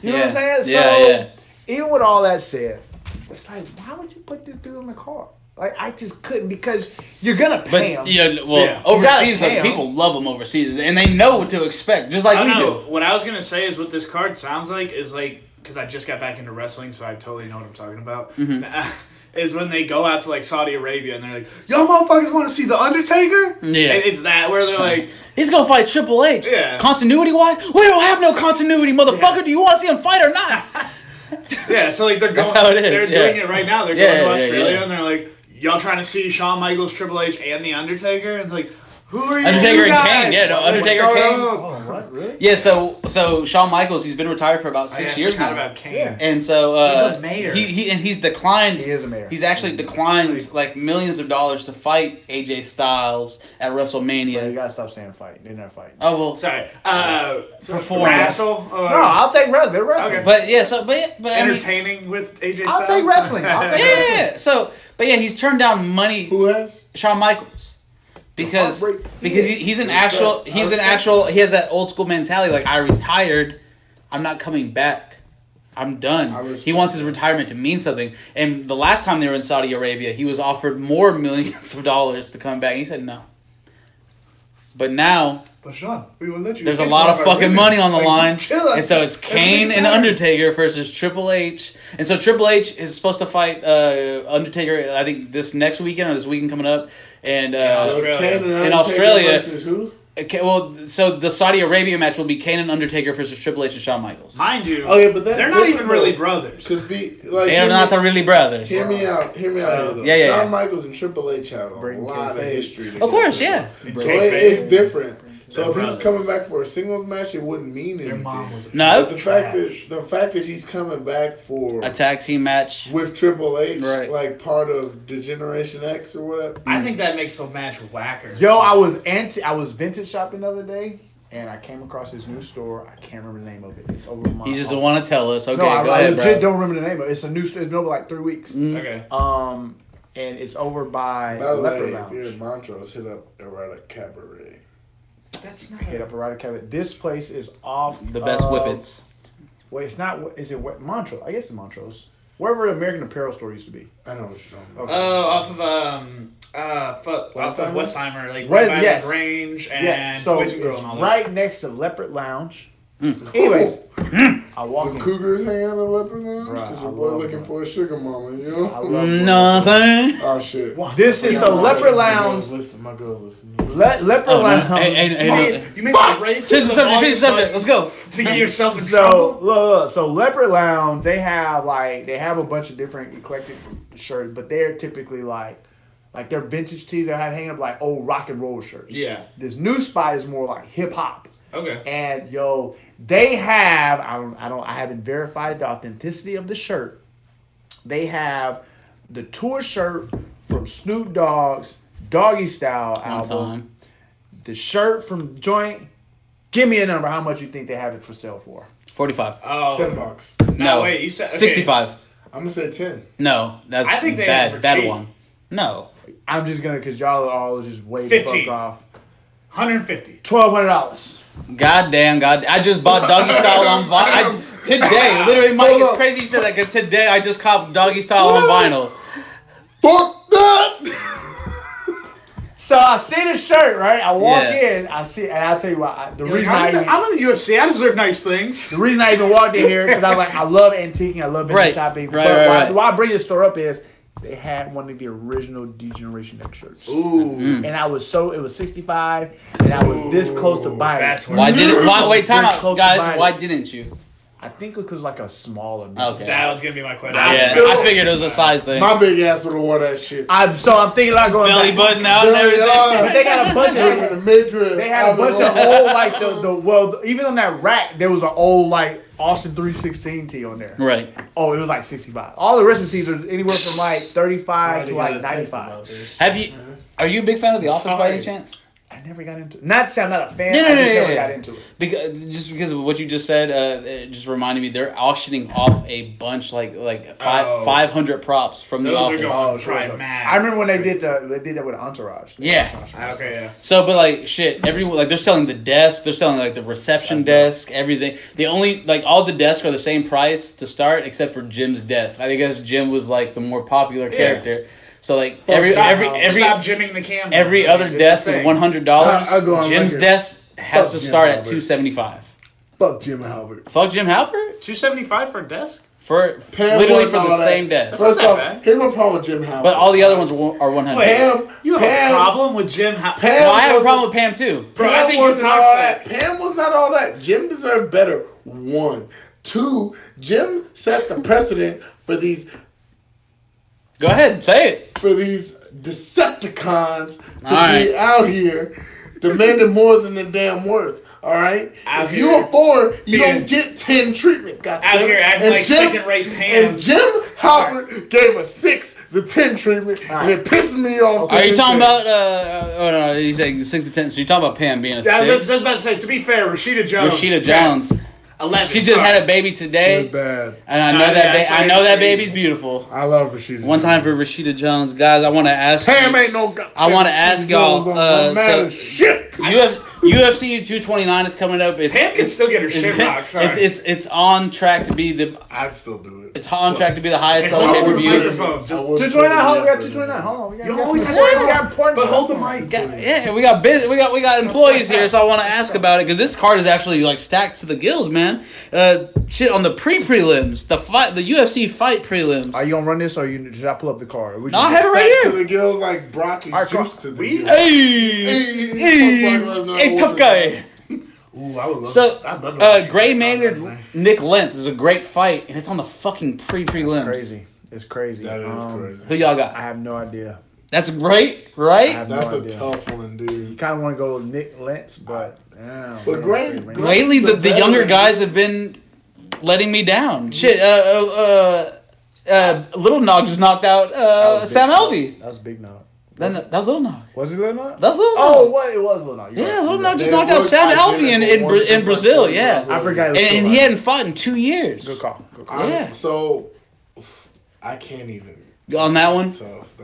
You know what I'm saying? So even with all that said, it's like, why would you put this dude on the card? Like, I just couldn't, because you're gonna pay him. Overseas, though, people love him overseas, and they know what to expect, just like we do. What I was gonna say is what this card sounds like is like, because I just got back into wrestling, so I totally know what I'm talking about. Mm-hmm. Is when they go out to like Saudi Arabia and they're like, "Y'all motherfuckers want to see the Undertaker?" Yeah, and it's that where they're like, "He's gonna fight Triple H." Yeah, continuity wise, we don't have no continuity, motherfucker. Yeah. Do you want to see him fight or not? Yeah, so like they're going. That's how it is. They're doing it right now. They're going to Australia and they're like, y'all trying to see Shawn Michaels, Triple H, and The Undertaker? And it's like, who are you? Undertaker and Kane. Yeah, no, Undertaker and Kane. Oh, what? Really? Yeah, so Shawn Michaels, he's been retired for about 6 years now. About Kane. Yeah. And so he's a mayor. He's declined. He is a mayor. He's actually declined like millions of dollars to fight AJ Styles at WrestleMania. Well, you gotta stop saying fight. They're not fighting. Oh well, Sorry. perform. Wrestle? No, I'll take wrestling. They're wrestling. Okay. But yeah, but Entertaining with AJ Styles? I'll take wrestling. yeah. So, but yeah, he's turned down money. Who has? Shawn Michaels. Because he's an actual he has that old school mentality, like I retired, I'm not coming back. I'm done. He wants his retirement to mean something. And the last time they were in Saudi Arabia, he was offered more millions of dollars to come back. And he said no. But now But Sean, we will let you. there's a lot of fucking money on the line. And so it's Kane and Undertaker versus Triple H. And so Triple H is supposed to fight Undertaker, I think this next weekend or this weekend coming up. And in Australia versus who? Okay, well, so the Saudi Arabia match will be Kane and Undertaker versus Triple H and Shawn Michaels. Mind you, but they're not even really brothers. They are not the really brothers. Hear me out. Hear me out. Yeah. Shawn Michaels and Triple H have a lot of history together. Of course, yeah. So it's different. So if he was coming back for a singles match, it wouldn't mean anything. No. But the fact that he's coming back for a tag team match with Triple H, right, like part of the Generation X or whatever. I think that makes the match whacker. Yo, I was vintage shopping the other day, and I came across this new store. I can't remember the name of it. It's over my. You just don't want to tell us. Okay, no, go I ahead, legit bro. don't remember the name of it. It's a new store. It's been over like 3 weeks. Okay. And it's over by the Leopard way, Lounge. if you're in Montrose, hit up Erotic Cabaret. That's not. Hit up Erotic Cabaret. This place is off The best whippets. Wait, it's not. Is it Montrose? I guess it's Montrose. Wherever the American Apparel store used to be. I know what you're talking about. Oh, off of off of Westheimer, like right by the Grange and so Boys and Girls it's and all that. right next to Leopard Lounge. Anyways, I walk The in. Cougars hang out in the Leopard Lounge? Bruh, Because I your boy love looking them. for a sugar mama, you know? I love No, I'm saying. Oh, shit. This is a Leopard Lounge. My girls listen. Leopard Oh, no. Lounge. Hey, You make a race. change the subject. Let's go. To get yourself in So trouble. look, so Leopard Lounge, they have a bunch of different eclectic shirts, but they're typically like they're vintage tees that have hanging up like old rock and roll shirts. Yeah. This new spot is more like hip hop. Okay. And yo, they have I haven't verified the authenticity of the shirt. They have the tour shirt from Snoop Dogg's Doggy Style album. The shirt from Joint. Give me a number. How much you think they have it for sale for? 45. Oh. $10. No. Wait, you said okay. 65. I'm going to say 10. No, that's I think they have it for bad cheap. one. No. I'm just gonna because y'all are all just way the 15. fuck off. $150. $1,200. God. I just bought Doggy Style on vinyl. Today, literally, Mike, it's crazy you said that because today I just copped Doggy Style on vinyl. Fuck that! So I see the shirt, right? I walk in, I see, and I'll tell you what. The reason I'm in the UFC. I deserve nice things. The reason I even walked in here because I love antiquing, I love vintage shopping. But why I bring this store up is they had one of the original D-Generation X shirts. Ooh. And it was 65, and I was this close to buying it. Wait, time out, guys. Why didn't you? I think it was like a smaller. Okay. That was gonna be my question. I figured it was a size thing. My big ass would have wore that shit. I'm thinking about going belly back. button out and everything. But they got a bunch of the midriff. They had a bunch of old like even on that rack there was an old like Austin 316 tee on there. Right. Oh, it was like 65. All the rest of the tees are anywhere from like 35 to like 95. Are you a big fan of The Office by any chance? I never got into it. Not to say I'm not a fan. I just never got into it. Because of what you just said, it just reminded me they're auctioning off a bunch 500 props from The Office. Those are going mad. I remember when they did that with Entourage. Yeah. Okay. Yeah. So, but they're selling the desk, they're selling the reception desk, everything. The only all the desks are the same price to start, except for Jim's desk. I guess Jim was the more popular character. So every stop gymming the camera. Every other desk is $100. Jim's desk has to start at $275. Fuck Jim Halpert. Fuck Jim Halpert? $275 for a desk? For the same desk. First off, here's my problem with Jim Halpert. But all the other ones are 100. Wait, you have a problem with Jim Halpert? No, I have a problem with Pam too. Bro, I think you're toxic. Pam was not all that. Jim deserved better. 1. 2, Jim set the precedent for these. Go ahead, say it. For these Decepticons to be out here demanding more than their damn worth. All right? If you're a 4, you don't get 10 treatment. Out here acting like second-rate Pam. And Jim Halpert gave a 6 the 10 treatment, and it pissed me off. Are you talking about, oh no, you saying 6 to 10, so you're talking about Pam being a 6? I was about to say, to be fair, Rashida Jones. 11. She just had a baby today. Bad. And I know I know that baby's beautiful. I love Rashida. One time for Rashida Jones, guys. I want to ask. Pam ain't no. I want to ask y'all. So shit. UFC 229 is coming up. Pam can still get her shit rocked. It's on track to be the. I'd still do it. It's on track to be the highest selling pay per view. 229. Hold on, we got 229. Hold on, we got. You always have to got important. But hold the mic. Yeah, we got busy. We got employees here, so I want to ask about it because this card is actually like stacked to the gills, man. Shit on the prelims, the UFC fight prelims. Are you gonna run this or should I pull up the card? No, I have it right here. To the gills like Brock is juiced to the gills. Hey, tough guy. Ooh, I would love so, Gray Maynard, Nick Lentz is a great fight, and it's on the fucking prelims. It's crazy. That is crazy. Who y'all got? I have no idea. That's great, right? That's a tough one, dude. You kind of want to go with Nick Lentz, but lately the younger guys have been letting me down. Shit, Little Nog just knocked out Sam Alvey. That was Big Nog. That was Little Nog. Was it Little Nog? That was Little Nog. Oh, what? It was Little Nog. Yeah, Little Nog just knocked out Sam Alvey in Brazil. Yeah, I forgot. And he hadn't fought in 2 years. Good call. Yeah. So I can't even. On that one,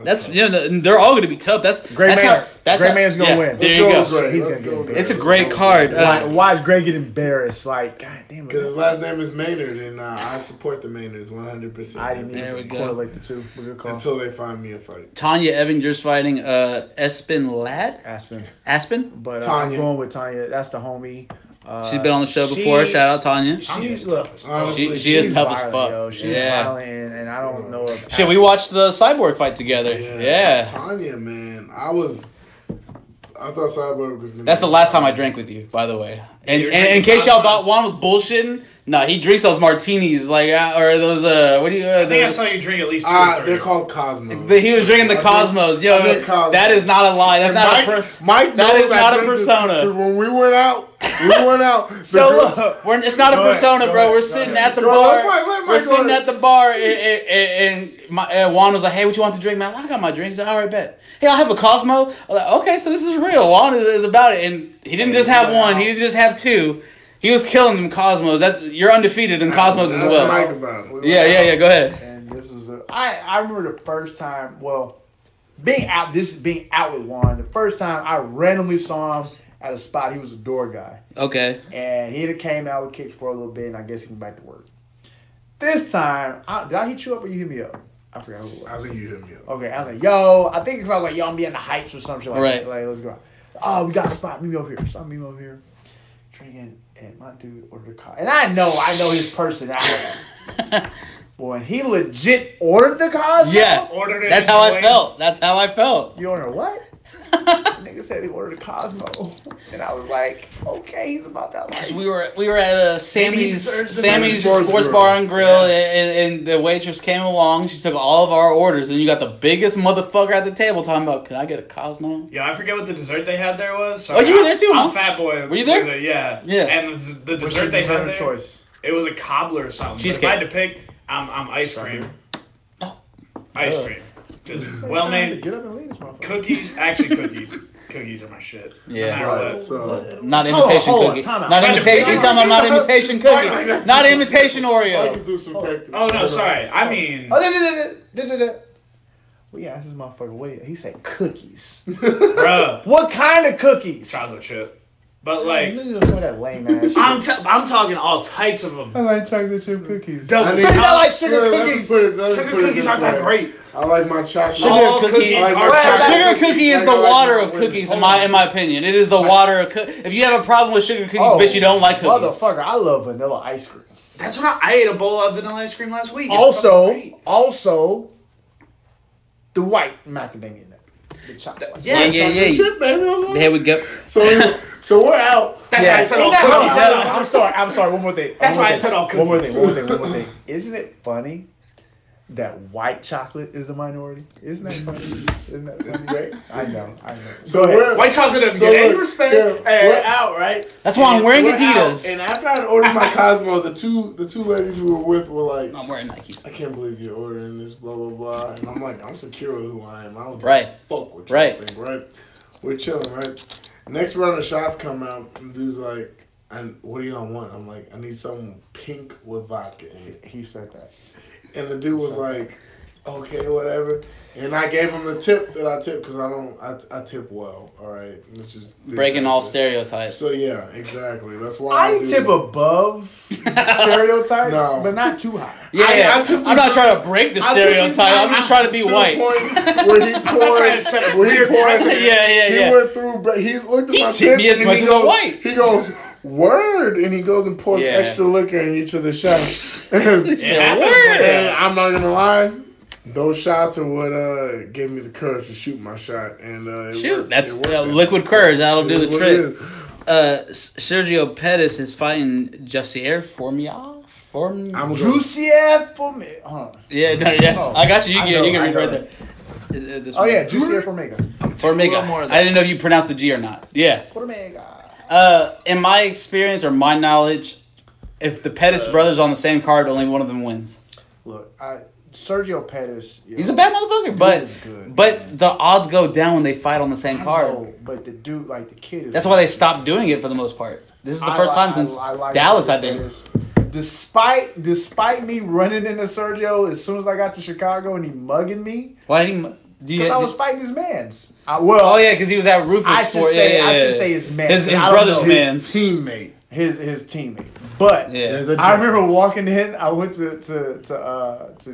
that's they're all going to be tough. That's Gray Maynard's going to win. There you go. He's going to get embarrassed. It's a great card. Why is Gray get embarrassed? Like, God damn it. Because his last name is Maynard, and I support the Maynards 100%. I didn't even correlate the two. Good call. Until they find me a fight. Tanya Evinger's fighting Espen Ladd. Aspen. But I'm going with Tanya. That's the homie. She's been on the show before. Shout out Tanya. She is tough as fuck. Yo. She's violent, and I don't know if. Shit, we watched the Cyborg fight together. Yeah. Tanya, man, I thought Cyborg was. That's the last time I drank with you, by the way. And in case y'all thought Juan was bullshitting, nah, he drinks those martinis or those what do you? I think I saw you drink at least 2 or 3. They're called Cosmos. He was drinking the Cosmos. Yo, that is not a lie. That's not a person. Mike, that is not a persona. When we went out. So look, it's not a persona, bro. We're sitting at the bar. We're sitting at the bar, and Juan was like, "Hey, what you want to drink, man?" I got my drinks. All right, bet. Hey, I'll have a Cosmo. I was like, okay, so this is real. Juan is about it, and he didn't just have one. He didn't just have 2. He was killing them Cosmos. You're undefeated in Cosmos as well. Yeah. Go ahead. And this is I remember the first time. Well, being out with Juan. The first time I randomly saw him at a spot. He was a door guy. Okay. And he came out with kicks for a little bit, and I guess he went back to work. This time, did I hit you up or you hit me up? I forgot who it was. I think you hit me up. Okay, I was like, yo, I think it's like, yo, I'm being the hypes or some shit like that. Like, let's go out. Oh, we got a spot. Meet me over here. So I meet me over here. Drinking, and my dude ordered a car. And I know his personality. Boy, he legit ordered the Cosmo? Yeah. Ordered it. That's how I felt. You ordered what? Nigga said he ordered a Cosmo, and I was like, okay, he's about that life. We were at Sammy's Sports Bar and Grill, and the waitress came along. She took all of our orders, and you got the biggest motherfucker at the table talking about, can I get a Cosmo? Yeah, I forget what the dessert they had there was. So you were there too, huh? I'm Fat Boy. Were you there? Yeah. And the dessert they had there, choice? It was a cobbler or something. Cheesecake. If I had to pick, I'm ice cream. Ice cream. Just well made. Get up and leave this motherfucker. Cookies, actually cookies. Cookies are my shit. Yeah. Not imitation cookie. Not imitation. He's talking about not imitation cookie. Not imitation Oreo. Oh no, sorry. I mean. Well, yeah, this is motherfucker. Wait, he said cookies. Bruh. What kind of cookies? Chocolate chip. But like, that lame ass shit. I'm talking all types of them. I like chocolate chip cookies. I like sugar cookies. Sugar cookies aren't that great. I like my chocolate. Sugar cookie is the water of cookies, in my opinion. It is the water of cookies. If you have a problem with sugar cookies, bitch, you don't like cookies. Motherfucker, I love vanilla ice cream. That's what I ate a bowl of vanilla ice cream last week. Also, the white macadamia nut. The chocolate. Yeah. Here we go. So we're out. That's why I said I'm sorry. One more thing. That's why I said all cookies. One more thing. Isn't it funny that white chocolate is a minority? Isn't that funny? Isn't that funny? Great. I know. So white chocolate doesn't get any respect. We're out, right? That's why I'm wearing Adidas. And after I ordered my Cosmo, the two ladies we were with were like, I'm wearing Nikes. I can't believe you're ordering this, blah blah blah. And I'm like, I'm secure with who I am. I don't give a fuck what you think, right? We're chilling, right? Next round of shots come out, and dude's like, what do y'all want? I'm like, I need something pink with vodka in it. He said that. And the dude was like, okay, whatever. And I gave him the tip that I tip because I tip well, all right? It's just breaking all stereotypes. So, yeah, exactly. That's why I tip above stereotypes, but not too high. Yeah, I'm not trying to break the stereotype. I'm just trying to be white. Where he poured, he went through, but he looked at my tip me as much as a white. He goes, word, and he goes and pours extra liquor in each of the shots. And I'm not gonna lie, those shots are what gave me the courage to shoot my shot. And shoot, that's liquid courage. That'll do the trick. Sergio Pettis is fighting Jussier Formier. Jussier Formier. I got you. You can read right there. Jussier Formiga. Formiga. I didn't know if you pronounced the G or not. Yeah. Formiga. In my experience or my knowledge, if the Pettis brothers on the same card, only one of them wins. Look, Sergio Pettis. He's a bad motherfucker, but the odds go down when they fight on the same card. But the dude, like the kid. That's why they stopped doing it for the most part. This is the first time since Dallas, I think. Despite me running into Sergio as soon as I got to Chicago and he mugging me. Why did he? Because I was fighting his mans. Because he was at Rufus. I should say his man. His brother's man's teammate. His teammate. But I remember walking in. I went to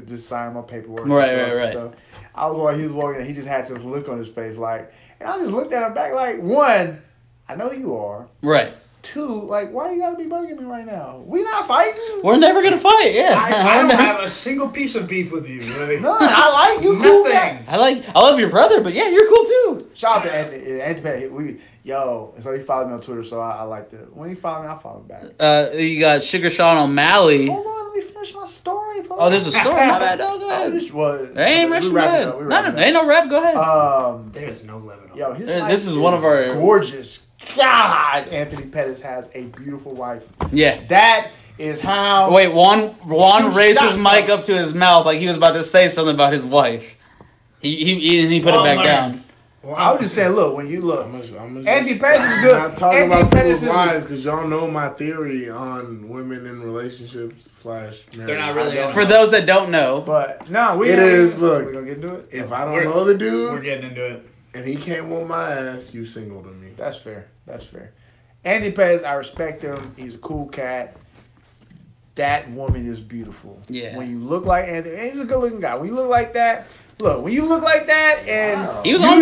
just sign my paperwork. Right. Stuff. He was walking in. He just had this look on his face, like, and I just looked at him back, like, one, I know who you are. Right. Two, like, why you gotta be bugging me right now? We not fighting. We're never gonna fight. Yeah. I don't have a single piece of beef with you. Really. None. I like you. Cool guy. I love your brother, but yeah, you're cool too. Shout out to Anthony. So he followed me on Twitter, so I like to. When he followed me, I followed back. You got Sugar Sean O'Malley. Hold on, let me finish my story. Oh, there's a story. My bad. No, go ahead. There ain't rushing. Go ahead. No, ain't no rap. Go ahead. There's no limit. Yo, this is one of our gorgeous. God, Anthony Pettis has a beautiful wife. Yeah. That is how... Wait, Juan raised his mic up to his mouth like he was about to say something about his wife. He put it back down. Well, I was just saying, look, when you look, Anthony Pettis is good. I'm not talking about people's wives because y'all know my theory on women in relationships / marriage. They're not really... For those that don't know. But, no, look, we're going to get into it? If I don't know the dude... We're getting into it. And he can't whoop my ass, you single to me. That's fair. Anthony Pettis, I respect him. He's a cool cat. That woman is beautiful. Yeah. When you look like Anthony, he's a good looking guy. When you look like that, and he was on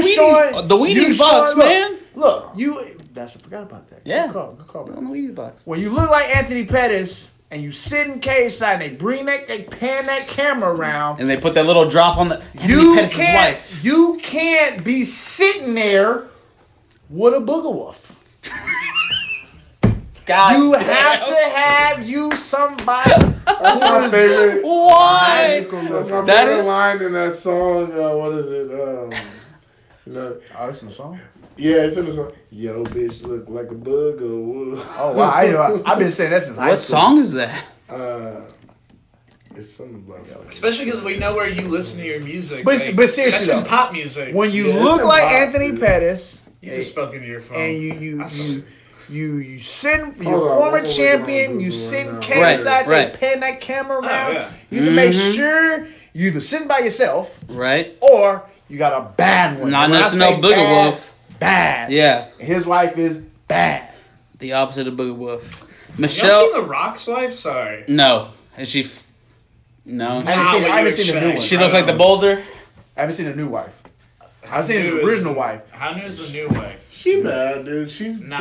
the Wheaties box, man. Look, I forgot about that. Yeah. Good call. On the Wheaties box. When you look like Anthony Pettis and you sit in cage side and they pan that camera around. And they put that little drop on the Anthony Pettis' wife. You can't be sitting there with a booger wolf. God, you have to have somebody. That's my favorite. Why? That's my favorite line in that song. What is it? It's in the song? Yeah, it's in the song. Yo, bitch, look like a bug or wood. Oh, wow. I've been saying that since high school. What song is that? It's something about especially because we know where you listen to your music. But seriously, that's some pop music. When you look like Anthony Pettis, you just spoke into your phone, and you sit, you're former champion. You sit in cage side. They pan that camera around. You can make sure you either sitting by yourself, right, or you got a bad one. Not necessarily no Booger Wolf. Bad. Yeah. And his wife is bad. The opposite of Booger Wolf. Michelle. Y'all seen The Rock's wife? Sorry. No. Is she? No. I haven't seen the new one. She looks like the boulder. I haven't seen the new wife. I've seen his original wife. How new is the new wife? She bad, dude. She's an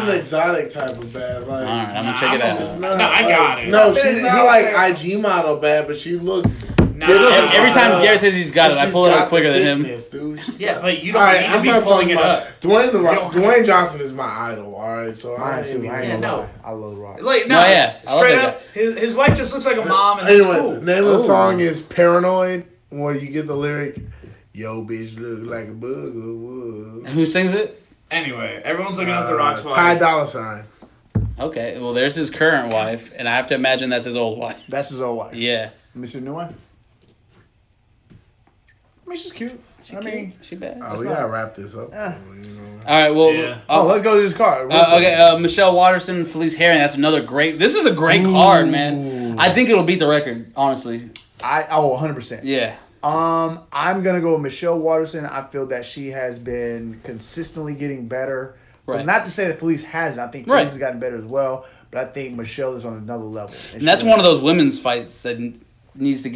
exotic type of bad. Like, alright, I'm gonna check it out. I got it. No, she's not like IG model bad, but she looks Every time Garrett says he's got it, I pull it up quicker than him. Dude. Yeah, but you don't need to be pulling it up. Dwayne Johnson is my idol, all right? So I love The Rock. Like, straight up, his wife just looks like a mom, and anyway, cool. The name of the song is Paranoid, where you get the lyric, yo, bitch, look like a bug. And who sings it? Anyway, everyone's looking up The Rock's wife. Ty Dolla $ign. Okay, well, there's his current wife, and I have to imagine that's his old wife. That's his old wife. Yeah. Let me see the new one. I mean, she's cute. She bad. We gotta wrap this up. All right, well, let's go to this card. Okay, Michelle Watterson, Felice Herring. That's another great. This is a great card, man. I think it'll beat the record, honestly. 100%. Yeah. I'm gonna go with Michelle Watterson. I feel that she has been consistently getting better. Right. But not to say that Felice hasn't. I think Felice has gotten better as well. But I think Michelle is on another level. And that's one of those women's fights that needs to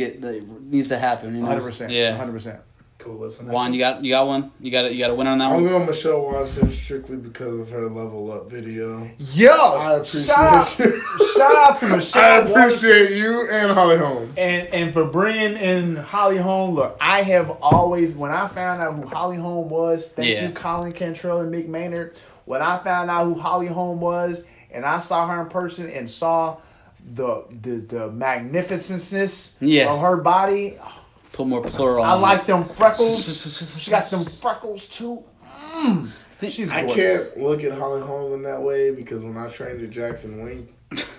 happen. 100%. Yeah. 100%. Cool. Listen, Juan, you got one? You got a win on that one? I'm going Michelle Watterson strictly because of her Level Up video. Yo, I appreciate you. Shout out to Michelle. I appreciate you and Holly Holm. And for bringing in Holly Holm. Look, I have always, when I found out who Holly Holm was, thank you, Colin Cantrell and Mick Maynard. When I found out who Holly Holm was, and I saw her in person and saw the magnificence of her body. Put more plural. I like them freckles. She got them freckles too. She's I can't look at Holly Holm in that way because when I trained at Jackson Wink,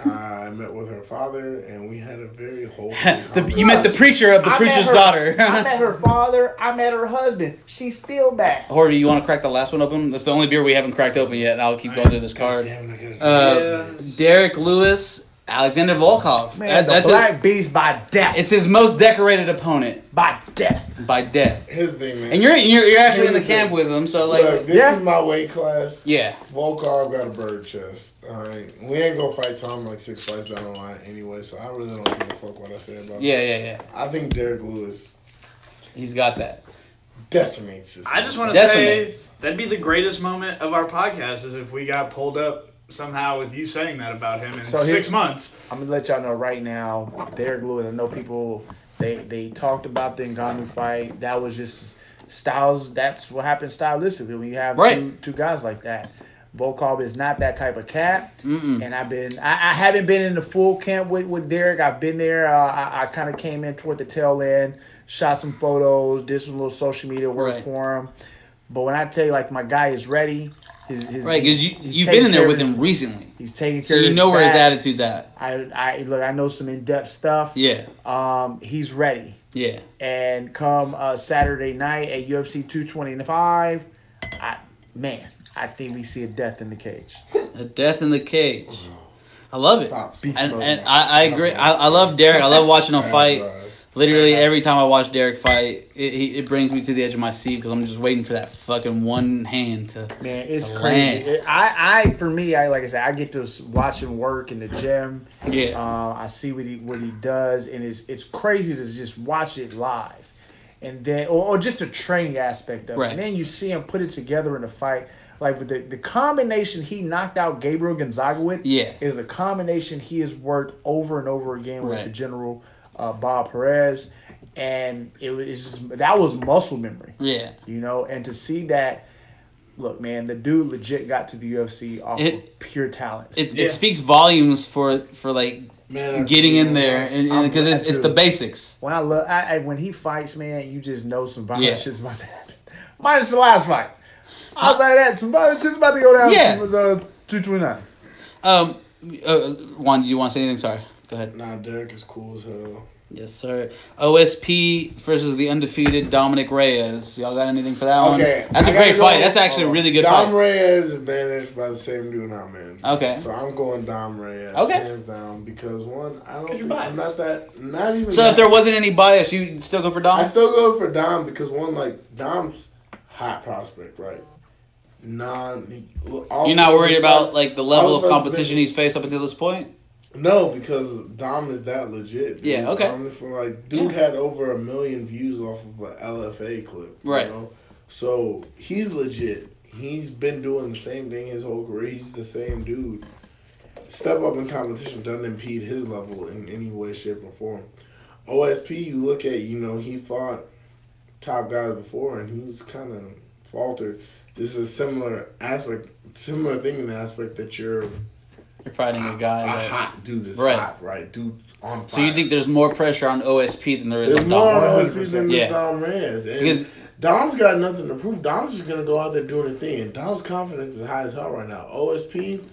I met with her father and we had a very wholesome You met the preacher of the preacher's daughter. I met her father. I met her husband. She's still back. Horvey, you want to crack the last one open? That's the only beer we haven't cracked open yet. And I'll keep going through this card. Derek Lewis. Alexander Volkov. Man, that's Black Beast by death. It's his most decorated opponent. By death. Here's the thing, man. And you're actually in the camp with him, so like. Look, this is my weight class. Yeah. Volkov got a bird chest. All right, we ain't gonna fight Tom like 6 fights down the line anyway, so I really don't give a fuck what I say about him. Yeah. I think Derek Lewis. He's got that. Decimates. I just want to say that'd be the greatest moment of our podcast is if we got pulled up somehow with you saying that about him in 6 months. I'm gonna let y'all know right now, Derek Lewis. I know people they talked about the Ngannou fight. That was just styles. That's what happens stylistically when you have two guys like that. Volkov is not that type of cat, and I haven't been in the full camp with Derek. I've been there. I kind of came in toward the tail end, shot some photos, did some little social media work for him. But when I tell you, like, my guy is ready. Because you've been in there with him recently. He's taking care so you know where his attitude's at. I know some in-depth stuff. Yeah. He's ready. Yeah. And come Saturday night at UFC 225, I think we see a death in the cage. A death in the cage. I love it. And I agree. I love Derek. I love watching him fight. Literally every time I watch Derek fight, it brings me to the edge of my seat because I'm just waiting for that fucking one hand to it's to crazy. For me, like I said, I get to watch him work in the gym. Yeah. I see what he does, and it's crazy to just watch it live, and then or just the training aspect of it. And then you see him put it together in a fight. Like with the combination he knocked out Gabriel Gonzaga with, is a combination he has worked over and over again with the General. Bob Perez, and that was muscle memory. Yeah, and to see that, look, man, the dude legit got to the UFC off of pure talent. It speaks volumes for like getting in there, and because it's the basics. When when he fights, man, you just know some violent shit's about to happen. Minus the last fight, outside that, some violent shit's about to go down. 229. Juan, do you want to say anything? Sorry. Go ahead. Nah, Derek is cool as hell. Yes, sir. OSP versus the undefeated Dominic Reyes. Y'all got anything for that one? That's a great fight. That's actually a really good fight. Dom Reyes is managed by the same dude I'm managed. Okay. So I'm going Dom Reyes. Okay. Hands down because I'm not even. So if there wasn't any bias, you still go for Dom? I still go for Dom because Dom's hot prospect, right? You're not worried about like the level of competition he's faced up until this point? No, because Dom is that legit. Dude. Yeah, okay. Dom is dude had over 1 million views off of an LFA clip. Right. So he's legit. He's been doing the same thing his whole career. He's the same dude. Step up in competition doesn't impede his level in any way, shape, or form. OSP, you look at, he fought top guys before, and he's kind of faltered. This is a similar thing in the aspect that you're fighting a guy that hot dude is hot, right? Dude on fire. So you think there's more pressure on OSP than there is on Dom? There's more on OSP than Dom Reyes. Because Dom's got nothing to prove. Dom's just gonna go out there doing his thing, and Dom's confidence is high as hell right now. OSP,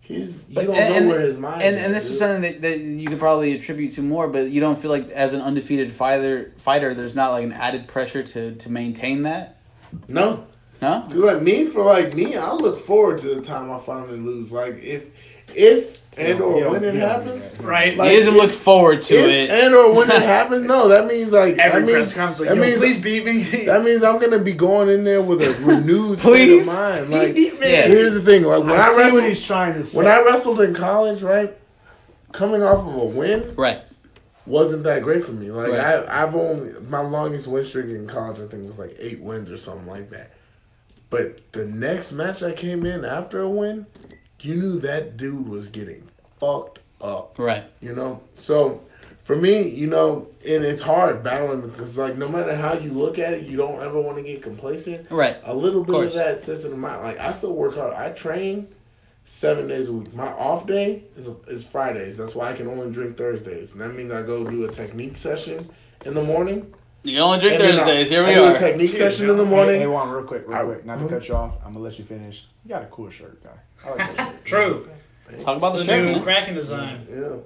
you don't know where his mind is. And this is something that you could probably attribute to more, but you don't feel like as an undefeated fighter, there's not like an added pressure to maintain that? No. No? Like me, I look forward to the time I finally lose. Like if or when it happens, right? Like he doesn't look forward to it. And or when it happens, no, that means like press conference, like, please beat me. That means I'm gonna be going in there with a renewed state of mind. Like, here's the thing: like when I wrestled, what he's trying to say. When I wrestled in college, right, coming off of a win, right, wasn't that great for me. Like I've only my longest win streak in college, I think, was like 8 wins or something like that. But the next match I came in after a win, you knew that dude was getting fucked up. Right. So for me, and it's hard battling because, like, no matter how you look at it, you don't ever want to get complacent. Right. A little bit of that sits in the mind. Like, I still work hard. I train 7 days a week. My off day is Fridays. That's why I can only drink Thursdays. And that means I go do a technique session in the morning. You only drink Thursdays. Here we are. I do a technique session in the morning. Hey, Juan, real quick. Not to cut you off. I'm going to let you finish. You got a cool shirt, guy. I like that shirt. True. Talk about the shirt, new Kraken design. Yeah.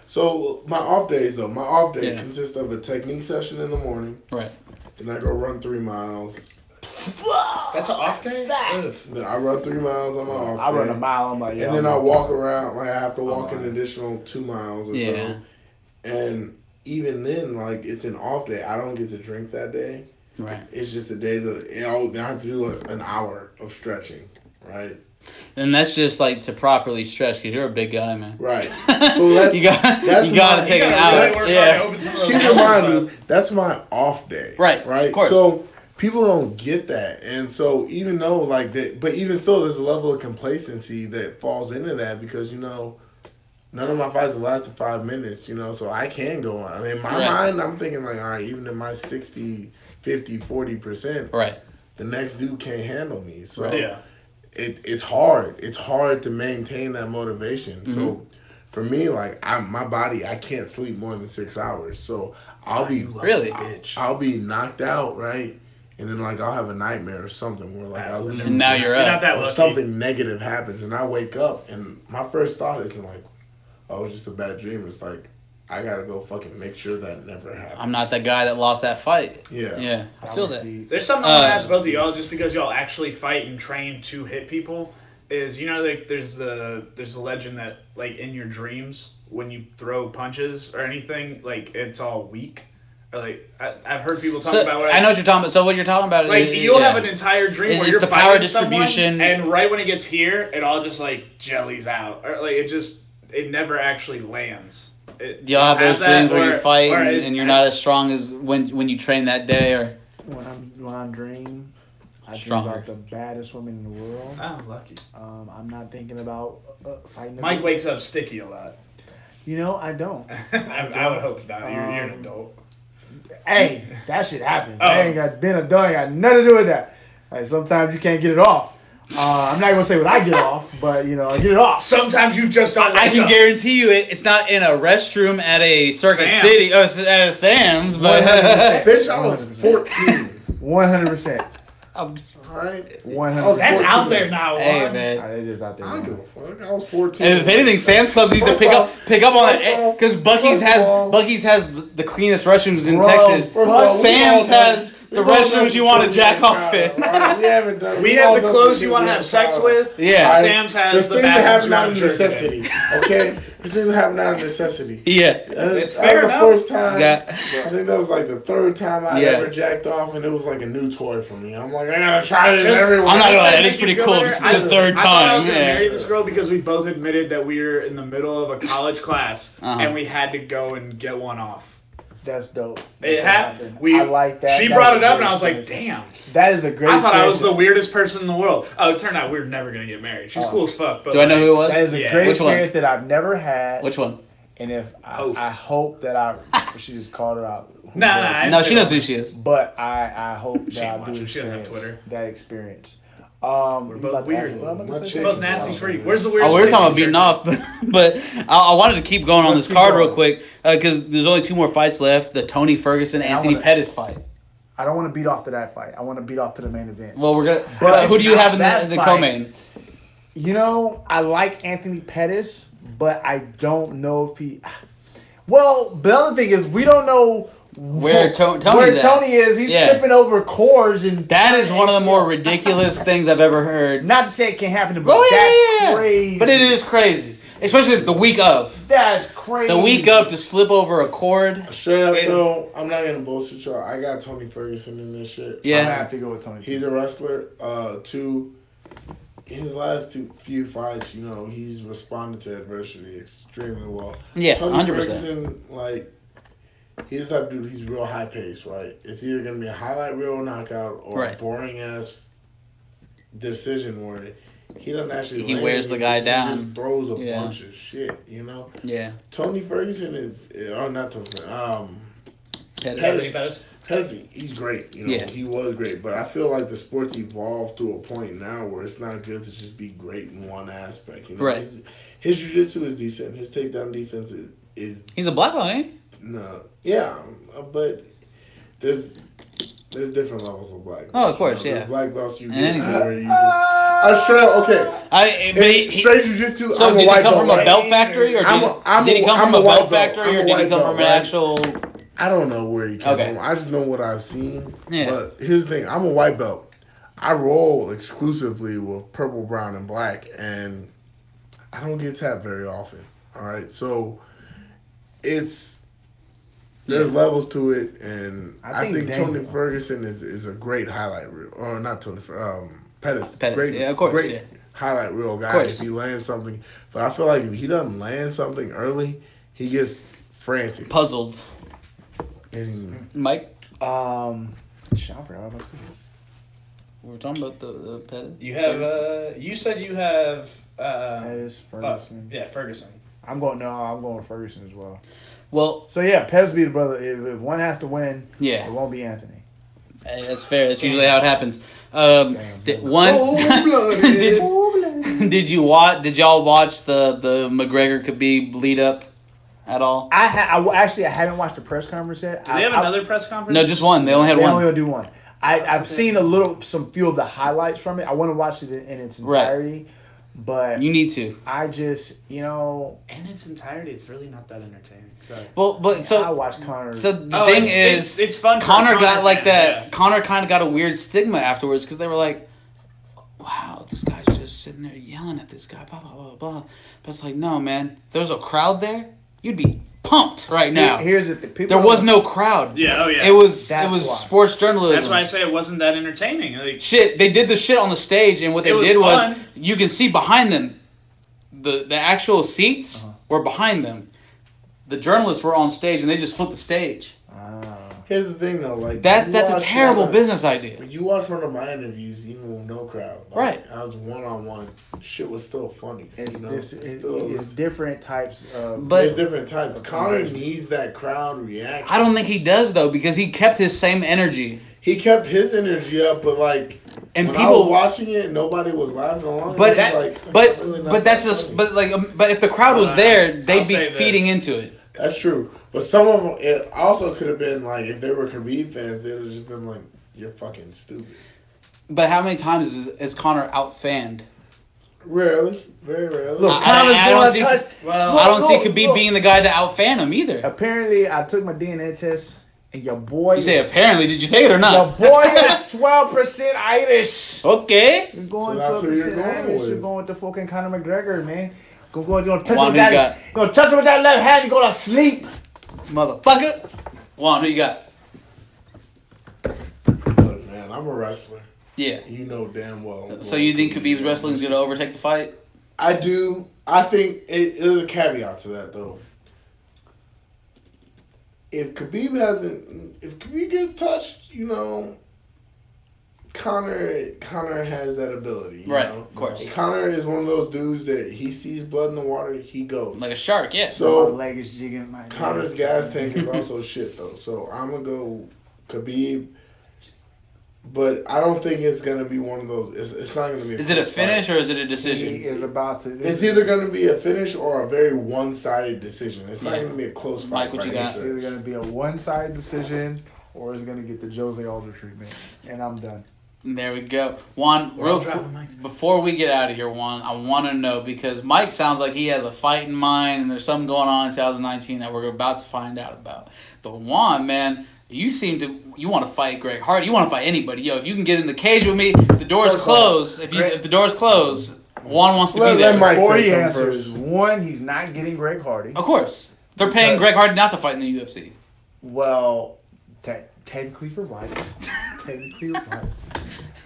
So my off days, though, consists of a technique session in the morning. Right. Then I go run 3 miles. That's an off day? Then I run 3 miles on my off day. I run a mile. I'm like, and then I walk around. Like, I have to walk an additional 2 miles or so. And even then, like, it's an off day. I don't get to drink that day. Right. It's just a day that I have to do an hour of stretching, right? And that's just like to properly stretch because you're a big guy, man. Right. So you got to take an hour. Keep in mind, dude, that's my off day. Right. Right. Of course. So people don't get that, and so even though like that, but even still, there's a level of complacency that falls into that because none of my fights have lasted 5 minutes. So I can go on. I mean, in my mind, I'm thinking like, all right, even in my 60, 50, 40%, right, the next dude can't handle me. So it's hard. It's hard to maintain that motivation. Mm-hmm. So for me, like my body, I can't sleep more than 6 hours. So I'll be knocked out, right? And then like I'll have a nightmare or something where like I lose. And now you're up. Or something negative happens, and I wake up, and my first thought isn't like, "Oh, it's just a bad dream." It's like, I gotta go fucking make sure that never happens. I'm not that guy that lost that fight. Yeah. I feel that. There's something I want to ask both of y'all, just because y'all actually fight and train to hit people. Is like there's the legend that like in your dreams when you throw punches or anything, like it's all weak. Or like I've heard people talk about. I know what you're talking about. So what you're talking about is like you'll have an entire dream where you're the fighting power distribution, and right when it gets here, it all just like jellies out, or like it never actually lands. Do y'all have those dreams where you fight and you're not as strong as when you train that day, or when I dream, I Stronger. dream about the baddest woman in the world. Oh, lucky. I'm not thinking about fighting. Mike wakes up sticky a lot. I don't. I would hope not. You're an adult. Hey, that shit happens. I ain't got been adult. Ain't got nothing to do with that. Like, sometimes you can't get it off. I'm not gonna say what I get off, but I get it off. Sometimes you just don't. I can guarantee you it's not in a restroom at a Circuit City. Oh, it's at a Sam's, but bitch, I was 14. 100%. Right? 100%. That's out there now. Hey, man. It is out there. I don't give a fuck. I was 14. And if anything, Sam's Club needs to pick up on that because Buc-ee's has the cleanest restrooms in Texas. Sam's has the restrooms you want to jack off in. We have the clothes you want to have sex with. Yeah. Sam's has the bathrooms out of necessity. Okay? This things happen out of necessity. Yeah. It's fair enough. The first time. I think that was like the third time I ever jacked off, and it was like a new toy for me. I'm like, I gotta try this everywhere. I'm not gonna lie, that is pretty cool. It's the third time. I was gonna marry this girl because we both admitted that we were in the middle of a college class and we had to go and get one off. That's dope. It happened. I like that. She brought it up, and I was like, "Damn, that is a great." I thought I was the weirdest person in the world. Oh, it turned out we were never gonna get married. She's cool as fuck. But do I know who it was? That is a great experience that I've never had. Which one? And if I hope that she just called her out. No, she knows who she is. But I hope that I do experience that experience. We're both weird. We're both nasty freak. Where's the weirdest? Oh, we were talking about beating off, but I wanted to keep going on this card real quick because there's only 2 more fights left. The Tony Ferguson Anthony Pettis fight. I don't want to beat off to that fight. I want to beat off to the main event. Well, we're gonna. But who do you have in the co-main? You know, I like Anthony Pettis, but I don't know if he. Well, the other thing is we don't know where Tony is. He's tripping over cords, and that is one of the more ridiculous things I've ever heard. Not to say it can't happen to me. That's crazy. But it is crazy, especially the week of. That's crazy. The week of to slip over a cord. Straight up though, I'm not gonna bullshit y'all. I got Tony Ferguson in this shit. Yeah, I have to go with Tony. He's a wrestler. His last few fights, you know, he's responded to adversity extremely well. Yeah, Tony 100%. Ferguson, like, he's that dude. He's real high paced, right? It's either gonna be a highlight reel knockout or a boring ass decision where he doesn't actually. He wears the guy down. He just throws a bunch of shit, you know. Yeah. Tony Ferguson is not Tony Ferguson. Pettis. He's great. You know, he was great. But I feel like the sport's evolved to a point now where it's not good to just be great in one aspect. You know? Right. His jiu-jitsu is decent. His takedown defense is He's a black belt, ain't he? No. Yeah. But there's different levels of black belts. Oh, of course, There's black belts you get where you straight jiu-jitsu. So did he come from a belt factory, or did he come from a belt factory, or did he come from an actual? I don't know where he came from. I just know what I've seen. Yeah. But here's the thing. I'm a white belt. I roll exclusively with purple, brown, and black, and I don't get tapped very often. All right? So there's levels to it, and I think Tony Ferguson is a great highlight reel. Or not Tony Pettis. Great, of course. Great highlight reel guy if he lands something. But I feel like if he doesn't land something early, he gets frantic. Puzzled. Mike? We were talking about the Pettis. You have you said you have Pettis, Ferguson. Ferguson. I'm going with Ferguson as well. Well, so Pettis be the brother. If one has to win, it won't be Anthony. Hey, that's fair. That's usually how it happens. Did y'all watch the McGregor Khabib lead up at all? I haven't watched the press conference yet. Do they have another press conference? No, just one. They only had one. They only gonna do one. I've seen some few of the highlights from it. I want to watch it in its entirety. Right. But you need to. I just, in its entirety, it's really not that entertaining. Sorry. Well, I watch Conor. So the thing is, it's fun. Conor got like that. Yeah. Conor kind of got a weird stigma afterwards because they were like, "Wow, this guy's just sitting there yelling at this guy." Blah blah blah blah. But it's like, no, man. If there was a crowd there, you'd be pumped right now. Here's the thing. There was no crowd. Yeah, oh yeah. It was sports journalism. That's why I say it wasn't that entertaining. Shit, they did the shit on the stage, and what they did was you can see behind them, the actual seats were behind them. The journalists were on stage, and they just flipped the stage. Here's the thing, though, like that's a terrible business idea. When you watch one of my interviews, no crowd, right? I was 1-on-1. Shit was still funny. It's different types of. But it's different types. Conor needs that crowd reaction. I don't think he does though, because he kept his same energy. He kept his energy up, but when people I was watching it, nobody was laughing along. But but if the crowd was there, they'd be feeding into it. That's true. But some of them, it also could have been like, if they were Khabib fans, they would have just been like, "You're fucking stupid." But how many times is Conor out-fanned? Rarely. Very rarely. Look, I don't see Khabib being the guy to out-fan him either. Apparently, I took my DNA test, and your boy... You say apparently, did you take it or not? Your boy is 12% Irish. Okay. You're going 12% Irish. You're going with the fucking Conor McGregor, man. You're going to touch him with that left hand, you go to sleep. Motherfucker. Juan, who you got? Look, man, I'm a wrestler. Yeah. You know damn well. So you think Khabib's wrestling is going to overtake the fight? I do. I think there's a caveat to that, though. If Khabib gets touched, Conor has that ability, you right? know? Of course. And Conor is one of those dudes that he sees blood in the water, he goes like a shark. Yeah. So my leg is jigging. Conor's gas tank is also shit though. So I'm gonna go Khabib. But I don't think it's gonna be one of those. It's not gonna be. Is it a finish or is it a decision? He is about to. It's either gonna be a finish or a very one-sided decision. It's not gonna be a close fight. Mike, what you got? It's either gonna be a one-sided decision or it's gonna get the Jose Aldo treatment, and I'm done. There we go, Juan. Real quick, before we get out of here, Juan, I want to know because Mike sounds like he has a fight in mind, and there's something going on in 2019 that we're about to find out about. But Juan, man. You want to fight Greg Hardy. You want to fight anybody. Yo, if you can get in the cage with me, if the door's closed, if the door's closed, Juan wants to be there. Before he answers, one, he's not getting Greg Hardy. Of course. They're paying Greg Hardy not to fight in the UFC. Well, technically you're right. Technically you're right.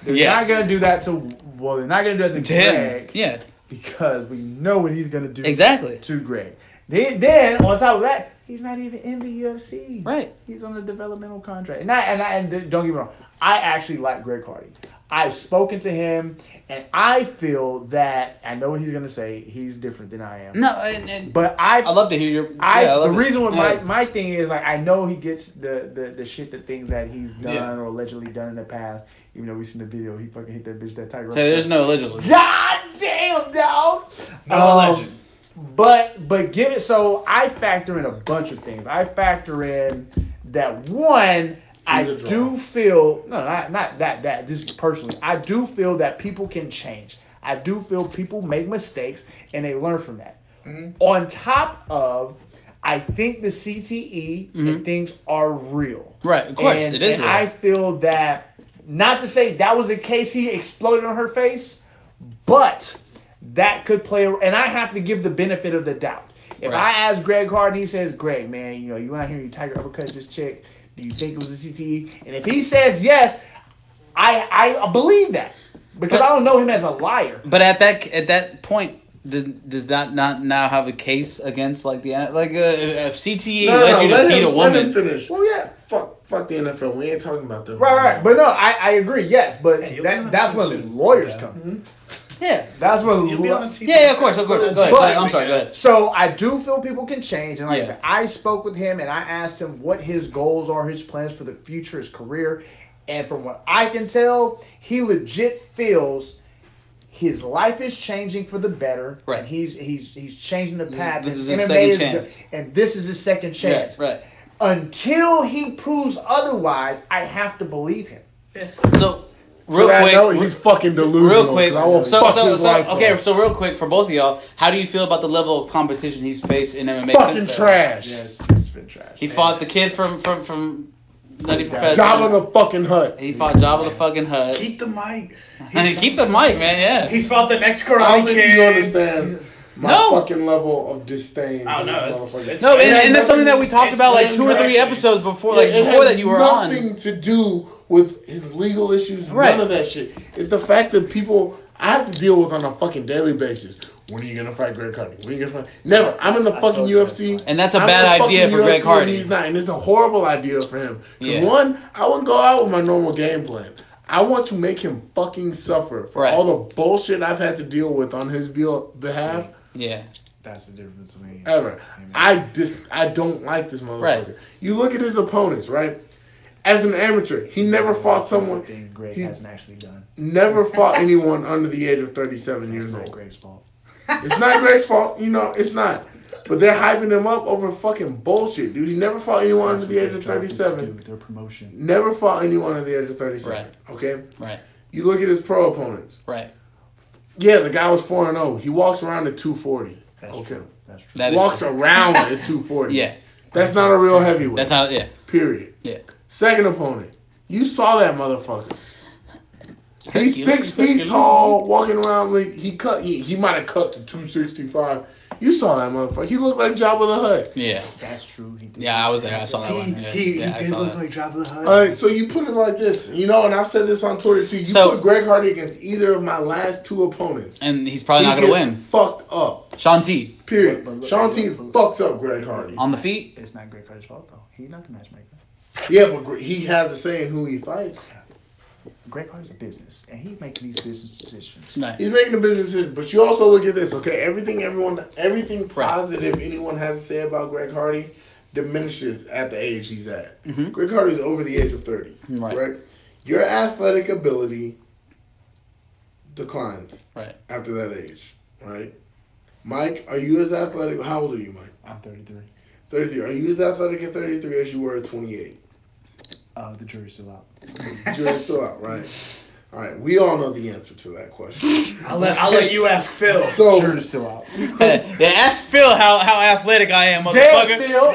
They're not going to do that to Greg. Yeah. Because we know what he's going to do to Greg. Then, on top of that, he's not even in the UFC. Right. He's on a developmental contract. And don't get me wrong, I actually like Greg Hardy. I've spoken to him, and I feel that, I know what he's going to say, he's different than I am. No, but I love to hear your... the reason why my thing is, like, I know he gets the shit, the things that he's done or allegedly done in the past. Even though we seen the video, he fucking hit that bitch, that tiger. There's no allegedly. God damn, dog! No alleged. But give it, so I factor in a bunch of things. I factor in that one, I do feel, not that, just personally, I do feel that people can change. I do feel people make mistakes and they learn from that. Mm-hmm. On top of, I think the CTE and things are real. Right, of course, it is real. I feel that, not to say that was the case he exploded on her face, but... that could play, and I have to give the benefit of the doubt. If I ask Greg Hardy, he says, "Greg, man, you out here, you tiger uppercut this chick. Do you think it was a CTE?" And if he says yes, I believe that because I don't know him as a liar. But at that point, does that not now have a case against like if CTE led you to beat a woman? Let him finish. Well, yeah, fuck the NFL. We ain't talking about them. Right. But no, I agree. Yes, but that's when the lawyers come. Mm-hmm. Yeah, that's what. Of course. Go ahead. I'm sorry. Go ahead. So I do feel people can change, and like I said, I spoke with him and I asked him what his goals are, his plans for the future, his career, and from what I can tell, he legit feels his life is changing for the better. Right. And he's changing the path. This is his second chance, and this is his second chance. Yeah, right. Until he proves otherwise, I have to believe him. So. Real quick, he's fucking delusional. Real quick, so real quick for both of y'all, how do you feel about the level of competition he's faced in MMA? Fucking trash. Yes, it's been trash. He fought the kid from Nutty Professor. Jabba the fucking Hutt. He fought Jabba the fucking Hutt. Keep the mic. Keep the mic, man. Yeah. He's fought the next Karate Kid. I don't think you understand my fucking level of disdain. Oh no, and that's something that we talked about like 2 or 3 episodes before, before that you were on. Nothing to do with his legal issues, none of that shit. It's the fact that people I have to deal with on a fucking daily basis. When are you gonna fight Greg Hardy? When are you gonna fight? Never. I'm in the fucking UFC, and that's a bad idea for Greg Hardy. He's not, and it's a horrible idea for him. One, I wouldn't go out with my normal game plan. I want to make him fucking suffer for all the bullshit I've had to deal with on his behalf. Yeah. That's the difference between ever. I don't like this motherfucker. Right. You look at his opponents, right? As an amateur, he never fought someone. Greg hasn't actually done. Never fought anyone under the age of 37 years old. It's not Greg's fault. It's not Greg's fault. It's not. But they're hyping him up over fucking bullshit, dude. He never fought anyone under the age of 37. Their promotion. Never fought anyone under the age of 37. Right. Okay? Right. You look at his pro opponents. Right. Yeah, the guy was 4-0. He walks around at 240. That's true. That's true. That walks around at 240. Yeah. That's not a real heavyweight. That's not, Period. Yeah. Second opponent. You saw that motherfucker. He's 6 feet tall, walking around like he might have cut to 265. You saw that motherfucker. He looked like Jabba the Hutt. Yeah. That's true. He did. Yeah, I was there. I saw that one. He did look like Jabba the Hutt. All right, so you put it like this, and I've said this on Twitter too. You put Greg Hardy against either of my last 2 opponents, and he's probably not going to win. Fucked up. Sean T. Period. Sean T. fucks up Greg Hardy. On the feet? It's not Greg Hardy's fault though. He's not the matchmaker. Yeah, but he has a say in who he fights. Greg Hardy's a business, and he's making these business decisions. Nice. He's making the business decisions, but you also look at this, okay? Everything positive anyone has to say about Greg Hardy diminishes at the age he's at. Mm-hmm. Greg Hardy's over the age of 30, right? Your athletic ability declines after that age, right? Mike, are you as athletic? How old are you, Mike? I'm 33. 33. Are you as athletic at 33 as you were at 28? The jury's still out. The jury's still out, right? All right. We all know the answer to that question. I'll let you ask Phil. So, the jury's still out. Yeah, ask Phil how athletic I am, motherfucker. Phil.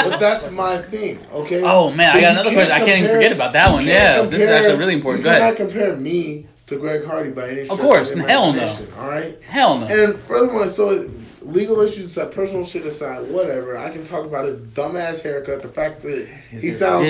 But that's my thing, okay? Oh, man. So I got another question. I can't even forget about that one. Yeah, this is actually really important. Go ahead. You cannot compare me to Greg Hardy by any stretch of course. Hell no. All right? Hell no. And furthermore, so legal issues aside, personal shit aside, whatever. I can talk about his dumbass haircut, the fact that he sounds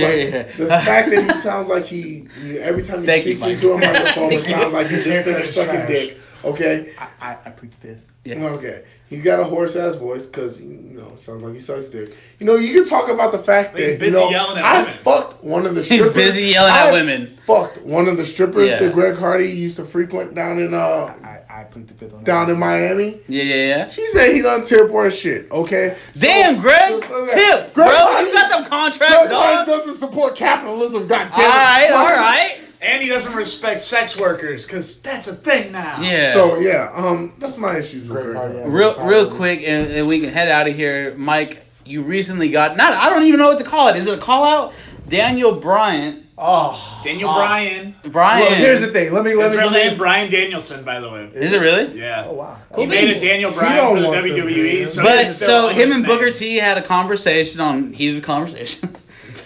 he every time he speaks into a microphone, it sounds like he's just finished sucking dick. Okay? I plead the fifth. Yeah. Okay. He's got a hoarse-ass voice because, it sounds like he sucks dick. You can talk about the fact that, yelling at women. fucked one of the strippers. He's busy yelling at women. Fucked one of the strippers that Greg Hardy used to frequent down in, I plead the fifth on that. Down in Miami. Yeah. She said he done tip or shit, okay? Damn, Greg! Tip, bro! You got them contracts, Greg dog! Hardy doesn't support capitalism, goddamn. Alright. And he doesn't respect sex workers, because that's a thing now. Yeah. So, that's my issues with Greg Hardy. Real quick, and we can head out of here. Mike, you recently got, I don't even know what to call it. Is it a call-out? Daniel Bryant. Daniel Bryan. Well, here's the thing. Let me His real name, Bryan Danielson, by the way. Is it really? Yeah. Oh, wow. He made a Daniel Bryan for the WWE. So him and Booker T had a conversation on Heated Conversations.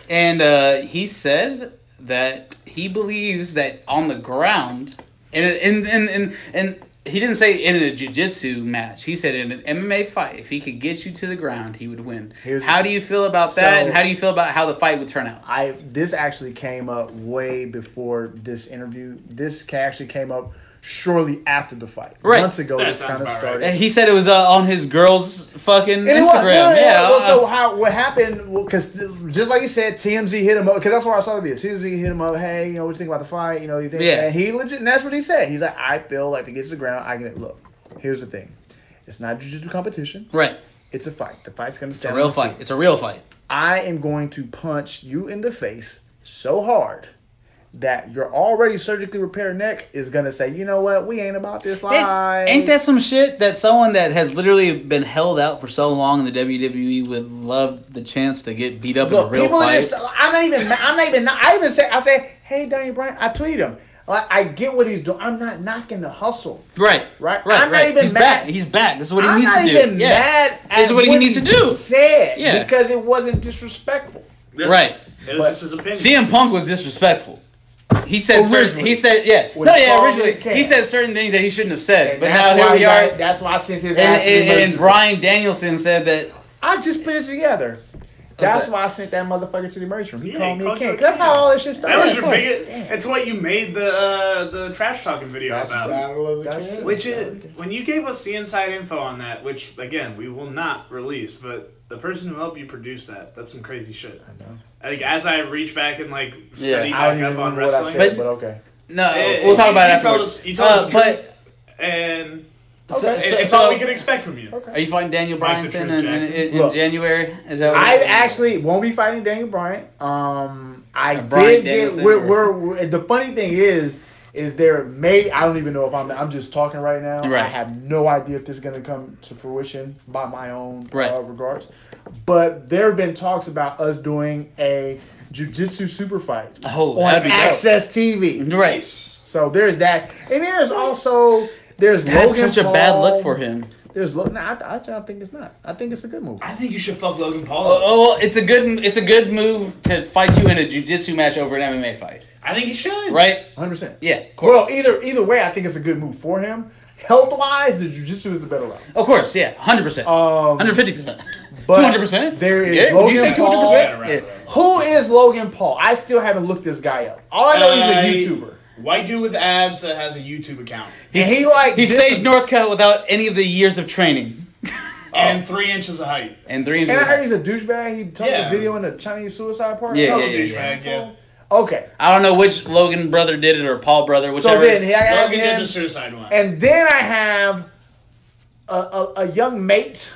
And he said that he believes that on the ground, and he didn't say in a jiu-jitsu match. He said in an MMA fight, if he could get you to the ground, he would win. How do you feel about that? And how do you feel about how the fight would turn out? This actually came up way before this interview. This actually came up shortly after the fight. Right. Months ago, this kind of started. Right. He said it was on his girl's fucking Instagram. What happened, because just like you said, TMZ hit him up, because that's where I saw the video. TMZ hit him up, hey, what do you think about the fight? You think? Yeah. And he legit, and that's what he said. He's like, I feel like if it gets to the ground, I can, look, here's the thing. It's not a jiu-jitsu competition. Right. It's a fight. The fight's going to stand. It's a real fight. It's a real fight. I am going to punch you in the face so hard that your already surgically repaired neck is going to say, you know what, we ain't about this life. Ain't that some shit that someone that has literally been held out for so long in the WWE would love the chance to get beat up in a real fight? I say, hey, Daniel Bryan, I tweet him. I get what he's doing. I'm not knocking the hustle. Right. I'm not even mad. He's back. This is what he needs to do. I'm not even mad at this is what he needs to do. Said, because it wasn't disrespectful. Right. It was just his opinion. CM Punk was disrespectful. He said originally. He said originally he said certain things that he shouldn't have said. But now here we are. That's why I sent his ass and Bryan Danielson said that I just put it together. That's why I sent that motherfucker to the emergency room. He called me a king. That's how all this shit started. That was your biggest. It's what you made the trash talking video about. Which is when you gave us the inside info on that, which again we will not release, but the person who helped you produce that's some crazy shit. I know. Like as I reach back and study back up on wrestling, but okay. No, we'll talk about it afterwards. You told us, and. It's all we can expect from you. Okay. Are you fighting Daniel Bryan in January? Is that what I actually won't be fighting Daniel Bryan. I did get the funny thing is there maybe I don't even know if I'm just talking right now. Right. I have no idea if this is gonna come to fruition by my own regards. But there have been talks about us doing a jiu-jitsu super fight on Access TV. Right. So there's that, and there's also. That's Logan such a bad look for him. There's Logan. I don't think it's not. I think it's a good move. I think you should fuck Logan Paul. Well, it's a good move to fight you in a jiu-jitsu match over an MMA fight. I think you should. Right? 100%. Yeah. Of course. Well, either way, I think it's a good move for him. Health-wise, the jiu-jitsu is the better route. Of course, yeah, 100%, 150%, 200%. There is Logan Would you say 200%? Yeah. Who is Logan Paul? I still haven't looked this guy up. All I know he's a YouTuber. White dude with abs that has a YouTube account. He staged Northcutt without any of the years of training. And 3 inches of height. And 3 inches And of height. I heard he's a douchebag. He took a video in the Chinese suicide party. Yeah. Okay. I don't know which Logan brother did it or Paul brother, whichever. So then I have Logan him, did the suicide one. and then I have a young mate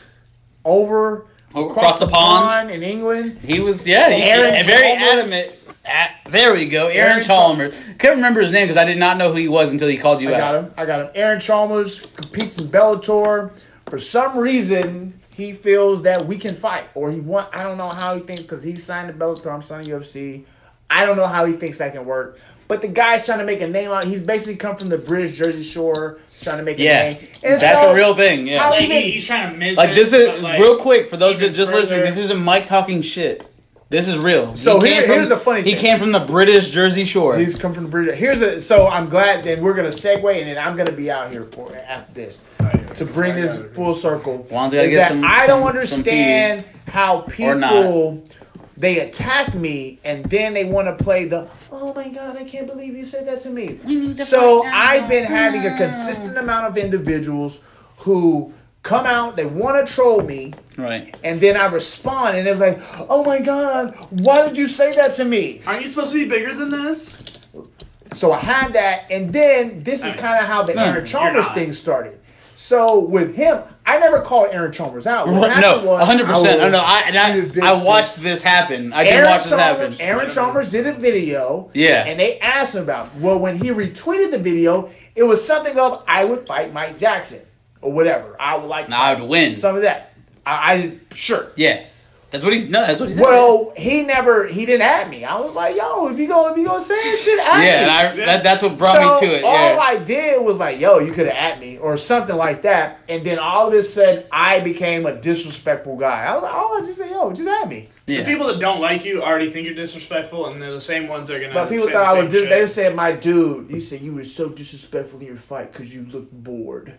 over across the pond in England. He was very adamant. There we go, Aaron Chalmers. Couldn't remember his name because I did not know who he was until he called you out. I got him. Aaron Chalmers competes in Bellator. For some reason, he feels that we can fight, or I don't know how he thinks, because he signed to Bellator. I'm signing UFC. I don't know how he thinks that can work. But the guy's trying to make a name out. He's basically come from the British Jersey Shore, trying to make a name. And that's a real thing. Yeah, he's trying to miss this is real quick for those just listening. This isn't Mike talking shit. This is real. So here's the funny thing. He came from the British Jersey Shore. He's come from the British. So I'm glad, and we're gonna segue, and then I'm gonna be out here after this to bring this full circle. Juan's gotta get I don't understand how people they attack me and then they want to play the oh my god, I can't believe you said that to me. So I've been having a consistent amount of individuals who come out, they want to troll me, right? And then I respond, and it's like, "Oh my god, why did you say that to me? Aren't you supposed to be bigger than this?" So I had that, and then this is kind of how the Aaron Chalmers thing started. So with him, I never called Aaron Chalmers out. No, 100%. I watched this happen. I did watch this happen. Aaron Chalmers did a video. Yeah. And they asked him about it. Well, when he retweeted the video, it was something of, I would fight Mike Jackson. Or whatever. I would like I would win. Some of that. I sure. Yeah. That's what he said. Well, he didn't at me. I was like, yo, if you gonna say that shit, at me. Yeah, and that's what brought me to it. All I did was like, yo, you could have at me or something like that. And then all of a sudden, I became a disrespectful guy. I was like, I just say, yo, just at me. Yeah. The people that don't like you already think you're disrespectful, and they're the same ones that are gonna. But people thought I was. They said, my dude, you said you were so disrespectful in your fight because you looked bored.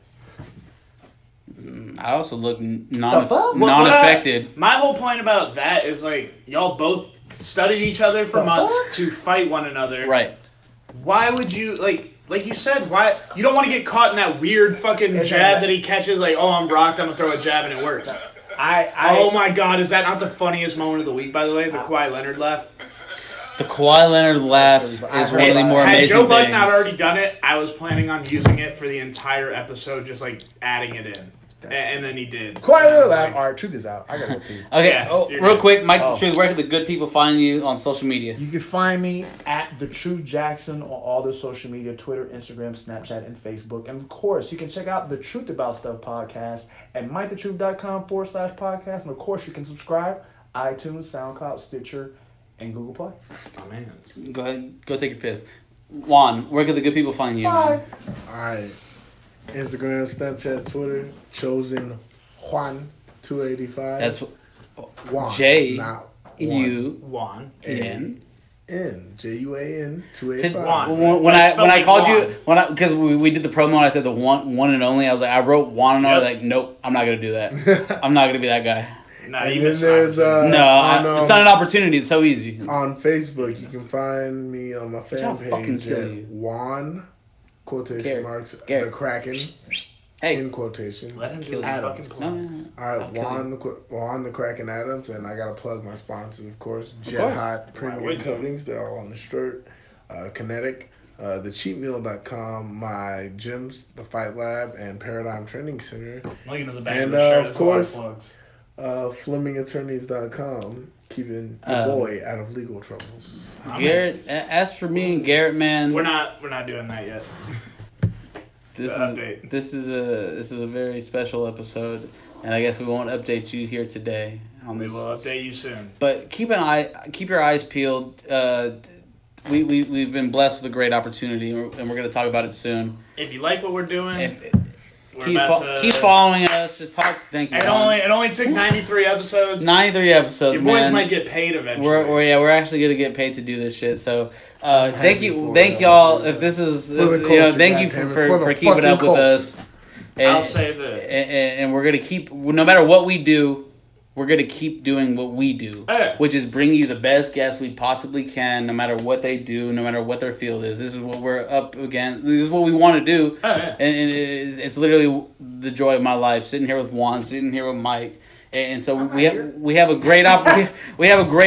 I also look non-affected. My whole point about that is like y'all both studied each other for months to fight one another. Right. Why would you like you said? Why you don't want to get caught in that weird fucking jab that he catches? Like, oh, I'm rocked. I'm gonna throw a jab and it works. Oh my god, is that not the funniest moment of the week? By the way, the Kawhi Leonard laugh. The Kawhi Leonard laugh is one of the more amazing things. Had Joe Budden not already done it, I was planning on using it for the entire episode, just like adding it in. And then he did. Kawhi Leonard laugh. All right, truth is out. I gotta go pee. Okay, real quick, Mike the Truth, where can the good people find you on social media? You can find me at The Truth Jackson on all the social media, Twitter, Instagram, Snapchat, and Facebook. And of course, you can check out the Truth About Stuff podcast at MikeTheTruth.com/podcast. And of course, you can subscribe iTunes, SoundCloud, Stitcher, and Google Play. Oh man. Go ahead, go take your piss. Juan, where can the good people find you? Bye. All right. Instagram, Snapchat, Twitter, chosen Juan 285. That's Juan. Juan. N. Juan 285. When I called you because we did the promo and I said the one and only, I was like, I wrote Juan and I was like, nope, I'm not gonna do that. I'm not gonna be that guy. No, it's not an opportunity. It's so easy. On Facebook, you can find me on my fan page at Juan quotation marks the Kraken. Hey. In quotation. Let him kill Adams. All right, Juan the Kraken Adams, and I gotta plug my sponsors, of course. Jet Hot Premium Coatings, they're all on the shirt. Kinetic, thecheapmeal.com, my gyms, the Fight Lab, and Paradigm Training Center. And of course, FlemingAttorneys.com, keeping the boy out of legal troubles. Garrett, as for me and Garrett, man, we're not doing that yet. This is a very special episode, and I guess we won't update you here today. We will update you soon. But keep your eyes peeled. We've been blessed with a great opportunity, and we're going to talk about it soon. If you like what we're doing, keep following us. Just talk. Thank you. It only took 93 episodes. 93 episodes. Your boys might get paid eventually. We're actually gonna get paid to do this shit. So thank y'all. If this is thank you for keeping up with us. I'll say this. And we're gonna keep, no matter what we do, we're going to keep doing what we do, which is bring you the best guests we possibly can, no matter what they do, no matter what their field is. This is what we're up against. This is what we want to do. And it's literally the joy of my life, sitting here with Juan, sitting here with Mike, And so we have a great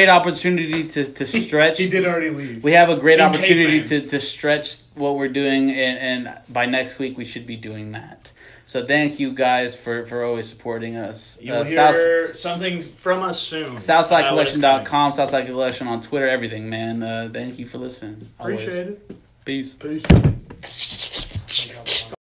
opportunity to stretch. He did already leave. We have a great opportunity to stretch what we're doing, and by next week we should be doing that. So thank you guys for always supporting us. You'll hear something from us soon. SouthsideCollection.com, Southside Collection on Twitter, everything, man. Thank you for listening. Appreciate it. Peace. Peace.